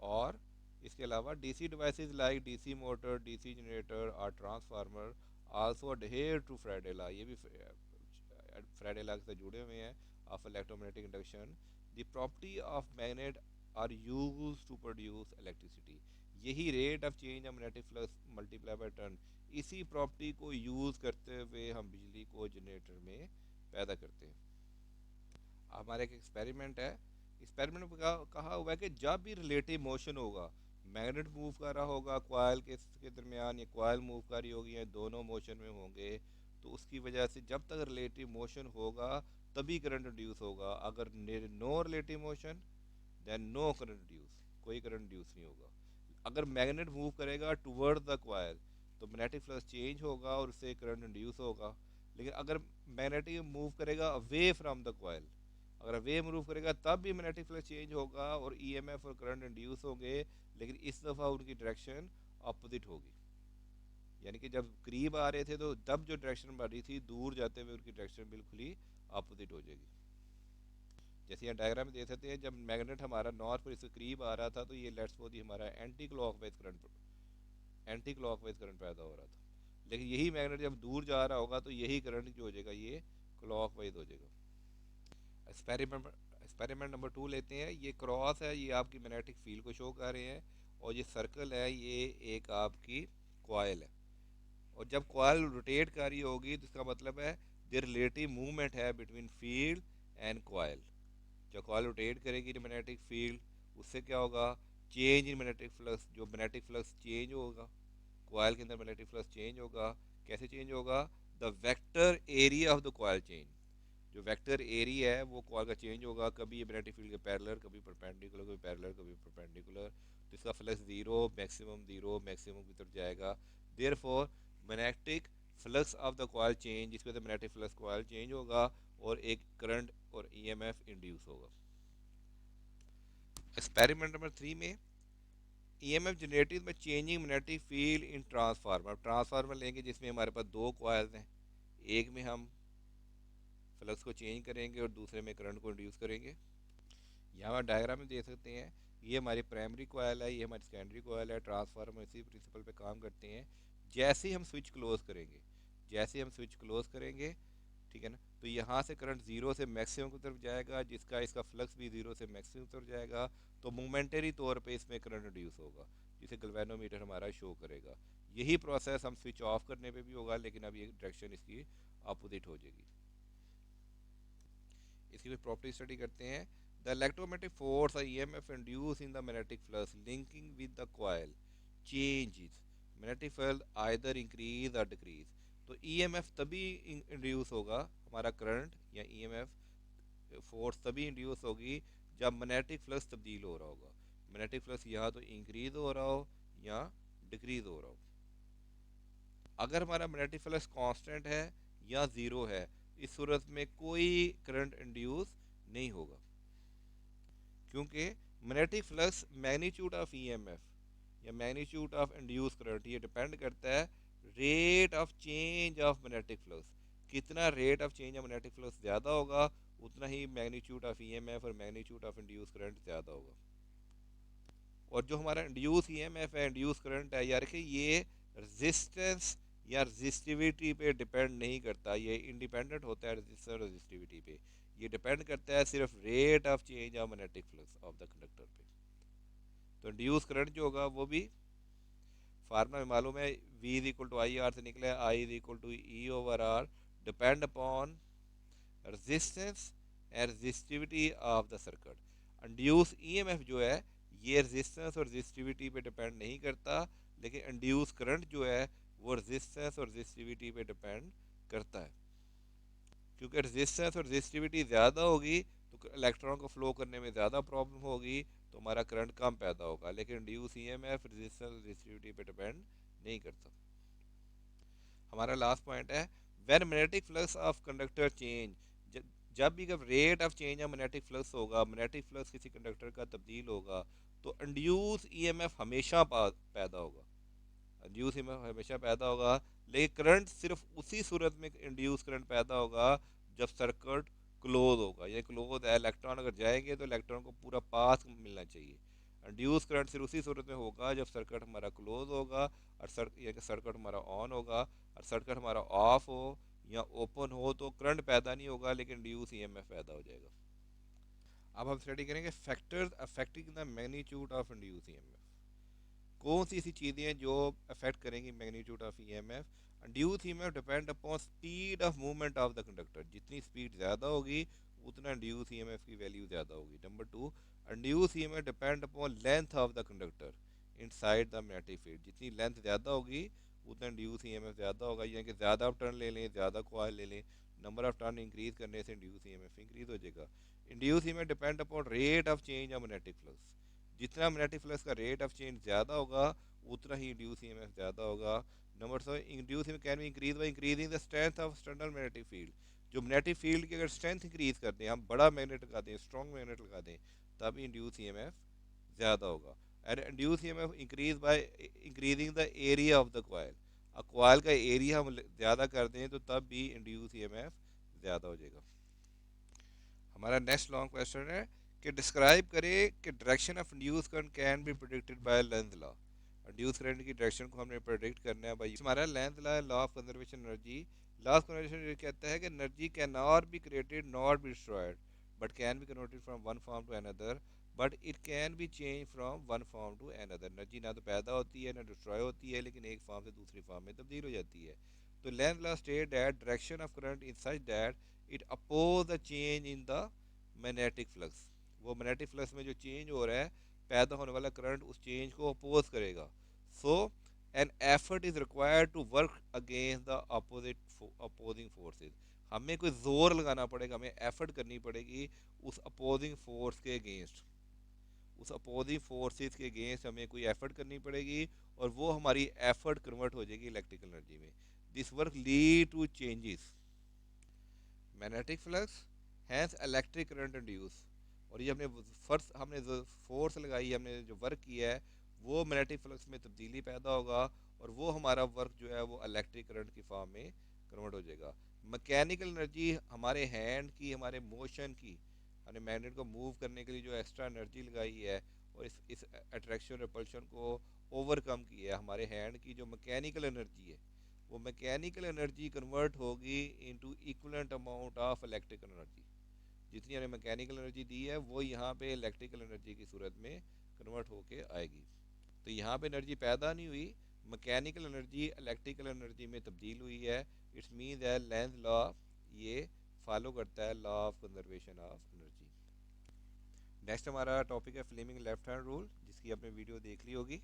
और इसके अलावा DC devices like DC motor, DC generator और transformer also adhere to Faraday law, ये भी फ्राइडे लॉ से जुड़े हुए हैं of electromagnetic induction. The property of magnet are use to produce electricity, यही rate of change of magnetic flux multiply by turn, इसी property को यूज़ करते हुए हम बिजली को जनरेटर में पैदा करते हैं। हमारा एक एक्सपेरिमेंट है, एक्सपेरिमेंट में कहा हुआ है कि जब भी रिलेटिव मोशन होगा, मैग्नेट मूव कर रहा होगा कॉइल के दरमियान, या कॉइल मूव कर रही होगी, या दोनों मोशन में होंगे, तो उसकी वजह से जब तक रिलेटिव मोशन होगा तभी करंट इंड्यूस होगा। अगर no relative motion then no current induce, कोई करंट इंड्यूस नहीं होगा। अगर मैग्नेट मूव करेगा टुवर्ड द कॉइल तो मैग्नेटिक फ्लक्स चेंज होगा और उससे करंट इंड्यूस होगा। लेकिन अगर मैग्नेटिक मूव करेगा अवे फ्रॉम द कॉइल, अगर अवे मूव करेगा तब भी मैग्नेटिक फ्लक्स चेंज होगा और ईएमएफ और करंट इंड्यूस होंगे, लेकिन इस दफ़ा उनकी डायरेक्शन अपोजिट होगी। यानी कि जब करीब आ रहे थे तो तब जो डायरेक्शन बढ़ रही थी, दूर जाते हुए उनकी डायरेक्शन बिल्कुल ही अपोजिट हो जाएगी। जैसे यहाँ डायग्राम में देख सकते हैं, जब मैग्नेट हमारा नॉर्थ पर इसके करीब आ रहा था तो ये लेट्स सपोज हमारा एंटी क्लॉकवाइज करंट पैदा हो रहा था। लेकिन यही मैग्नेट जब दूर जा रहा होगा तो यही करंट जो हो जाएगा ये क्लॉकवाइज हो जाएगा। एक्सपेरिमेंट एक्सपेरिमेंट नंबर 2 लेते हैं। ये क्रॉस है, ये आपकी मैग्नेटिक फील्ड को शो कर रहे हैं, और ये सर्कल है, ये एक आपकी कॉइल है। और जब कॉइल रोटेट कर रही होगी तो इसका मतलब है देयर रिलेटिव मूवमेंट है बिटवीन फील्ड एंड कॉइल। जब कॉइल रोटेट करेगी मैग्नेटिक फील्ड, उससे क्या होगा, चेंज इन मैग्नेटिक फ्लक्स, जो मैग्नेटिक फ्लक्स चेंज होगा, कॉइल के अंदर मैग्नेटिक फ्लक्स चेंज होगा। कैसे चेंज होगा, the vector area of the coil change, जो वेक्टर एरिया है वो कॉइल का चेंज होगा। कभी ये मैग्नेटिक फील्ड के पैरेलल, कभी परपेंडिकुलर, कभी पैरेलल, कभी परपेंडिकुलर। तो इसका फ्लक्स जीरो मैक्सिमम की तरफ जाएगा। Therefore magnetic flux of the coil change, जिसकी वजह से मैग्नेटिक फ्लक्स कॉइल चेंज होगा और एक करंट और ईएमएफ इंड्यूस होगा। एक्सपेरिमेंट नंबर 3 में ईएमएफ जनरेटेड में चेंजिंग मैग्नेटिक फील्ड इन ट्रांसफार्मर। ट्रांसफार्मर लेंगे जिसमें हमारे पास दो कॉइल्स हैं, एक में हम फ्लक्स को चेंज करेंगे और दूसरे में करंट को इंड्यूस करेंगे। यहाँ आप डायग्राम में देख सकते हैं, ये हमारी प्राइमरी कॉइल है, ये हमारी सेकेंडरी कॉइल है। ट्रांसफार्मर इसी प्रिंसिपल पे काम करते हैं। जैसे ही हम स्विच क्लोज करेंगे, जैसे ही हम स्विच क्लोज करेंगे, ठीक है ना, तो यहाँ से करंट जीरो से मैक्सिमम की तरफ जाएगा, जिसका इसका फ्लक्स भी जीरो से मैक्सिमम की तरफ जाएगा। तो मोमेंटरी तौर पे इसमें करंट रिड्यूस होगा, जिसे गल्वेनोमीटर हमारा शो करेगा। यही प्रोसेस हम स्विच ऑफ करने पे भी होगा, लेकिन अब ये डायरेक्शन इसकी अपोजिट हो जाएगी। इसकी भी प्रॉपर्टी स्टडी करते हैं। द इलेक्ट्रोमैग्नेटिक फोर्स और EMF induce in the magnetic flux linking with the coil changes magnetic field either increase और डिक्रीज। तो ईएमएफ तभी इंड्यूस होगा, हमारा करंट या ईएमएफ फोर्स तभी इंड्यूस होगी जब मैग्नेटिक फ्लक्स तब्दील हो रहा होगा। मैग्नेटिक फ्लक्स या तो इंक्रीज हो रहा हो या डिक्रीज हो रहा हो। अगर हमारा मैग्नेटिक फ्लक्स कांस्टेंट है या ज़ीरो है, इस सूरत में कोई करंट इंड्यूस नहीं होगा, क्योंकि magnetic flux magnitude of EMF या मैग्नीट्यूड ऑफ इंड्यूस करंट, ये डिपेंड करता है rate of change of magnetic flux. कितना rate of change of magnetic flux ज़्यादा होगा, उतना ही मैग्नीट्यूड ऑफ ईएमएफ और मैग्नीट्यूड ऑफ इंड्यूस करंट ज़्यादा होगा। और जो हमारा इंड्यूस ईएमएफ है, इंड्यूस करंट है यार, कि ये रेजिस्टेंस या रजिस्टिविटी पे डिपेंड नहीं करता, ये इंडिपेंडेंट होता है रेजिस्टेंस रजिस्टिविटी पे। ये डिपेंड करता है सिर्फ rate of change of magnetic flux of the conductor पे। तो इंड्यूस करंट जो होगा वो भी फार्मूला में मालूम है, V is equal to I R से निकला है, I is equal to E over R, depend upon resistance and resistivity of the circuit. Induce EMF जो है ये रेजिस्टेंस और रजिस्टिविटी पे डिपेंड नहीं करता, लेकिन इंड्यूस करंट जो है वो रेजिस्टेंस और रजिस्टिविटी पे डिपेंड करता है। क्योंकि रेजिस्टेंस और रजिस्टिविटी ज़्यादा होगी तो इलेक्ट्रॉन को फ्लो करने में ज़्यादा प्रॉब्लम होगी, तो हमारा करंट कम पैदा होगा। लेकिन इंड्यूस ईएमएफ रेजिस्टेंस रजिस्टिविटी पे डिपेंड नहीं करता। हमारा लास्ट पॉइंट है, when magnetic flux of conductor change, जब भी जब rate of change of magnetic flux होगा, मैग्नेटिक फ्लक्स किसी कंडक्टर का तब्दील होगा, तो इंड्यूस ईएमएफ हमेशा पैदा होगा। इंड्यूस ईएमएफ हमेशा पैदा होगा, लेकिन करंट सिर्फ उसी सूरत में इंड्यूस करंट पैदा होगा जब सर्किट क्लोज होगा। ये क्लोज है, इलेक्ट्रॉन अगर जाएंगे तो इलेक्ट्रॉन को पूरा पाथ मिलना चाहिए। इंड्यूस करंट सिर्फ उसी सूरत में होगा जब सर्किट हमारा क्लोज होगा और या कि सर्किट हमारा ऑन होगा, और सर्किट हमारा ऑफ हो या ओपन हो तो करंट पैदा नहीं होगा लेकिन इंड्यूस ईएमएफ पैदा हो जाएगा। अब हम स्टडी करेंगे factors affecting the magnitude of induce EMF. कौन सी ऐसी चीज़ें हैं जो अफेक्ट करेंगी magnitude of EMF. Induce EMF depend upon speed of movement of the conductor, जितनी स्पीड ज़्यादा होगी उतना इंड्यूस ईएमएफ की वैल्यू ज़्यादा होगी। Number to, induce EMF depend upon length of the conductor inside the magnetic field, जितनी length ज़्यादा होगी उतना इंड्यूस ईएमएफ ज़्यादा होगा। यानी कि ज़्यादा आप टर्न ले लें, ज़्यादा कॉइल ले लें, नंबर ऑफ टर्न इंक्रीज करने से इंड्यूस ईएमएफ इंक्रीज हो जाएगा। Induce EMF depend upon rate of change of magnetic flux, जितना मैग्नेटिक फ्लक्स का रेट ऑफ चेंज ज़्यादा होगा उतना ही इंड्यूस ईएमएफ ज़्यादा होगा। Number so induce EMF can be increase by increasing the strength of external magnetic field, जो magnetic field की अगर स्ट्रेंथ इंक्रीज कर दें, हम बड़ा मैग्नेट लगा दें, स्ट्रॉन्ग मैग्नेट लगा दें, तब इंड्यूस ईएमएफ ज़्यादा होगा। And induce EMF increase by increasing the area of the coil, coil का एरिया हम ज़्यादा कर दें तो तब भी इंड्यूस ईएमएफ ज़्यादा हो जाएगा। हमारा नेक्स्ट लॉन्ग क्वेश्चन है कि डिस्क्राइब करें कि direction of induce current can be predicted by Lenz law. Induce current की डायरेक्शन को हमने प्रेडिक्ट करना है बाय हमारा लेंज लॉ है, law of conservation energy. Law of conservation ये कहता है कि energy can not be created not be destroyed but can be converted from one form to another, but it can be change from one form to another. Energy ना तो पैदा होती है ना डिस्ट्रॉय होती है, लेकिन एक फॉर्म से दूसरी फॉर्म में तब्दील हो जाती है। तो Lenz law state that direction of current in such that it oppose the change in the magnetic flux, वो मैग्नेटिक फ्लक्स में जो चेंज हो रहा है, पैदा होने वाला करंट उस चेंज को अपोज करेगा। So an effort is required to work against the opposing forces, हमें कोई जोर लगाना पड़ेगा, हमें एफर्ट करनी पड़ेगी उस अपोजिंग फोर्स के अगेंस्ट, उस अपोजिंग फोर्सेस के अगेंस्ट हमें कोई एफर्ट करनी पड़ेगी और वो हमारी एफर्ट कन्वर्ट हो जाएगी इलेक्ट्रिकल एनर्जी में। This work lead to changes magnetic flux hence electric current induce. और ये हमने फर्स्ट हमने जो फोर्स लगाई, हमने जो वर्क किया है, वो मैग्नेटिक फ्लक्स में तब्दीली पैदा होगा और वो हमारा वर्क जो है वो इलेक्ट्रिक करंट की फॉर्म में कन्वर्ट हो जाएगा। मैकेनिकल एनर्जी हमारे हैंड की, हमारे मोशन की, हमने मैग्नेट को मूव करने के लिए जो एक्स्ट्रा एनर्जी लगाई है और इस अट्रैक्शन रिपल्शन को ओवरकम किया है, हमारे हैंड की जो मैकेनिकल एनर्जी है, वो मैकेनिकल एनर्जी कन्वर्ट होगी into equivalent amount of electrical energy. जितनी हमने मैकेनिकल एनर्जी दी है वो यहाँ पे इलेक्ट्रिकल एनर्जी की सूरत में कन्वर्ट होके आएगी। तो यहाँ पे एनर्जी पैदा नहीं हुई, मैकेनिकल एनर्जी इलेक्ट्रिकल एनर्जी में तब्दील हुई है। इट्स मीन है लेंज लॉ ये फॉलो करता है law of conservation of energy. Next हमारा टॉपिक है फ्लेमिंग लेफ्ट हैंड रूल, जिसकी आपने वीडियो देख ली होगी।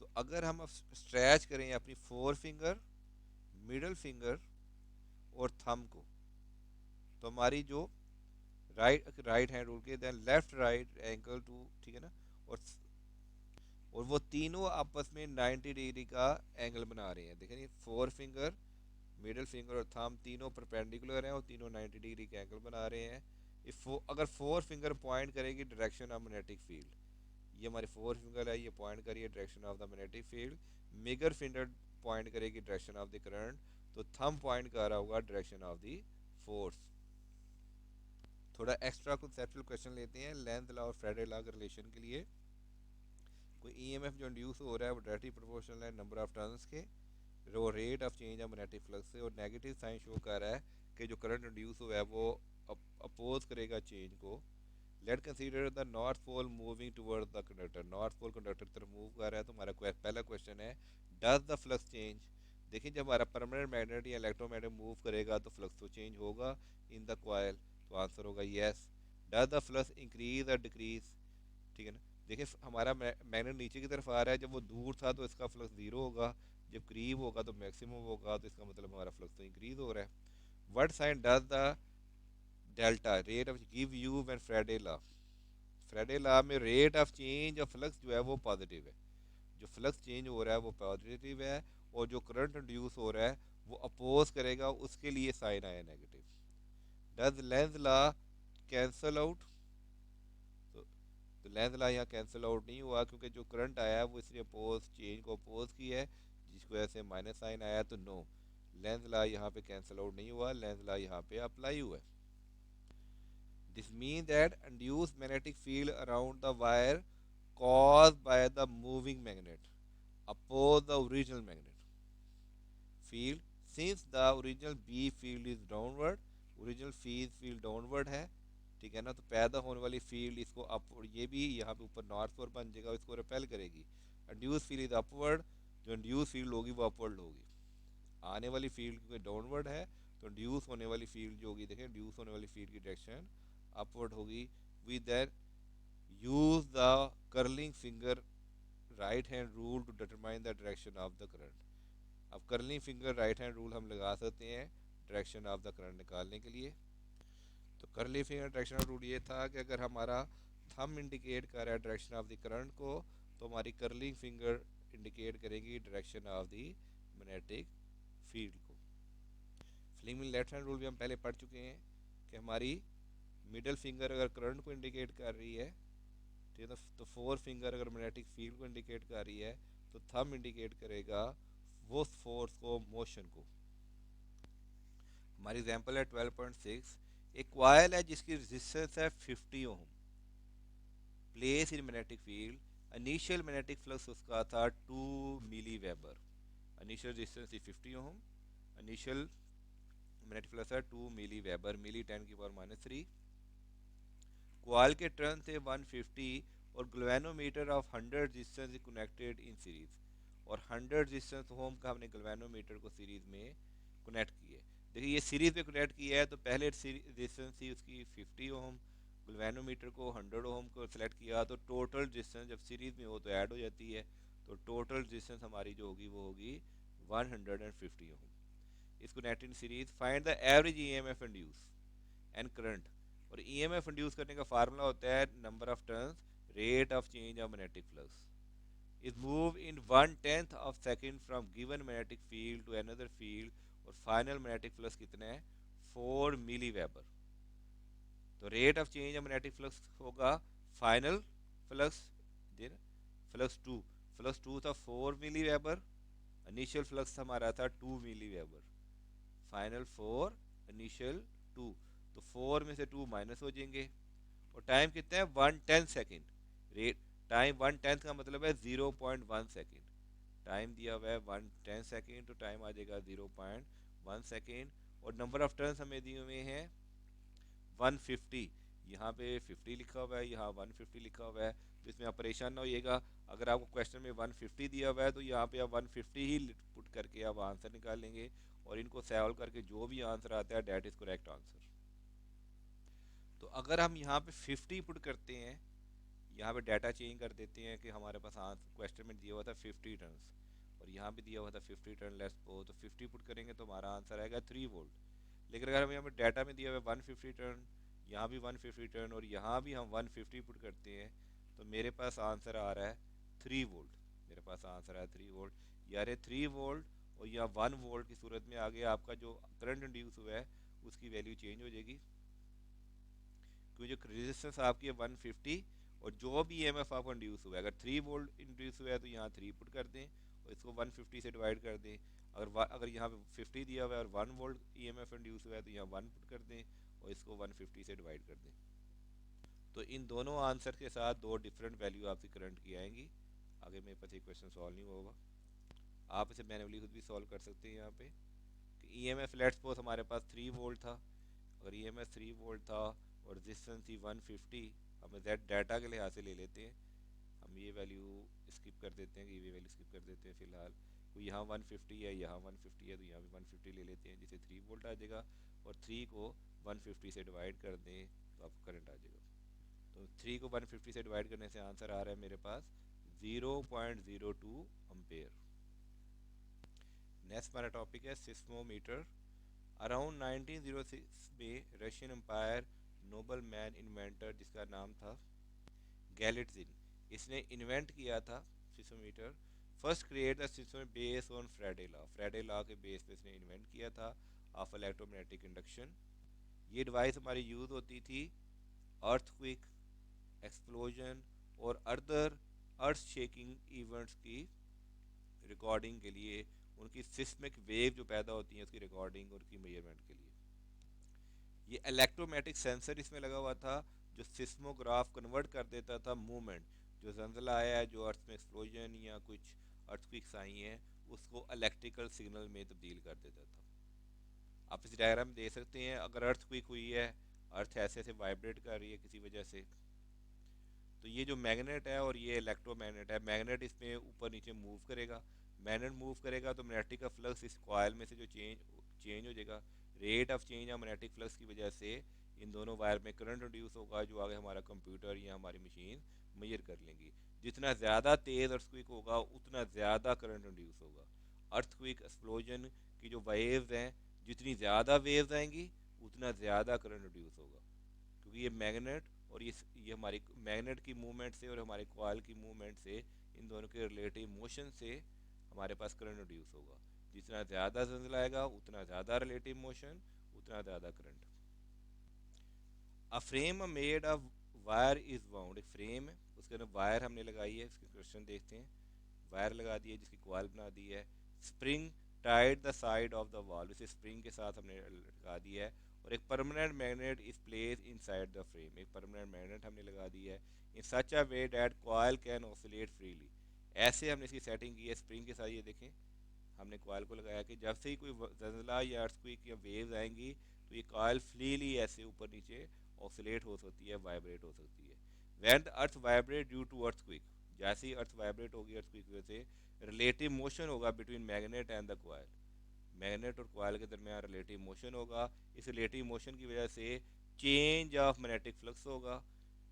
तो अगर हम स्ट्रेच करें अपनी फोर फिंगर, मिडल फिंगर और थंब को, तो हमारी जो राइट हैंड रूल के then left right angle to, ठीक है ना, और वो तीनों आपस में 90 डिग्री का एंगल बना रहे हैं। देखें, फोर फिंगर, मिडिल फिंगर और थंब तीनों परपेंडिकुलर हैं और तीनों 90 डिग्री के एंगल बना रहे हैं। अगर फोर फिंगर पॉइंट करेगी डायरेक्शन ऑफ मैग्नेटिक फील्ड, ये हमारी फोर फिंगर है, ये पॉइंट करिए direction of the magnetic field. मिगर finger point करेगी डायरेक्शन ऑफ द करंट, तो थंब पॉइंट कर रहा होगा डायरेक्शन ऑफ द फोर्स। थोड़ा एक्स्ट्रा कंसेप्चुअल क्वेश्चन लेते हैं लेंथ लॉ और फ्राइडे लॉ के रिलेशन के लिए। कोई ईएमएफ जो इंड्यूस हो रहा है वो डायरेक्टली प्रोपोर्शनल है नंबर ऑफ टर्न्स के वो rate of change of magnetic flux से, और नेगेटिव साइन शो कर रहा है कि जो करंट इंड्यूस हुआ है वो अपोज करेगा चेंज को। Let consider the north pole moving toward the conductor, north pole conductor तरफ मूव कर रहा है। तो हमारा पहला क्वेश्चन है डज द फ्लक्स चेंज। देखिए, जब हमारा परमानेंट मैग्नेट या इलेक्ट्रोमैग्नेट मूव करेगा तो फ्लक्स तो चेंज होगा इन द कॉइल, तो आंसर होगा yes. Does the flux increase और डिक्रीज, ठीक है ना। देखिए, हमारा मैग्नेट नीचे की तरफ आ रहा है, जब वो दूर था तो इसका फ्लक्स जीरो होगा, जब करीब होगा तो मैक्सिमम होगा, तो इसका मतलब हमारा फ्लक्स तो इंक्रीज हो रहा है। What sign does the delta rate of give you when Faraday law, Faraday law में rate of change of flux जो है वो पॉजिटिव है, जो फ्लक्स चेंज हो रहा है वो पॉजिटिव है, और जो करंट इंड्यूस हो रहा है वो अपोज करेगा, उसके लिए साइन आया negative. Does Lenz law cancel out, तो लेंथ लॉ यहाँ कैंसिल आउट नहीं हुआ, क्योंकि जो करंट आया है वो इसने अपोज चेंज को अपोज किया है, जिसकी वजह से माइनस साइन आया। तो नो, लेंथ लॉ यहाँ पे कैंसिल आउट नहीं हुआ, लेंथ लॉ यहाँ पे अप्लाई हुआ है। This mean that induce magnetic field around the wire caused by the moving magnet oppose the original magnet field. Since the original B field is downward, original field downward है, ठीक है ना, तो पैदा होने वाली फील्ड इसको अपवर्ड, ये भी यहाँ पे ऊपर नॉर्थवर्ड बन जाएगा, इसको रिपेल करेगी। इंड्यूस फील्ड इज अपवर्ड, जो इंड्यूस फील्ड होगी वो अपवर्ड होगी। आने वाली फील्ड क्योंकि डाउनवर्ड है, तो इंड्यूस होने वाली फील्ड जो होगी, देखें इंड्यूस होने वाली फील्ड की डायरेक्शन अपवर्ड होगी। We then use the curling finger right hand rule to determine the direction of the current. अब curling finger right hand rule हम लगा सकते हैं डायरेक्शन ऑफ द करंट निकालने के लिए। तो कर्लिंग फिंगर डायरेक्शन रूल ये था कि अगर हमारा थंब इंडिकेट कर रहा है डायरेक्शन ऑफ द करंट को, तो हमारी कर्लिंग फिंगर इंडिकेट करेगी direction of the magnetic field को। फ्लिमिंग लेफ्ट हैंड रूल भी हम पहले पढ़ चुके हैं कि हमारी मिडल फिंगर अगर करंट को इंडिकेट कर रही है, ठीक है, तो फोर फिंगर अगर मैग्नेटिक फील्ड को इंडिकेट कर रही है, तो थंब इंडिकेट करेगा वो फोर्स को, मोशन को। हमारी एग्जांपल है 12.6। एक कॉइल है जिसकी रेजिस्टेंस है 50 ohm, place in magnetic field. Initial magnetic flux उसका था 2 मिली वेबर। इनिशियल रेजिस्टेंस थी 50 ओम, इनिशियल मैग्नेटिक फ्लक्स है 2 मिली वेबर, मिली 10 की पावर -3। कॉइल के टर्न थे 150 और galvanometer of 100 resistance connected in series, और 100 रेजिस्टेंस ओम का हमने गैल्वेनोमीटर को सीरीज में कनेक्ट किए। देखिए ये सीरीज में कनेक्ट किया है, तो पहले रेजिस्टेंस थी उसकी 50 ओम, गैल्वेनोमीटर को 100 ओम को सेलेक्ट किया, तो टोटल रेजिस्टेंस जब सीरीज में हो तो ऐड हो जाती है, तो टोटल रेजिस्टेंस हमारी जो होगी वो होगी 150 ओम। इसको connect in series. Find the average EMF induce and current. और ईएमएफ इंड्यूस करने का फार्मूला होता है number of turns, rate of change of magnetic flux is move in 1/10 of second from given magnetic field to another field. और final magnetic flux कितना है, 4 milliweber. तो rate of change of magnetic flux होगा final flux दिन flux 2, flux 2 था 4 मिली weber, initial flux हमारा था 2 मिली weber, final 4, initial 2, तो 4 में से 2 माइनस हो जाएंगे। और टाइम कितना है 1/10 सेकेंड। रेट टाइम 1/10 का मतलब है 0.1 सेकेंड। टाइम दिया हुआ है 1/10 सेकेंड, तो टाइम आ जाएगा 0.1 सेकेंड। और नंबर ऑफ टर्न्स हमें दिए हुए हैं 150, यहाँ पे 50 लिखा हुआ है, यहाँ 150 लिखा हुआ है, तो इसमें आप परेशान ना होइएगा। अगर आपको क्वेश्चन में 150 दिया हुआ है तो यहाँ पे आप 150 ही पुट करके आप आंसर निकाल लेंगे, और इनको सॉल्व करके जो भी आंसर आता है डेट इज करेक्ट आंसर। तो अगर हम यहाँ पे 50 पुट करते हैं, यहाँ पे डाटा चेंज कर देते हैं कि हमारे पास क्वेश्चन में दिया हुआ था 50 टर्न्स, और यहाँ पे दिया हुआ था 50 टर्न लेस पो, तो 50 पुट करेंगे तो हमारा आंसर आएगा 3 वोल्ट। लेकिन अगर हम यहाँ पे डाटा में दिया हुआ है 150 टर्न, यहाँ भी 150 टर्न, और यहाँ भी हम 150 पुट करते हैं, तो मेरे पास आंसर आ रहा है 3 वोल्ट। मेरे पास आंसर है 3 वोल्ट। यार 3 वोल्ट और यहाँ 1 वोल्ट की सूरत में आगे आपका जो करंट इंड्यूस हुआ है उसकी वैल्यू चेंज हो जाएगी, क्योंकि जो रेजिस्टेंस आपकी है 150 और जो भी ईएमएफ आपको इंड्यूस हुआ है, अगर 3 वोल्ट इंड्यूस हुआ है तो यहाँ 3 पुट कर दें और इसको 150 से डिवाइड कर दें। अगर यहाँ पे 50 दिया हुआ है और 1 वोल्ट ईएमएफ इंड्यूस हुआ है तो यहाँ 1 पुट कर दें और इसको 150 से डिवाइड कर दें। तो इन दोनों आंसर के साथ दो डिफरेंट वैल्यू आपकी करंट की आएंगी। आगे मेरे पास ये क्वेश्चन सॉल्व नहीं होगा, आप इसे मैनुअली खुद भी सॉल्व कर सकते हैं। यहाँ पे कि ईएमएफ लेट्स सपोज हमारे पास 3 वोल्ट था, अगर ईएमएफ 3 वोल्ट था और रेजिस्टेंस थी 150, हम डाटा के लिहाज से ले लेते हैं, हम ये वैल्यू स्किप कर देते हैं, कि ये वैल्यू स्किप कर देते हैं फिलहाल। तो यहाँ 150 है, यहाँ 150 है, तो यहाँ भी 150 ले लेते हैं, जिसे 3 वोल्ट आ जाएगा, और 3 को 150 से डिवाइड कर दें तो आपको करंट आ जाएगा। तो 3 को 150 से डिवाइड करने से आंसर आ रहा है मेरे पास 0.02 अम्पेयर। नेक्स्ट हमारा टॉपिक है सिस्मोमीटर। अराउंड 1906 में Russian empire noble man inventor जिसका नाम था गैलिट्जिन, इसने इन्वेंट किया था seismometer. First create the system base on Faraday law, Faraday law के बेस पे इसने इन्वेंट किया था ऑफ इलेक्ट्रोमैग्नेटिक इंडक्शन। ये डिवाइस हमारी यूज होती थी अर्थक्वेक, एक्सप्लोजन और अदर अर्थ शेकिंग इवेंट्स की रिकॉर्डिंग के लिए, उनकी सिस्मिक वेव जो पैदा होती है उसकी रिकॉर्डिंग और उसकी मेजरमेंट के लिए। ये इलेक्ट्रोमैटिक सेंसर इसमें लगा हुआ था जो सिस्मोग्राफ कन्वर्ट कर देता था मूवमेंट, जो जंजला आया है, जो अर्थ में एक्सप्लोजन या कुछ अर्थक्वेक्स आई हैं, उसको इलेक्ट्रिकल सिग्नल में तब्दील कर देता था। आप इस डायग्राम में देख सकते हैं, अगर अर्थक्वेक हुई है, अर्थ ऐसे ऐसे वाइब्रेट कर रही है किसी वजह से, तो ये जो मैग्नेट है और ये इलेक्ट्रोमैग्नेट है, मैग्नेट इसमें ऊपर नीचे मूव करेगा, मैग्नेट मूव करेगा तो मैग्नेटिक का फ्लक्स इस कॉयल में से जो चेंज हो जाएगा, रेट ऑफ चेंज या मैग्नेटिक फ्लक्स की वजह से इन दोनों वायर में करंट इंड्यूस होगा, जो आगे हमारा कंप्यूटर या हमारी मशीन मेजर कर लेंगी। जितना ज़्यादा तेज़ अर्थक्वेक होगा उतना ज़्यादा करंट इंड्यूस होगा। अर्थक्वेक एक्सप्लोजन की जो वेव्स हैं, जितनी ज़्यादा वेव्स आएंगी उतना ज़्यादा करंट इंड्यूस होगा, क्योंकि ये मैग्नेट और ये हमारी मैग्नेट की मूवमेंट से और हमारे कॉइल की मूवमेंट से, इन दोनों के रिलेटिव मोशन से हमारे पास करंट इंड्यूस होगा। जितना ज़्यादा जंजला आएगा उतना ज़्यादा रिलेटिव मोशन, उतना ज़्यादा current. A frame made of wire is bound, एक फ्रेम है उसके अंदर वायर हमने लगाई है, इसके क्वेश्चन देखते हैं। वायर लगा दी है जिसकी कॉइल बना दी है। Spring tied the side of the wall, इसे स्प्रिंग के साथ हमने लगा दी है। और एक permanent magnet is place inside the frame, एक परमानेंट मैग्नेट हमने लगा दी है। In such a way that coil can oscillate freely, ऐसे हमने इसकी सेटिंग की है स्प्रिंग के साथ। ये देखें, हमने कॉइल को लगाया कि जब से ही कोई जंजला या अर्थक्वेक या वेव्स आएंगी तो ये कॉइल फ्रीली ऐसे ऊपर नीचे ऑसिलेट हो सकती है, वाइब्रेट हो सकती है। When the earth vibrate due to earthquake, जैसे ही अर्थ वाइब्रेट होगी अर्थक्वेक की वजह से, रिलेटिव मोशन होगा between magnet and the coil, magnet और कॉइल के दरमियान रिलेटिव मोशन होगा। इस रिलेटिव मोशन की वजह से चेंज ऑफ मैग्नेटिक फ्लक्स होगा,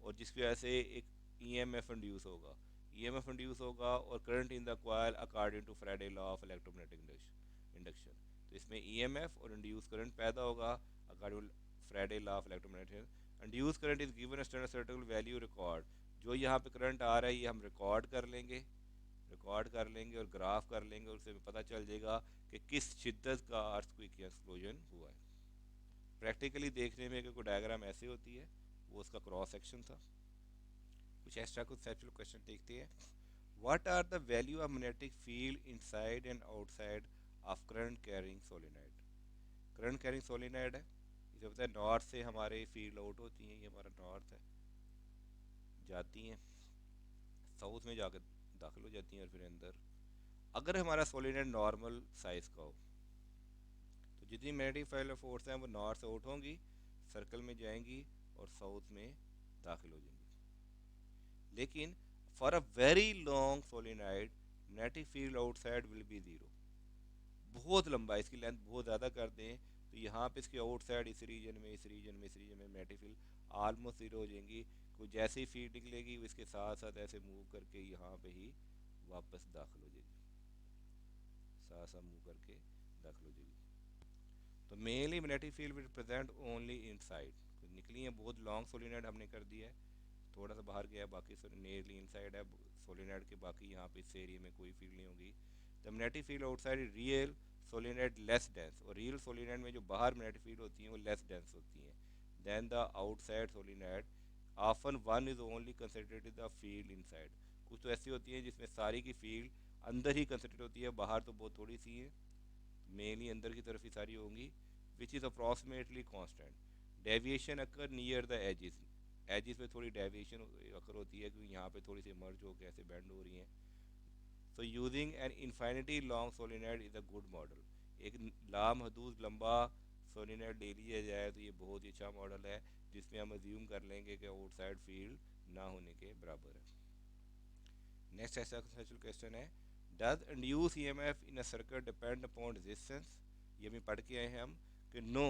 और जिसकी वजह से एक ईएमएफ इंड्यूस होगा, ईएमएफ इंड्यूस होगा और current in the coil according to Faraday law of electromagnetic induction. तो इसमें ईएमएफ और इंड्यूस करंट पैदा होगा according to Faraday law of electromagnetic. Induce current is given a standard certain value record, जो यहाँ पे करंट आ रहा है ये हम रिकॉर्ड कर लेंगे, रिकॉर्ड कर लेंगे और ग्राफ कर लेंगे, उससे पता चल जाएगा कि किस शिद्दत का अर्थक्वेक या एक्सप्लोजन हुआ है। प्रैक्टिकली देखने में कोई डायग्राम ऐसे होती है, वो उसका क्रॉस सेक्शन था। कुछ एक्स्ट्रा conceptual क्वेश्चन देखते हैं। What are the value of magnetic field inside and outside of current carrying solenoid. Current carrying solenoid है, इसे पता है नॉर्थ से हमारे फील्ड आउट होती हैं, ये हमारा नॉर्थ है, जाती हैं साउथ में जाकर दाखिल हो जाती हैं और फिर अंदर। अगर हमारा सोलेनोइड नॉर्मल साइज का हो तो जितनी मैग्नेटिक फील्ड फोर्स हैं वो नॉर्थ से आउट होंगी, सर्कल में जाएंगी और साउथ में दाखिल हो जाएंगी। लेकिन for a very long solenoid magnetic field outside will be zero, बहुत लंबा, इसकी लेंथ बहुत ज़्यादा कर दें तो यहाँ पे इसके आउटसाइड इस रीजन में इस रीजन में इस रीजन में मैग्नेटिक फील्ड ऑलमोस्ट जीरो हो जाएंगी। कोई जैसे ही फील्ड निकलेगी वो इसके साथ साथ ऐसे मूव करके यहाँ पे ही वापस दाखिल हो जाएगी, साथ साथ मूव करके दाखिल हो जाएगी। तो mainly magnetic field will present only inside. निकली है बहुत लॉन्ग सोलिनोइड हमने कर दिया है, थोड़ा सा बाहर गया, बाकी नियरली इनसाइड है सोलिनोइड के, बाकी यहाँ पे इस एरिया में कोई फील्ड नहीं होगी। The magnetic field outside real solenoid less dense, और रियल सोलिनोइड में जो बाहर मैग्नेटिक फील्ड होती हैं वो लेस डेंस होती हैं then the outside solenoid. Often one is only concentrated the field inside, कुछ तो ऐसी होती हैं जिसमें सारी की फील्ड अंदर ही कंसंट्रेट होती है, बाहर तो बहुत थोड़ी सी है, मेनली अंदर की तरफ ही सारी होंगी। Which is approximately constant. Deviation occur near the edges, edges पे थोड़ी डेविएशन अकर होती है क्योंकि यहाँ पे थोड़ी सी मर्ज होकर ऐसे बेंड हो रही हैं। So using an infinity long solenoid is a good model, एक लामहदूद लंबा सोलिनोइड ले लिया जाए तो ये बहुत ही अच्छा मॉडल है, जिसमें हम अज्यूम कर लेंगे कि आउटसाइड फील्ड ना होने के बराबर है। नेक्स्ट ऐसा क्वेश्चन है, does induce EMF in a circuit depend upon resistance. ये भी पढ़ के आए हैं हम कि no,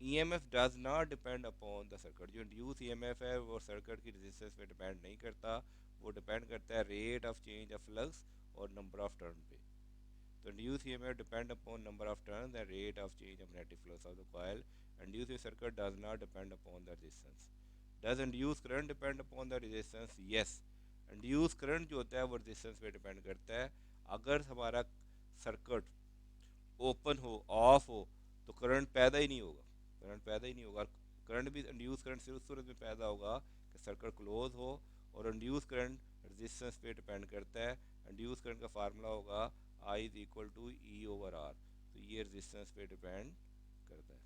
EMF does not depend upon the circuit. जो इंड्यूस ईएमएफ है वो सर्किट की रेजिस्टेंस पे डिपेंड नहीं करता, वो डिपेंड करता है rate of change of flux और नंबर ऑफ टर्न पे। तो induce EMF depend upon number of turn and rate of change of magnetic flux of the coil. Induce circuit does not depend upon the resistance. Does induce current depend upon the resistance, yes. Induce current जो होता है वो resistance पे depend करता है। अगर हमारा circuit open हो, ऑफ हो, तो करंट पैदा ही नहीं होगा, करंट पैदा ही नहीं होगा। करंट भी इंड्यूस करंट सिर्फ उस सूरत में पैदा होगा कि सर्किट क्लोज हो, और इंड्यूस करंट रेजिस्टेंस पे डिपेंड करता है। इंड्यूस करंट का फार्मूला होगा I is equal to E over R, तो ये रेजिस्टेंस पे डिपेंड करता है।